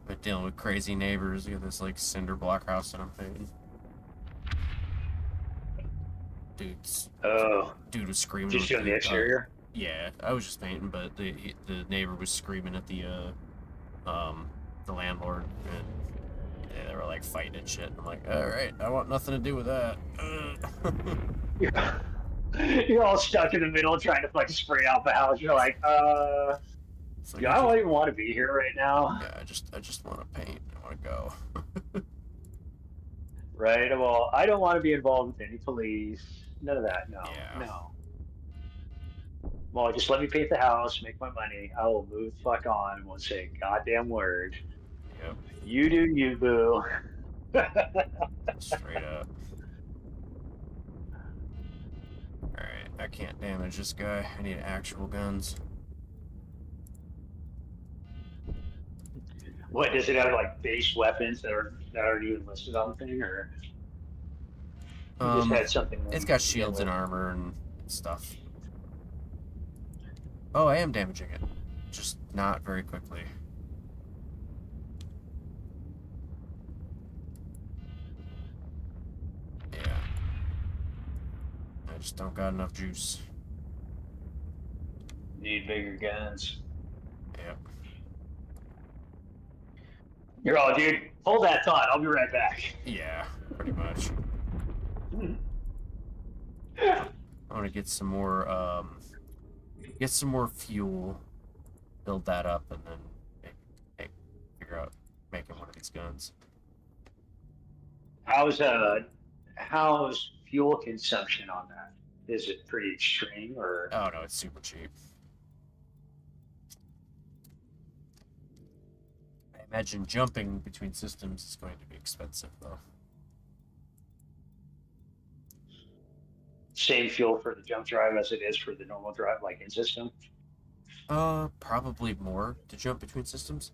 But dealing with crazy neighbors. You got this like cinder block house that I'm painting. Dude was screaming. Just doing the exterior? Yeah, I was just painting, but the neighbor was screaming at the landlord, and yeah, they were like fighting and shit. I'm like, all right, I want nothing to do with that. Yeah. You're all stuck in the middle trying to like spray out the house. You're like, It's like, yeah, I don't even want to be here right now. Yeah, I just want to paint. I want to go. Right. Well, I don't want to be involved with any police. None of that. No. Yeah. No. Well, just let me paint the house, make my money. I will move the fuck on and won't say a goddamn word. Yep. You do you, boo. Straight up. Alright, I can't damage this guy. I need actual guns. What, does it have like base weapons that aren't even listed on the thing, or you just had something? It's got shields and armor and stuff. Oh, I am damaging it. Just not very quickly. Yeah. I just don't got enough juice. Need bigger guns. Yep. You're all, dude, hold that thought. I'll be right back. Yeah, pretty much. I want to get some more fuel, build that up, and then figure out making one of these guns. How's fuel consumption on that? Is it pretty extreme or? Oh no, it's super cheap. I imagine jumping between systems is going to be expensive though. Same fuel for the jump drive as it is for the normal drive, like in system? Probably more to jump between systems.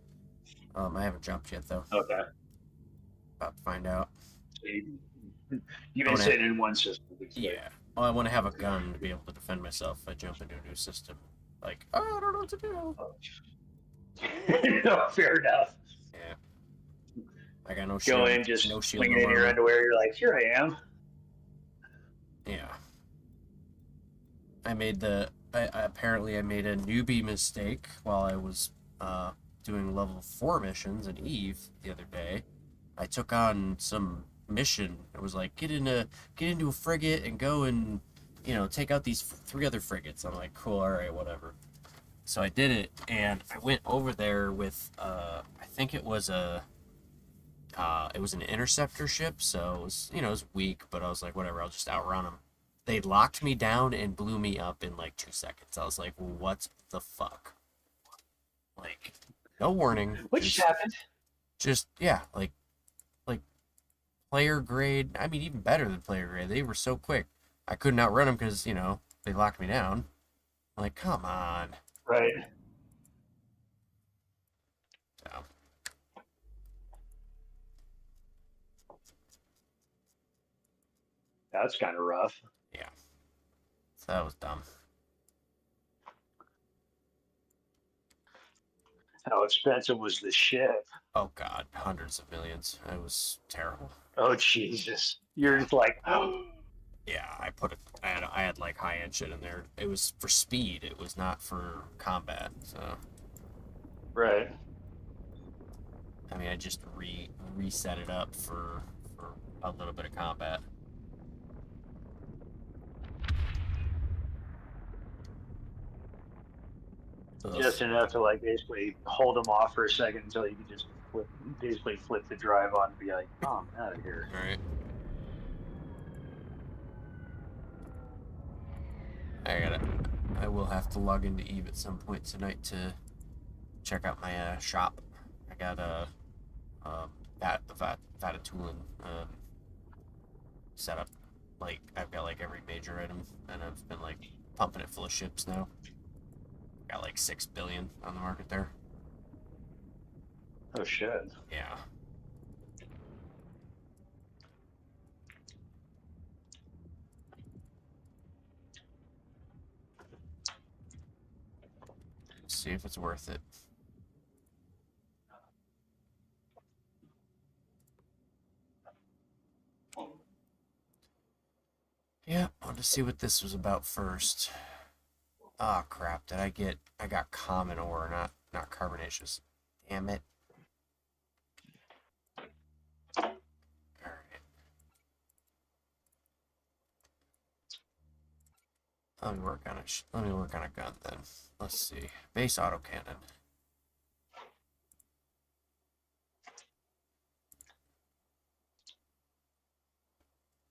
I haven't jumped yet though. Okay. About to find out. So you've been sitting in one system. Yeah. Well, I want to have a gun to be able to defend myself if I jump into a new system. Like, oh, I don't know what to do. No, fair enough. Yeah. I got no shield. Go in, just no shield. swinging in your underwear. You're like, here I am. Yeah. Apparently I made a newbie mistake while I was doing level 4 missions in Eve the other day. I took on some mission. It was like get into a frigate and go and take out these 3 other frigates. I'm like, cool, all right, whatever. So I did it, and I went over there with I think it was an interceptor ship, so it was it was weak, but I was like, whatever, I'll just outrun them. They locked me down and blew me up in like 2 seconds. I was like, what the fuck? Like, no warning. What just happened? Just like player grade. I mean, even better than player grade. They were so quick. I couldn't outrun them because they locked me down. I'm like, come on. Right. So. That's kind of rough. Yeah. So that was dumb. How expensive was the ship? Oh God, hundreds of millions. It was terrible. Oh Jesus! You're just like, oh. Yeah, I had like high-end shit in there. It was for speed. It was not for combat. So. Right. I mean, I just reset it up for a little bit of combat. Just enough to like basically hold them off for a second until you can just flip the drive on and be like, oh, I'm out of here. All right. I will have to log into Eve at some point tonight to check out my shop. I got the Vatatoulin set up. Like, I've got like every major item, and I've been like pumping it full of ships now. Got like 6 billion on the market there. Oh shit. Yeah. See if it's worth it. Yeah, I wanted to see what this was about first. Oh crap, I got common ore, not carbonaceous. Damn it. Alright. Let me work on a gun then. Let's see. Base autocannon.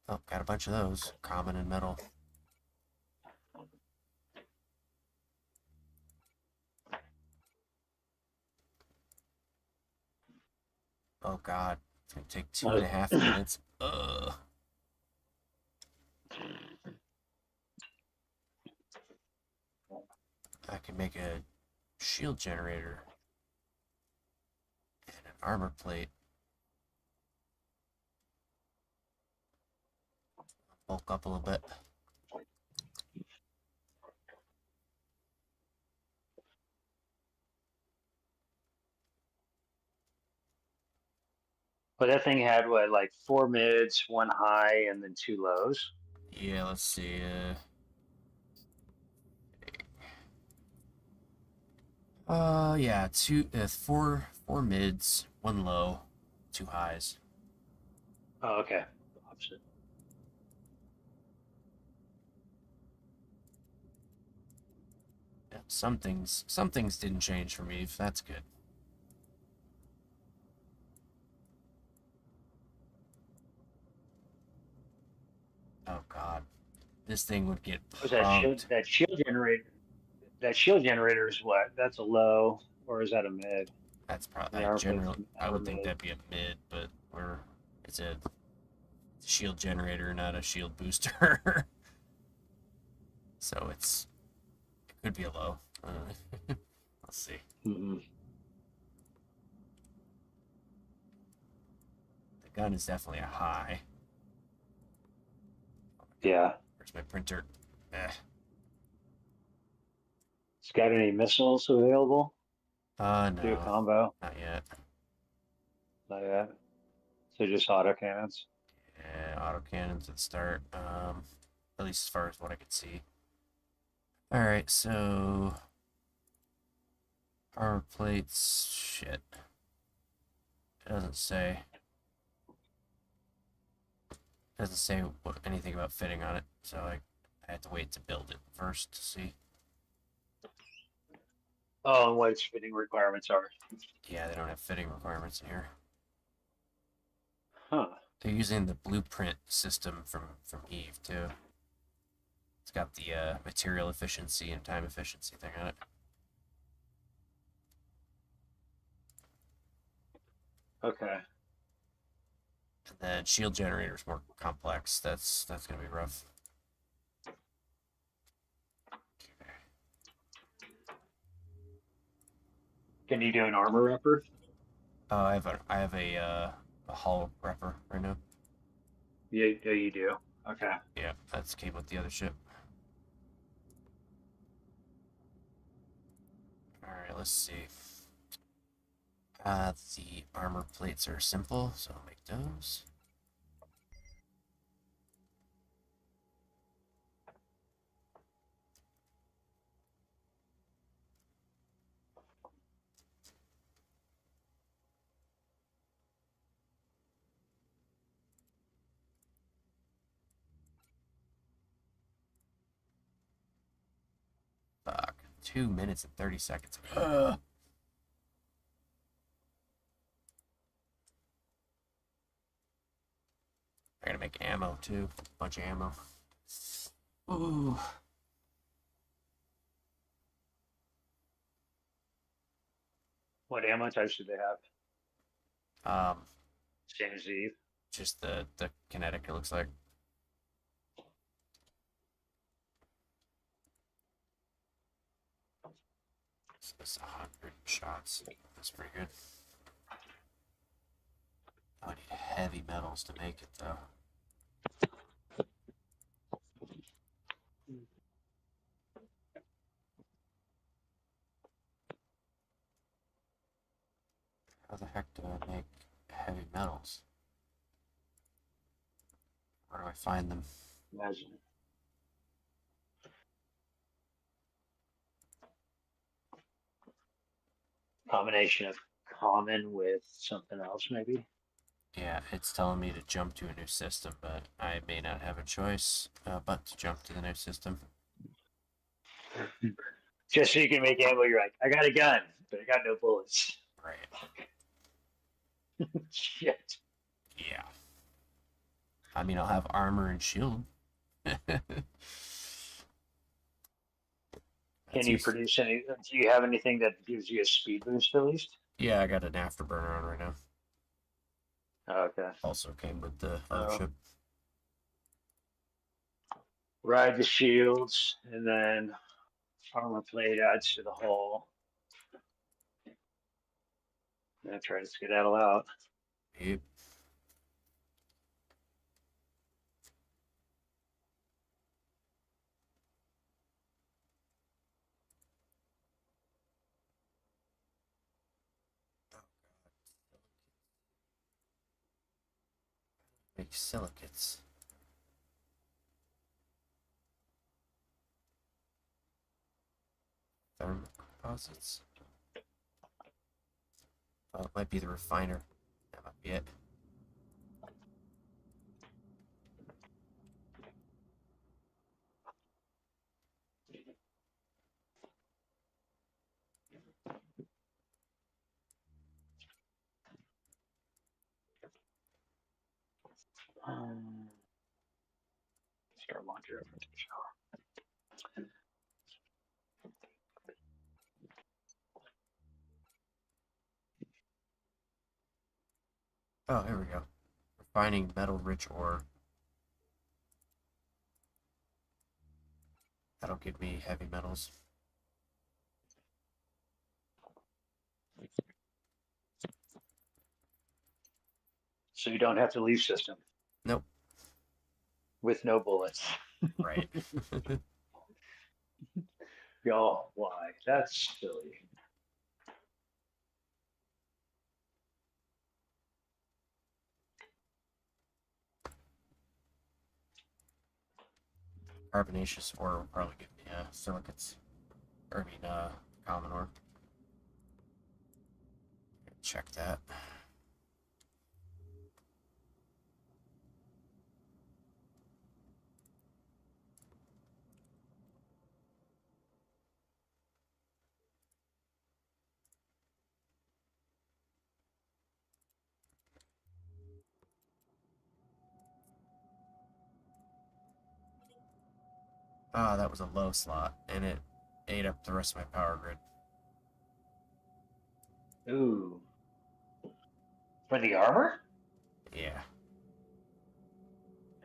Oh, got a bunch of those. Common and metal. Oh god. It's gonna take 2.5 minutes. Ugh. I can make a shield generator and an armor plate. Bulk up a little bit. But that thing had what, like 4 mids, 1 high, and then 2 lows? Yeah, let's see. Yeah, 4 mids, 1 low, 2 highs. Oh, okay. Opposite. some things didn't change for me. That's good. Oh God, this thing would get Was that shield? punked. That shield generator. That shield generator is what? That's a low, or is that a mid? That's probably The armor plate's I upper would think mid. that'd be a mid, but it's a shield generator, not a shield booster. So it could be a low. Let's see. Mm-hmm. The gun is definitely a high. Yeah. Where's my printer? Eh. It's got any missiles available? Do a No, combo? not yet. Not yet. So just autocannons. Yeah, autocannons at start. At least as far as what I could see. All right, so armor plates. Shit. It doesn't say. It doesn't say anything about fitting on it, so I had to wait to build it first to see. Oh, and what its fitting requirements are. Yeah, they don't have fitting requirements in here. Huh. They're using the blueprint system from Eve too. It's got the material efficiency and time efficiency thing on it. Okay. And then shield generator is more complex. That's gonna be rough. Can you do an armor repper? I have a hull repper right now. Yeah, you do. Okay. Yeah, that's came with the other ship. All right, let's see. The armor plates are simple, so I'll make those. Fuck. 2 minutes and 30 seconds. Ugh. I gotta make ammo too. Bunch of ammo. Ooh. What ammo types do they have? Um, Same as Eve. just the kinetic. It looks like. So it's 100 shots. That's pretty good. I need heavy metals to make it though. How the heck do I make heavy metals? Where do I find them? Imagine. Combination of common with something else, maybe. Yeah, it's telling me to jump to a new system, but I may not have a choice but to jump to the new system. Just so you can make ammo, you're like, I got a gun, but I got no bullets. Right. Shit. Yeah. I mean, I'll have armor and shield. Can you produce any? Do you have anything that gives you a speed boost at least? Yeah, I got an afterburner on right now. Oh, okay. Also came with the other ship. Ride the shields, and then armor plate adds to the hull. And try to skedaddle out. Yep. Make silicates. Thermal composites. Oh, it might be the refiner. That might be it. Start launcher. Oh, here we go. Refining metal-rich ore. That'll give me heavy metals. So you don't have to leave system Nope. with no bullets. Right. Oh, why? That's silly. Carbonaceous ore will probably give me silicates. Or, common ore. Check that. Ah, that was a low slot, and it ate up the rest of my power grid. Ooh. For the armor? Yeah.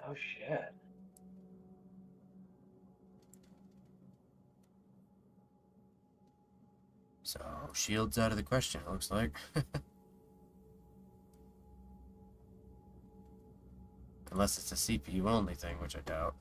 Oh shit. So, shields out of the question, it looks like. Unless it's a CPU only thing, which I doubt.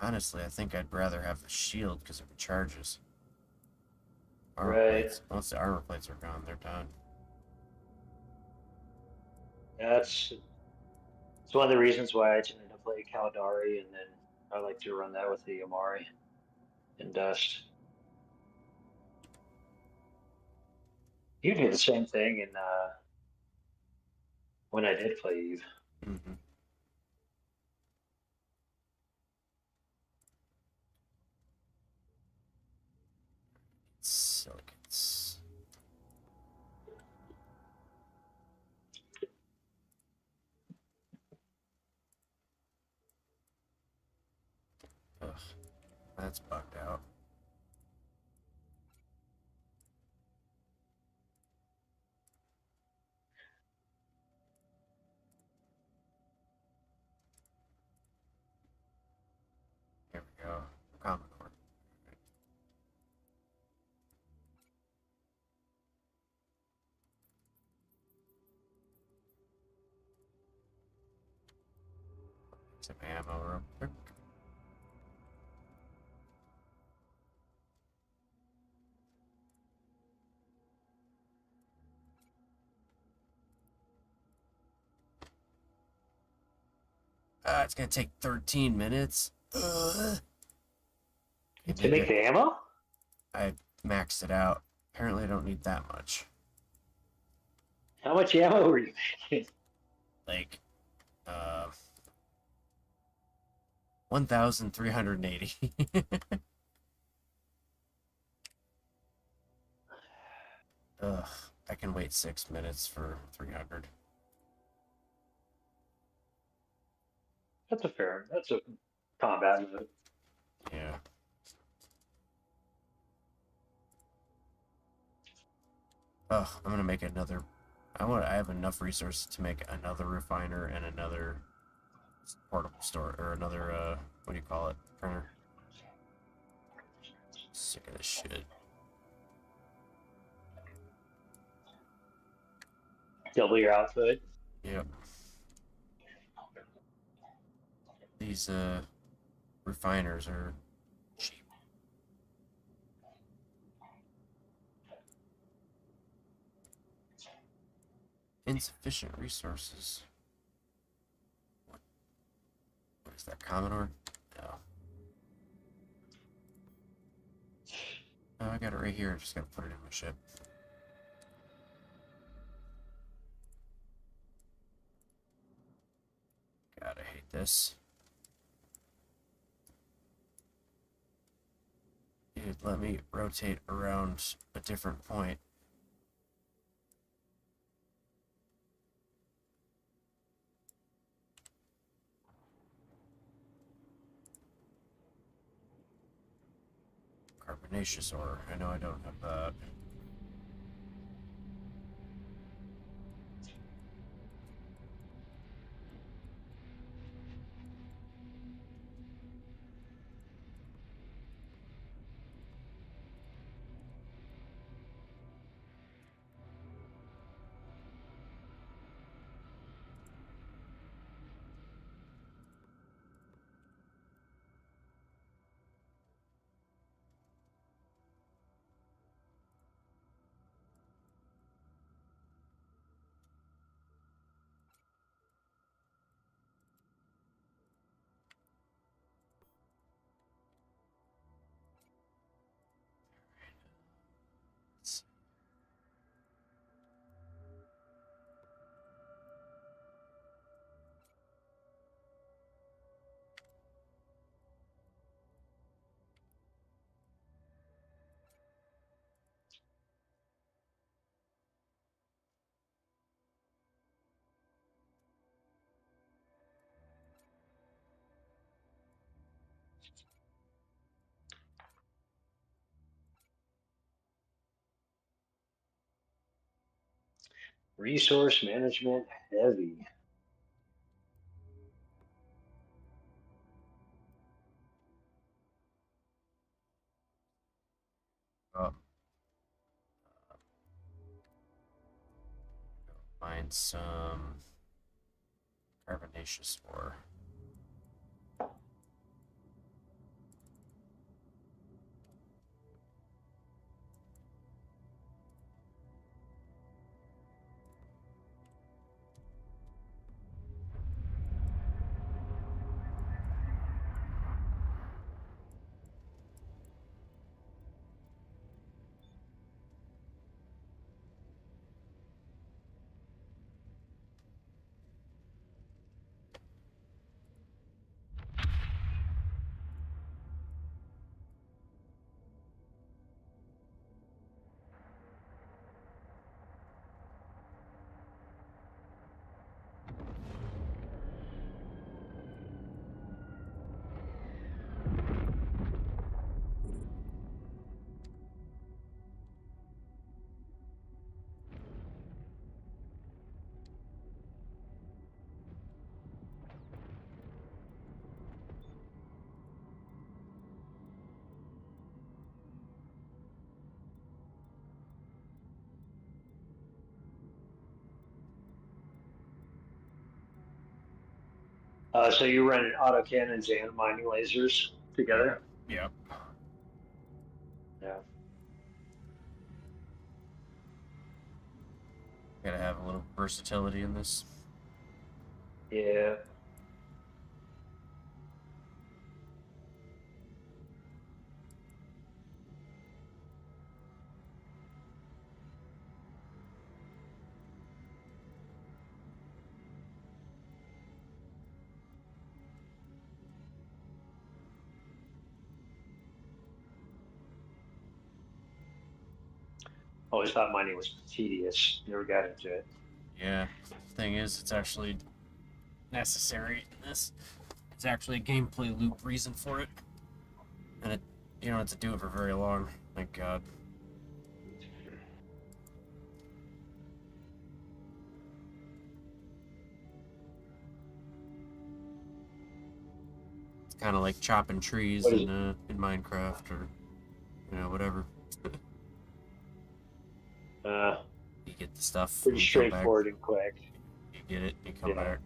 Honestly, I think I'd rather have the shield because it recharges. Armor Right. plates. Once the armor plates are gone, they're done. That's it's one of the reasons why I tended to play Caldari, and then I like to run that with the Amari and Dust. You do the same thing in when I did play Eve. Mm-hmm. Silicates. Ugh, that's bugged out. Here we go. Commodore. Some ammo real quick. It's gonna take 13 minutes. Ugh. Okay, To make maybe the ammo? I maxed it out. Apparently, I don't need that much. How much ammo were you making? Like, 1,380. Ugh, I can wait 6 minutes for 300. That's a combat mode. Yeah. Ugh, I'm gonna make another. I have enough resources to make another refiner and another portable store, or another, what do you call it? Printer. Sick of this shit. Double your output. Yep. These, refiners are cheap. Insufficient resources. What is that, Commodore? No. Oh, I got it right here. I just gotta put it in my ship. God, I hate this. Dude, let me rotate around a different point. Carbonaceous ore. I know I don't have that. Resource management heavy. Oh, find some carbonaceous ore. So you're running autocannons and mining lasers together? Yep. Yeah. Gotta have a little versatility in this. Yeah. Always thought mining was tedious. Never got into it. Yeah. Thing is, it's actually necessary. This is actually a gameplay loop reason for it, and you don't have to do it for very long. Thank God. It's kind of like chopping trees What is in Minecraft or whatever. You get the stuff, pretty and you come back. straightforward and quick. You get it, you come Yeah. back.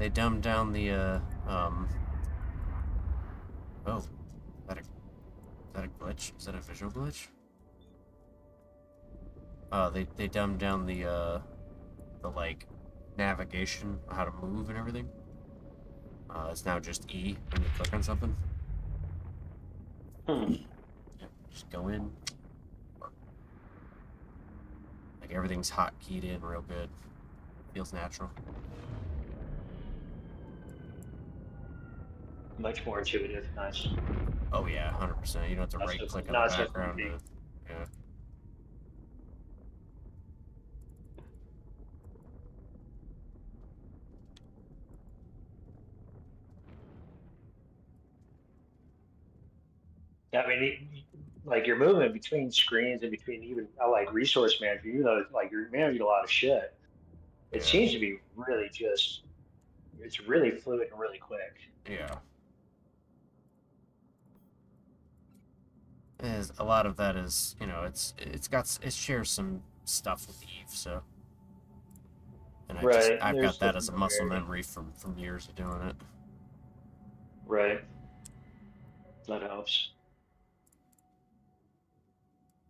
they dumbed down the oh, is that a glitch? Is that a visual glitch? They dumbed down the like navigation, how to move and everything. It's now just E when you click on something. Hmm. Yeah, just go in. Like everything's hotkeyed in real good. Feels natural. Much more intuitive. Nice. Oh yeah, 100%. You don't have to Not right so click on the not so background creepy. to, yeah. I mean, like you're moving between screens and between even like resource management, even though like you're managing a lot of shit. It Yeah. seems to be really just it's really fluid and really quick. Yeah. Is a lot of that is, it shares some stuff with Eve, so and Right. I've There's got the that as a muscle familiarity. memory from years of doing it. Right. That helps.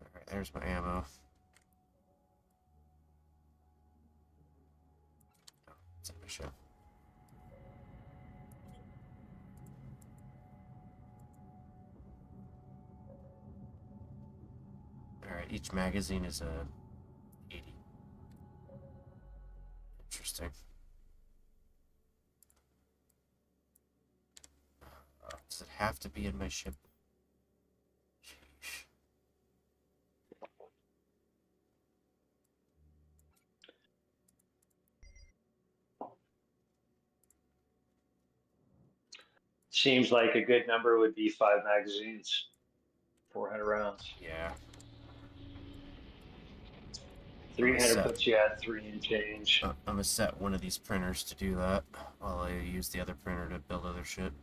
All right, there's my ammo. It's in my ship. All right, each magazine is a 80. Interesting. Does it have to be in my ship? Sheesh. Seems like a good number would be 5 magazines, 400 rounds. Yeah. I'm gonna 300 set. puts you at three and change. I'm gonna set one of these printers to do that while I use the other printer to build other shit.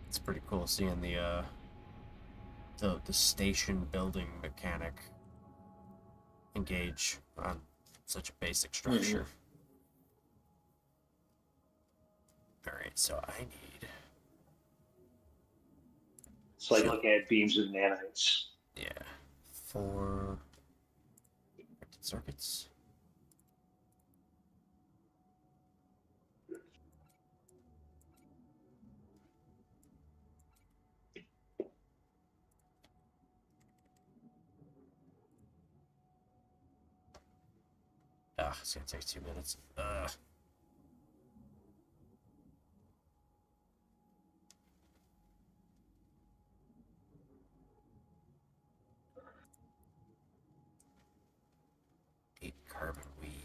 It's pretty cool seeing the station building mechanic engage on such a basic structure. All right, so I need It's like looking at beams of nanites. 4 printed circuits. It's gonna take 2 minutes. 8 carbon weave.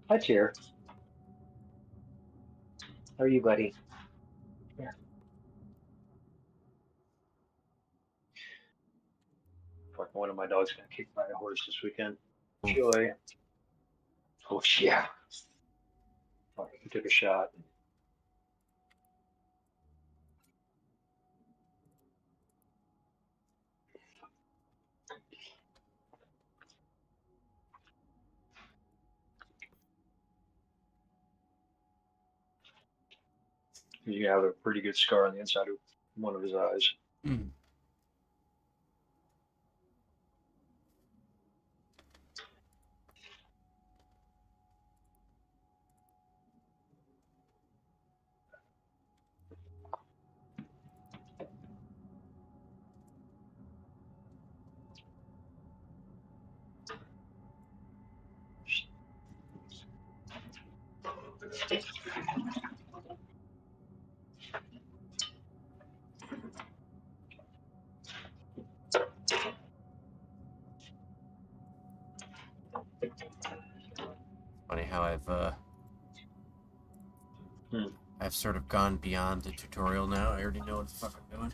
Hi, Chair. How are you, buddy? Yeah. Fucking one of my dogs got kicked by a horse this weekend. Oof. Joy. Oh, yeah. Fucking he took a shot. You have a pretty good scar on the inside of one of his eyes. Mm. Funny how Hmm. I've sort of gone beyond the tutorial now. I already know what the fuck I'm doing.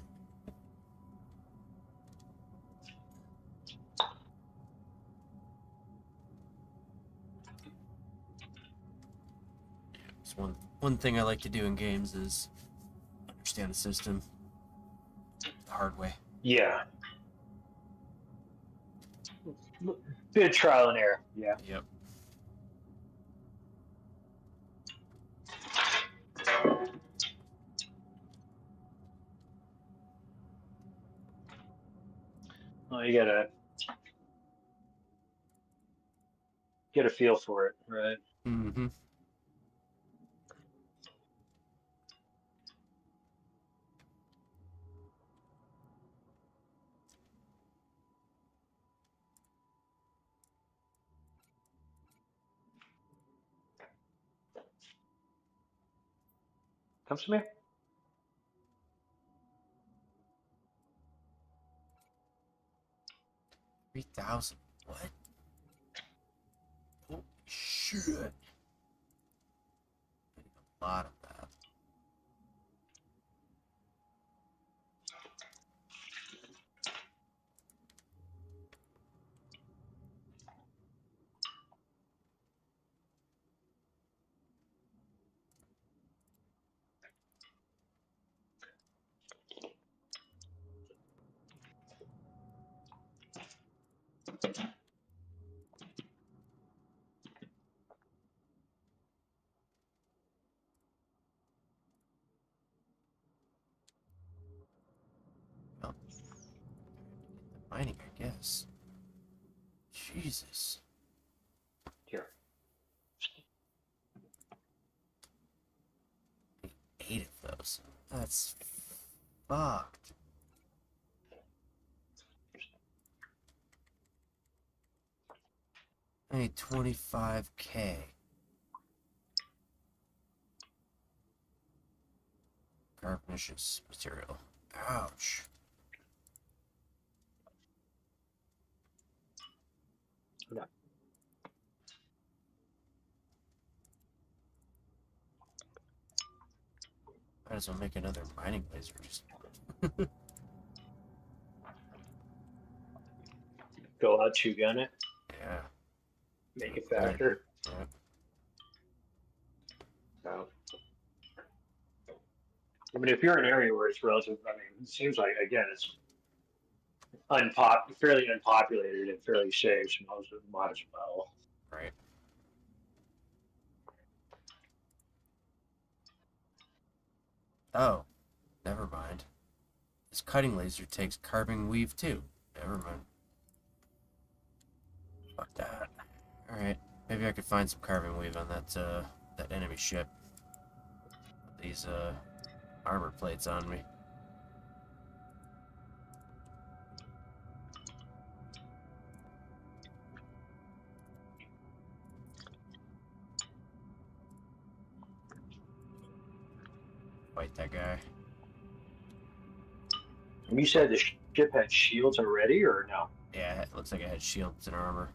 It's one thing I like to do in games is understand the system the hard way. Yeah. Bit of trial and error. Yeah. Yep. Well, you gotta get a feel for it, right? Mm-hmm. Comes to me. 3,000. What? Holy shit. I need a lot of that. Well, mining, I guess. Jesus. Here. 8 of those. That's fucked. I need 25K. Carbonaceous material. Ouch. No. Might as well make another mining laser. Just Go out, two gun it, yeah. make it faster. Yeah. So, I mean, if you're in an area where it's relative, I mean, it seems like again it's fairly unpopulated and fairly safe. So might as well. Right. Oh, never mind. This cutting laser takes carbon weave too. Never mind. Fuck that. Alright. Maybe I could find some carbon weave on that enemy ship. Put these armor plates on me. Fight that guy. And you said the ship had shields already, or no? Yeah, it looks like it had shields and armor.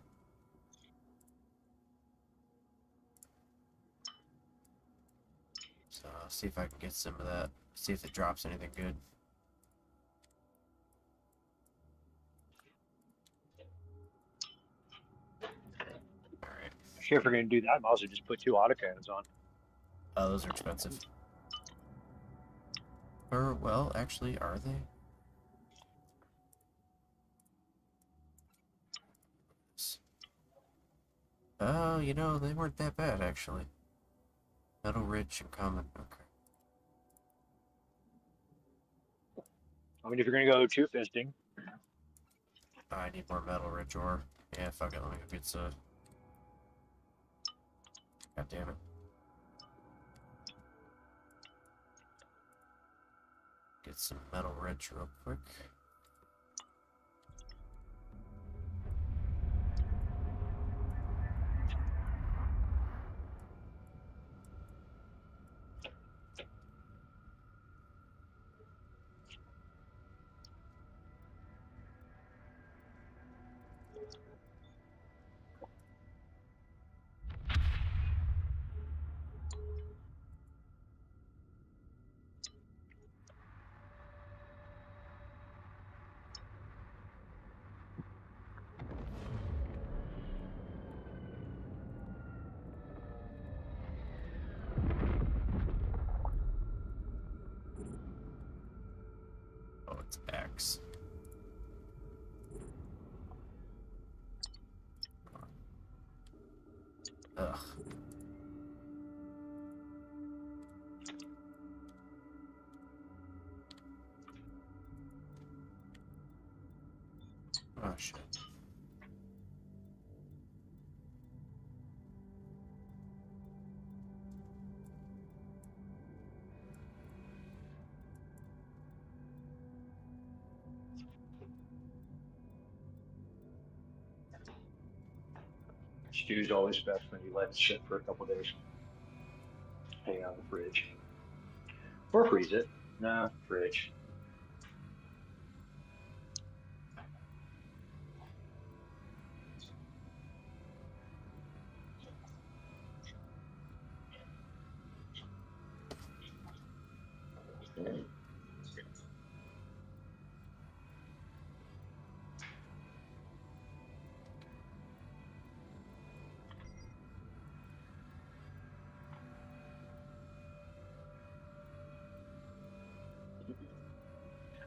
So I'll see if I can get some of that. See if it drops anything good. Alright. Sure, if we're gonna do that, might as well just put 2 autocannons on. Oh, those are expensive. Or, well, actually, are they? Oh, you know, they weren't that bad, actually. Metal rich and common. Okay. I mean, if you're gonna go 2 fisting, I need more metal rich ore. Yeah, fuck it. Let me go get some. God damn it. Get some metal rich real quick. works. Ugh. Oh shit. Stew's always best when you let it sit for a couple days. Hang out in the fridge. Or freeze it. Nah, fridge.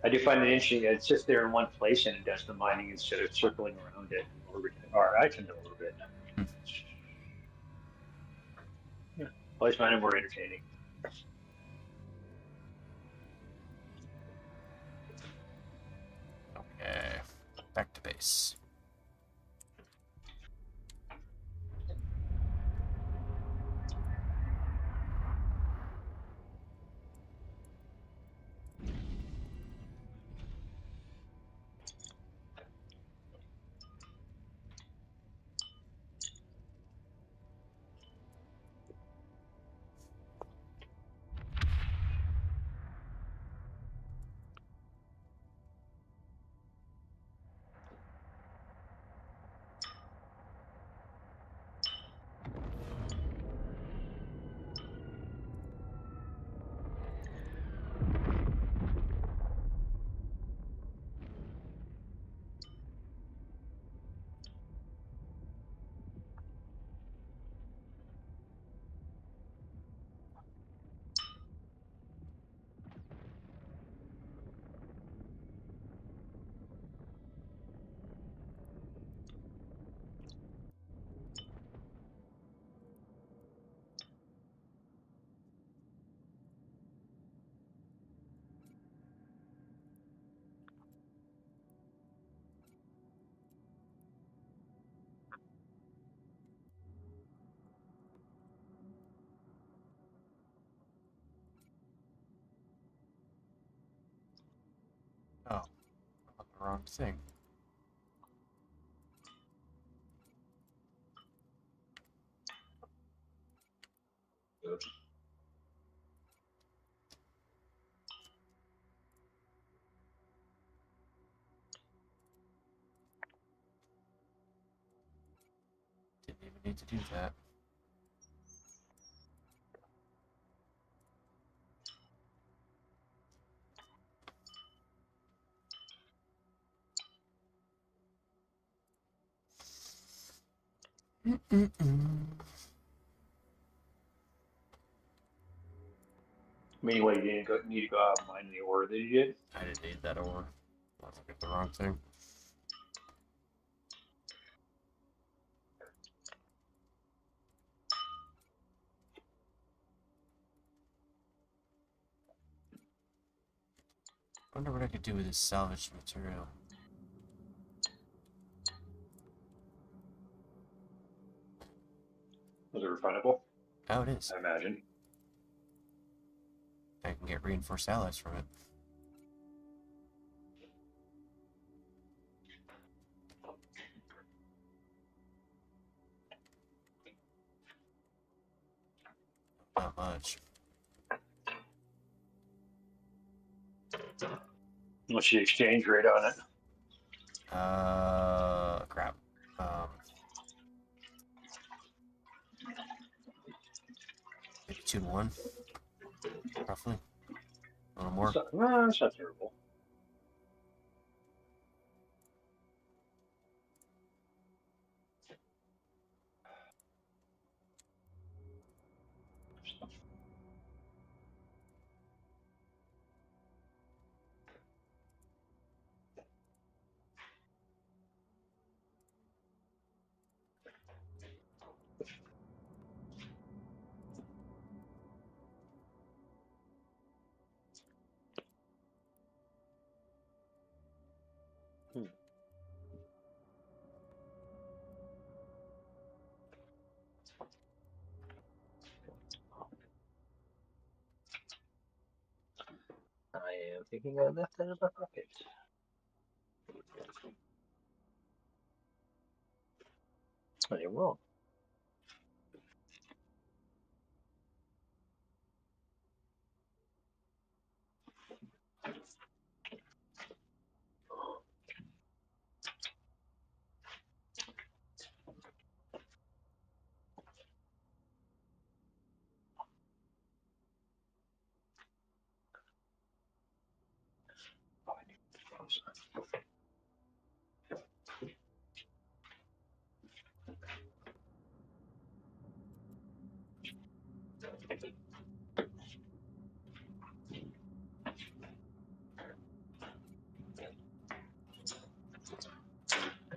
I do find it interesting that it's just there in one place and it does the mining instead of circling around it and orbiting. Or I tend to orbit. Hmm. Yeah. Always find it more entertaining. Okay. Back to base. Oh, I'm on the wrong thing. Didn't even need to do that. I mean, what, you didn't need to go out and mine the ore that you did? I didn't need that ore. I was looking at the wrong thing. Wonder what I could do with this salvaged material. Was it refinable? Oh, it is. I imagine. I can get reinforced allies from it. Not much. What's the exchange rate on it? Crap. Maybe 2-1, roughly. A little more. It's not terrible. thinking I left that in my pocket. I won't.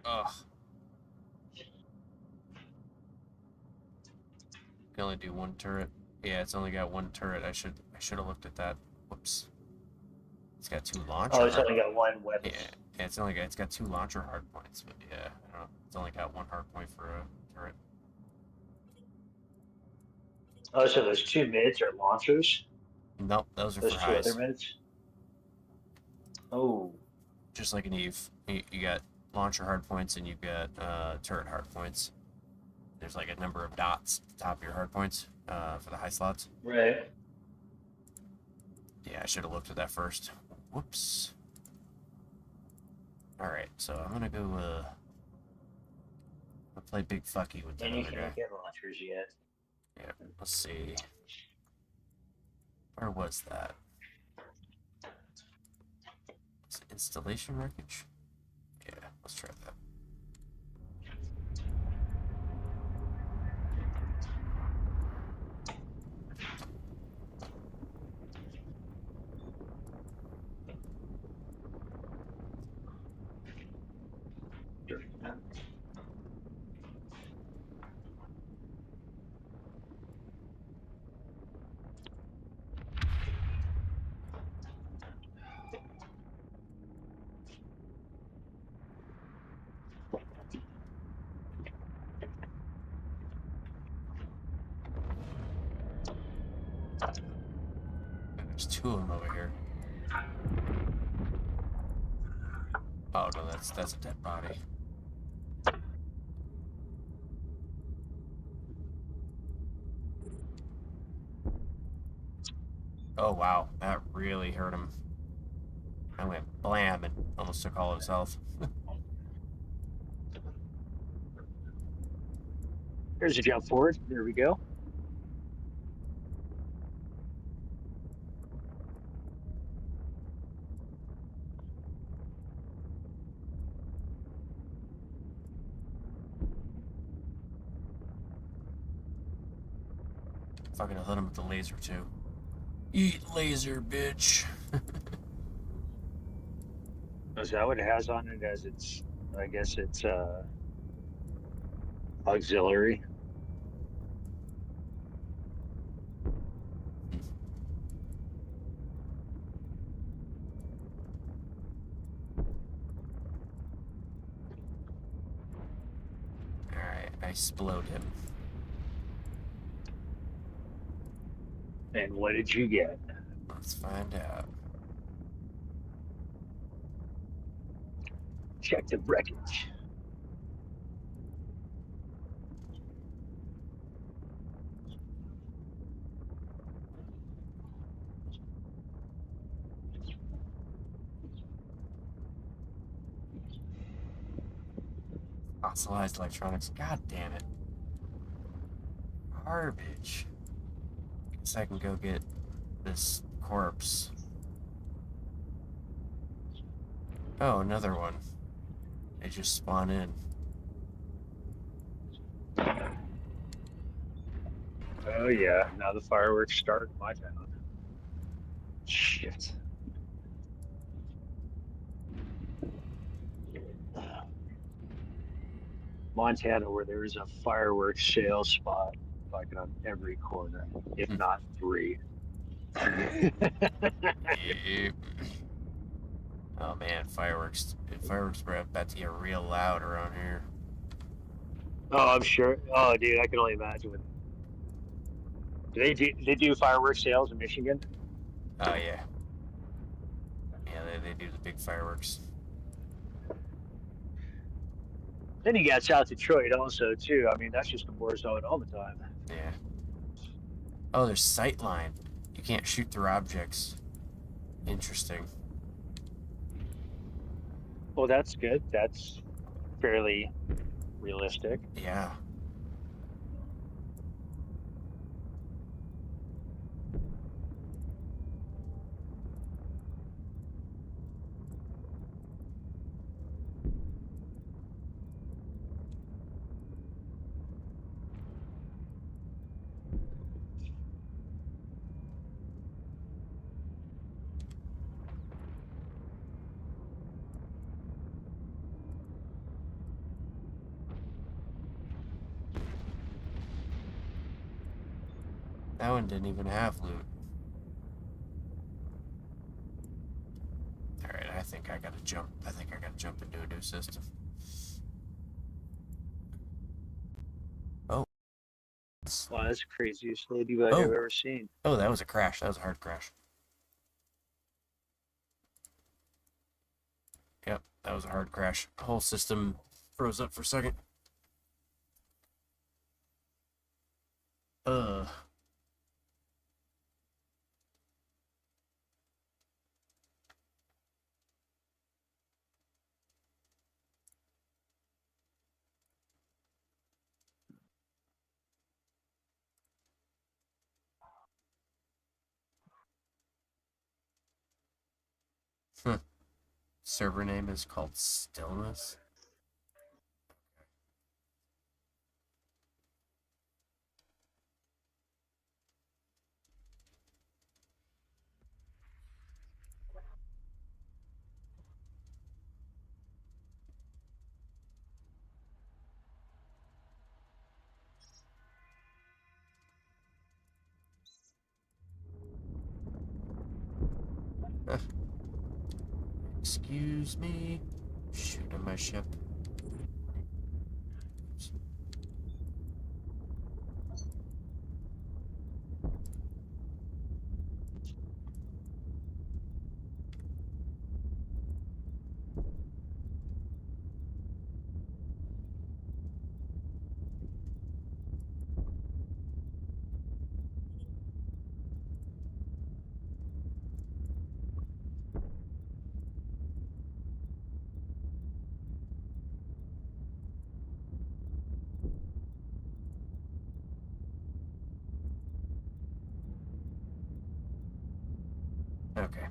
Ugh. Can only do one turret. Yeah, it's only got one turret. I should have looked at that. Whoops. It's got 2 launcher. Oh, it's only got one weapon. Yeah, it's got 2 launcher hard points, but yeah, I don't know. It's only got 1 hard point for a turret. Oh, so those 2 mids are launchers? Nope, those are Those for 2 highs. other mids? Oh. Just like an Eve, you got launcher hard points and you've got turret hard points. There's like a number of dots at the top of your hard points for the high slots. Right. Yeah, I should have looked at that first. Whoops. Alright, so I'm gonna go I'll play big fucky with that And you other can't guy. get launchers yet. Yeah, let's see. Where was that? Is it installation wreckage? Yeah, let's try that. There's 2 of them over here. Oh no, that's a dead body. Oh wow, that really hurt him. I went blam and almost took all of his health. Here's a jump forward. There we go. Fucking hit him with the laser too. Eat laser, bitch. Is that what it has on it as its, I guess it's auxiliary? Alright, I explode him. And what did you get? Let's find out. Check the wreckage. Fossilized electronics. God damn it. Garbage. Guess I can go get this corpse. Oh, another one. They just spawn in. Oh yeah, now the fireworks start in my town. Shit. Montana, where there is a fireworks sale spot, like on every corner, if not 3. Yep. Oh man, fireworks are about to get real loud around here. Oh, I'm sure. Oh, dude, I can only imagine. Do they do fireworks sales in Michigan? Oh yeah. they do the big fireworks. Then you got South Detroit also too. I mean, that's just a war zone all the time. Yeah. Oh, there's sightline. You can't shoot through objects. Interesting. Well, that's good. That's fairly realistic. Yeah. That one didn't even have loot. Alright, I think I gotta jump. I think I gotta jump into a new system. Oh. Wow, that's the craziest ladybug Oh. I've ever seen. Oh, that was a crash. That was a hard crash. Yep, that was a hard crash. The whole system froze up for a second. Uh. Server name is called Stillness. Excuse me. Shoot at my ship. Oops. Okay.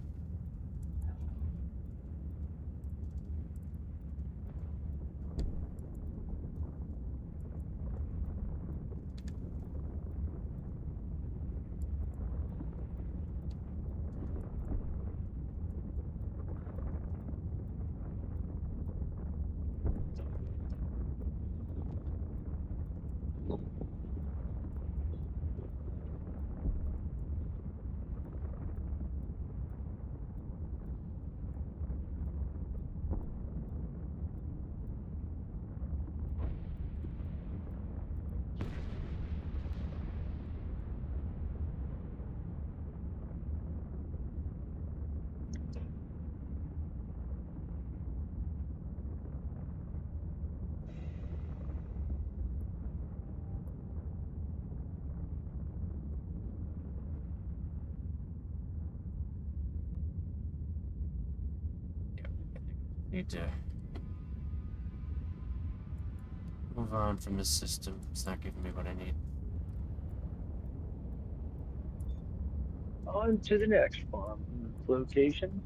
Need to move on from this system. It's not giving me what I need. On to the next farm location.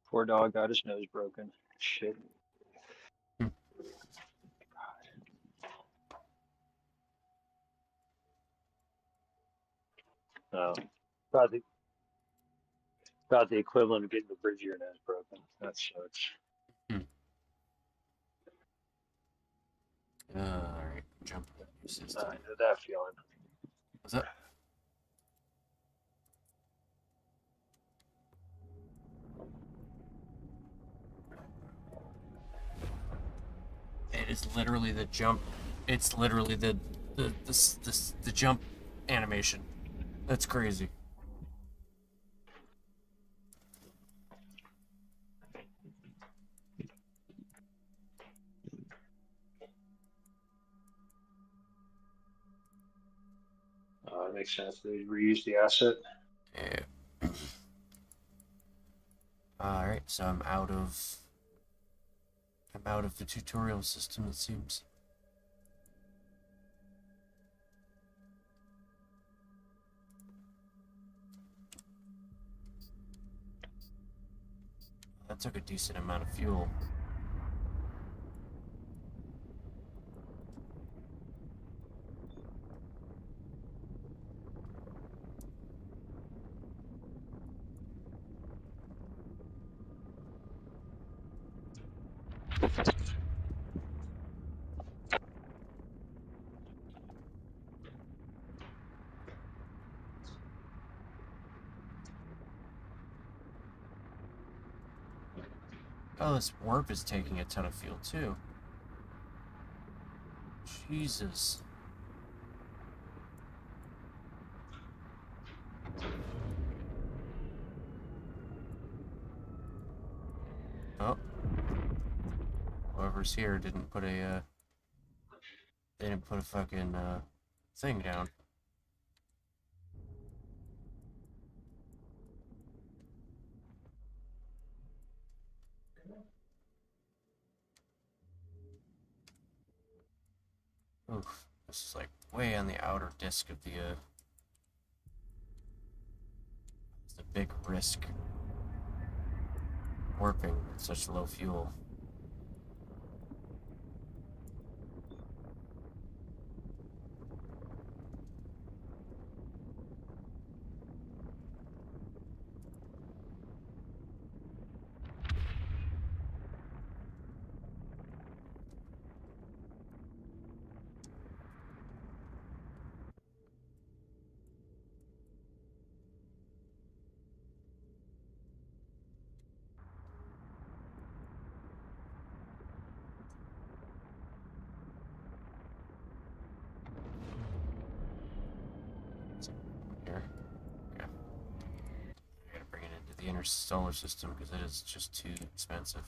Poor dog got his nose broken. Shit. Hmm. Oh, about the about the equivalent of getting the bridge of your nose broken. That sucks. Alright, jump to the new system. I know that feeling. What's up? It is literally the jump. It's literally the jump animation. That's crazy. It makes sense. They reuse the asset. Yeah. Alright, so I'm out of the tutorial system, it seems. That took a decent amount of fuel. Oh, this warp is taking a ton of fuel too. Jesus. Oh. Whoever's here didn't put a, they didn't put a fucking, thing down. Oof. This is like way on the outer disk of the, it's a big risk warping with such low fuel. Here. Okay. I gotta bring it into the interstellar system because it is just too expensive.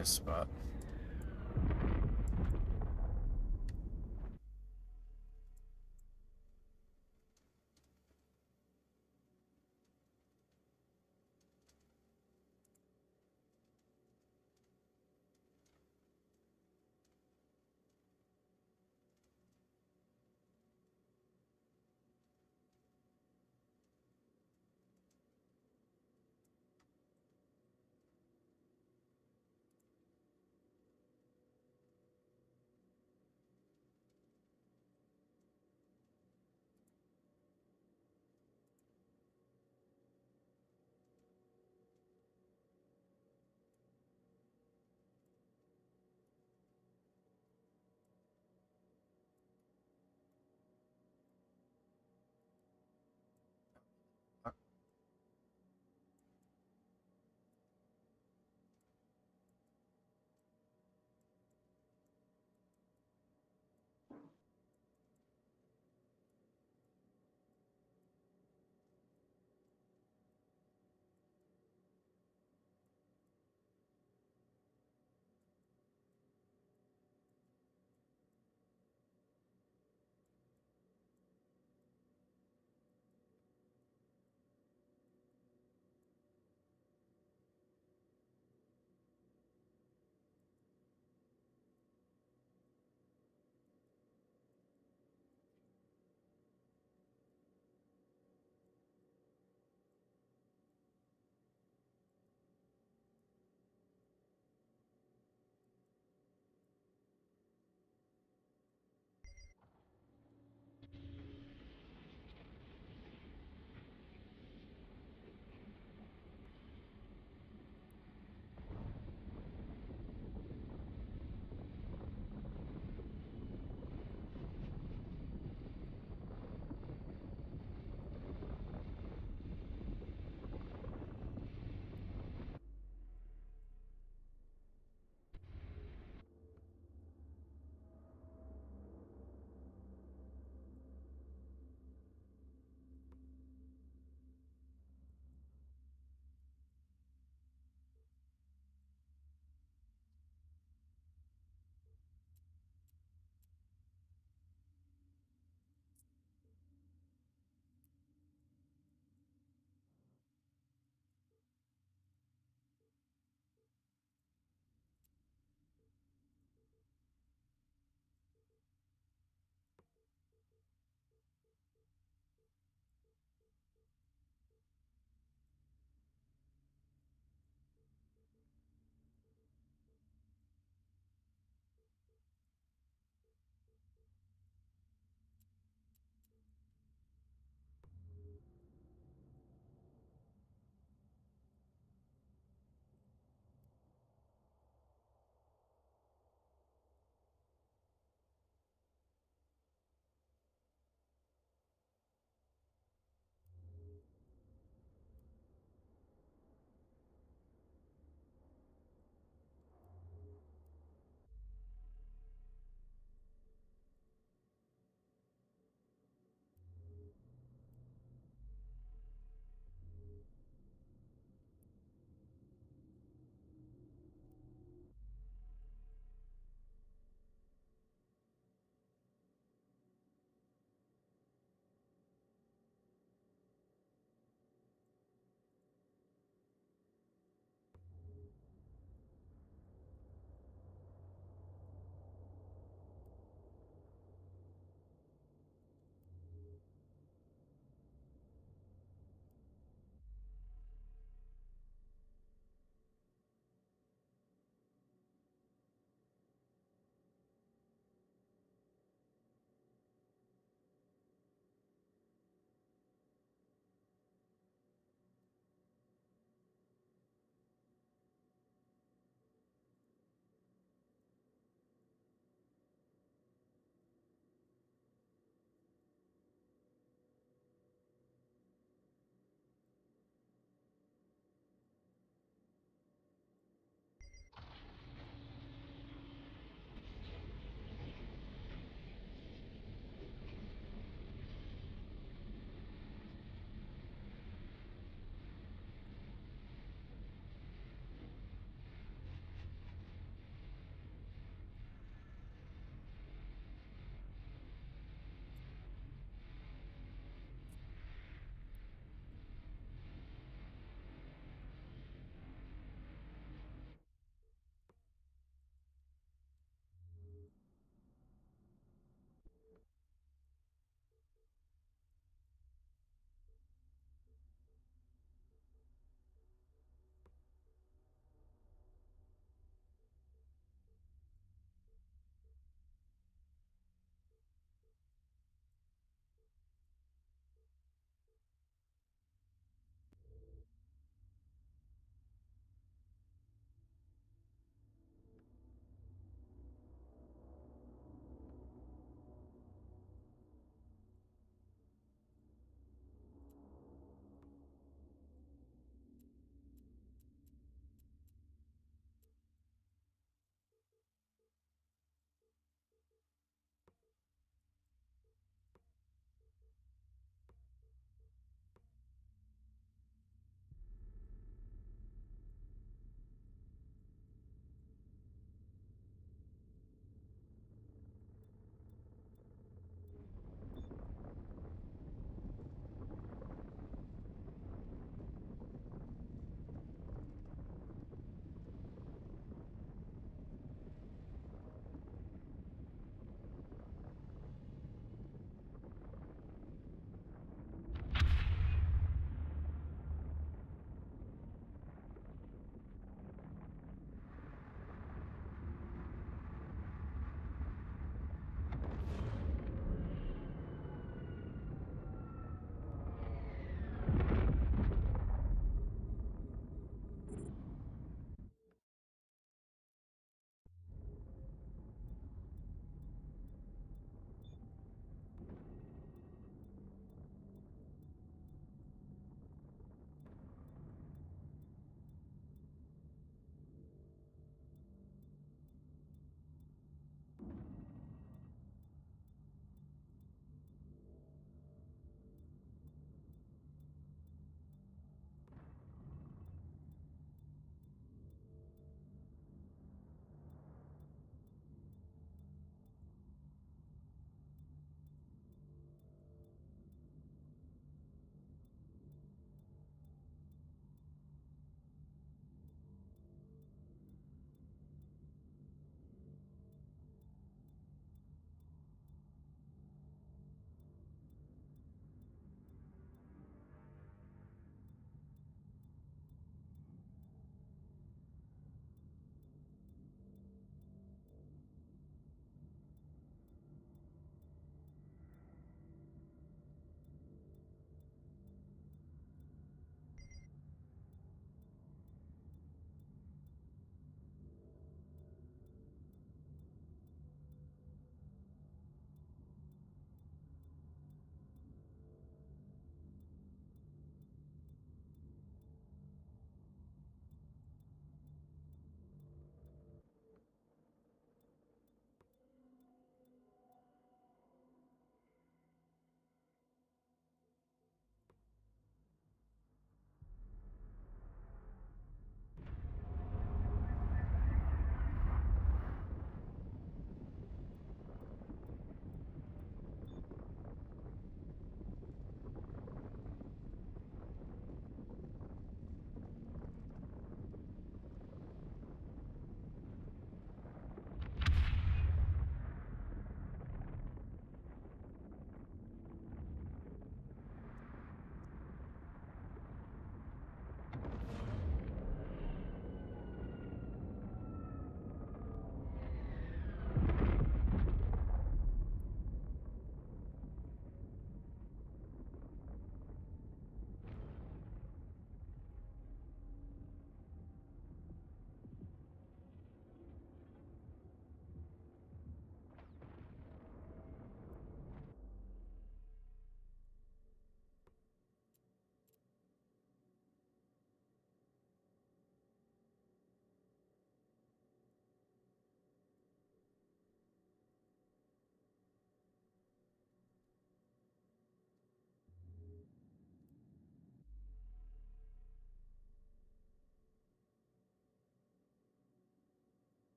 this spot.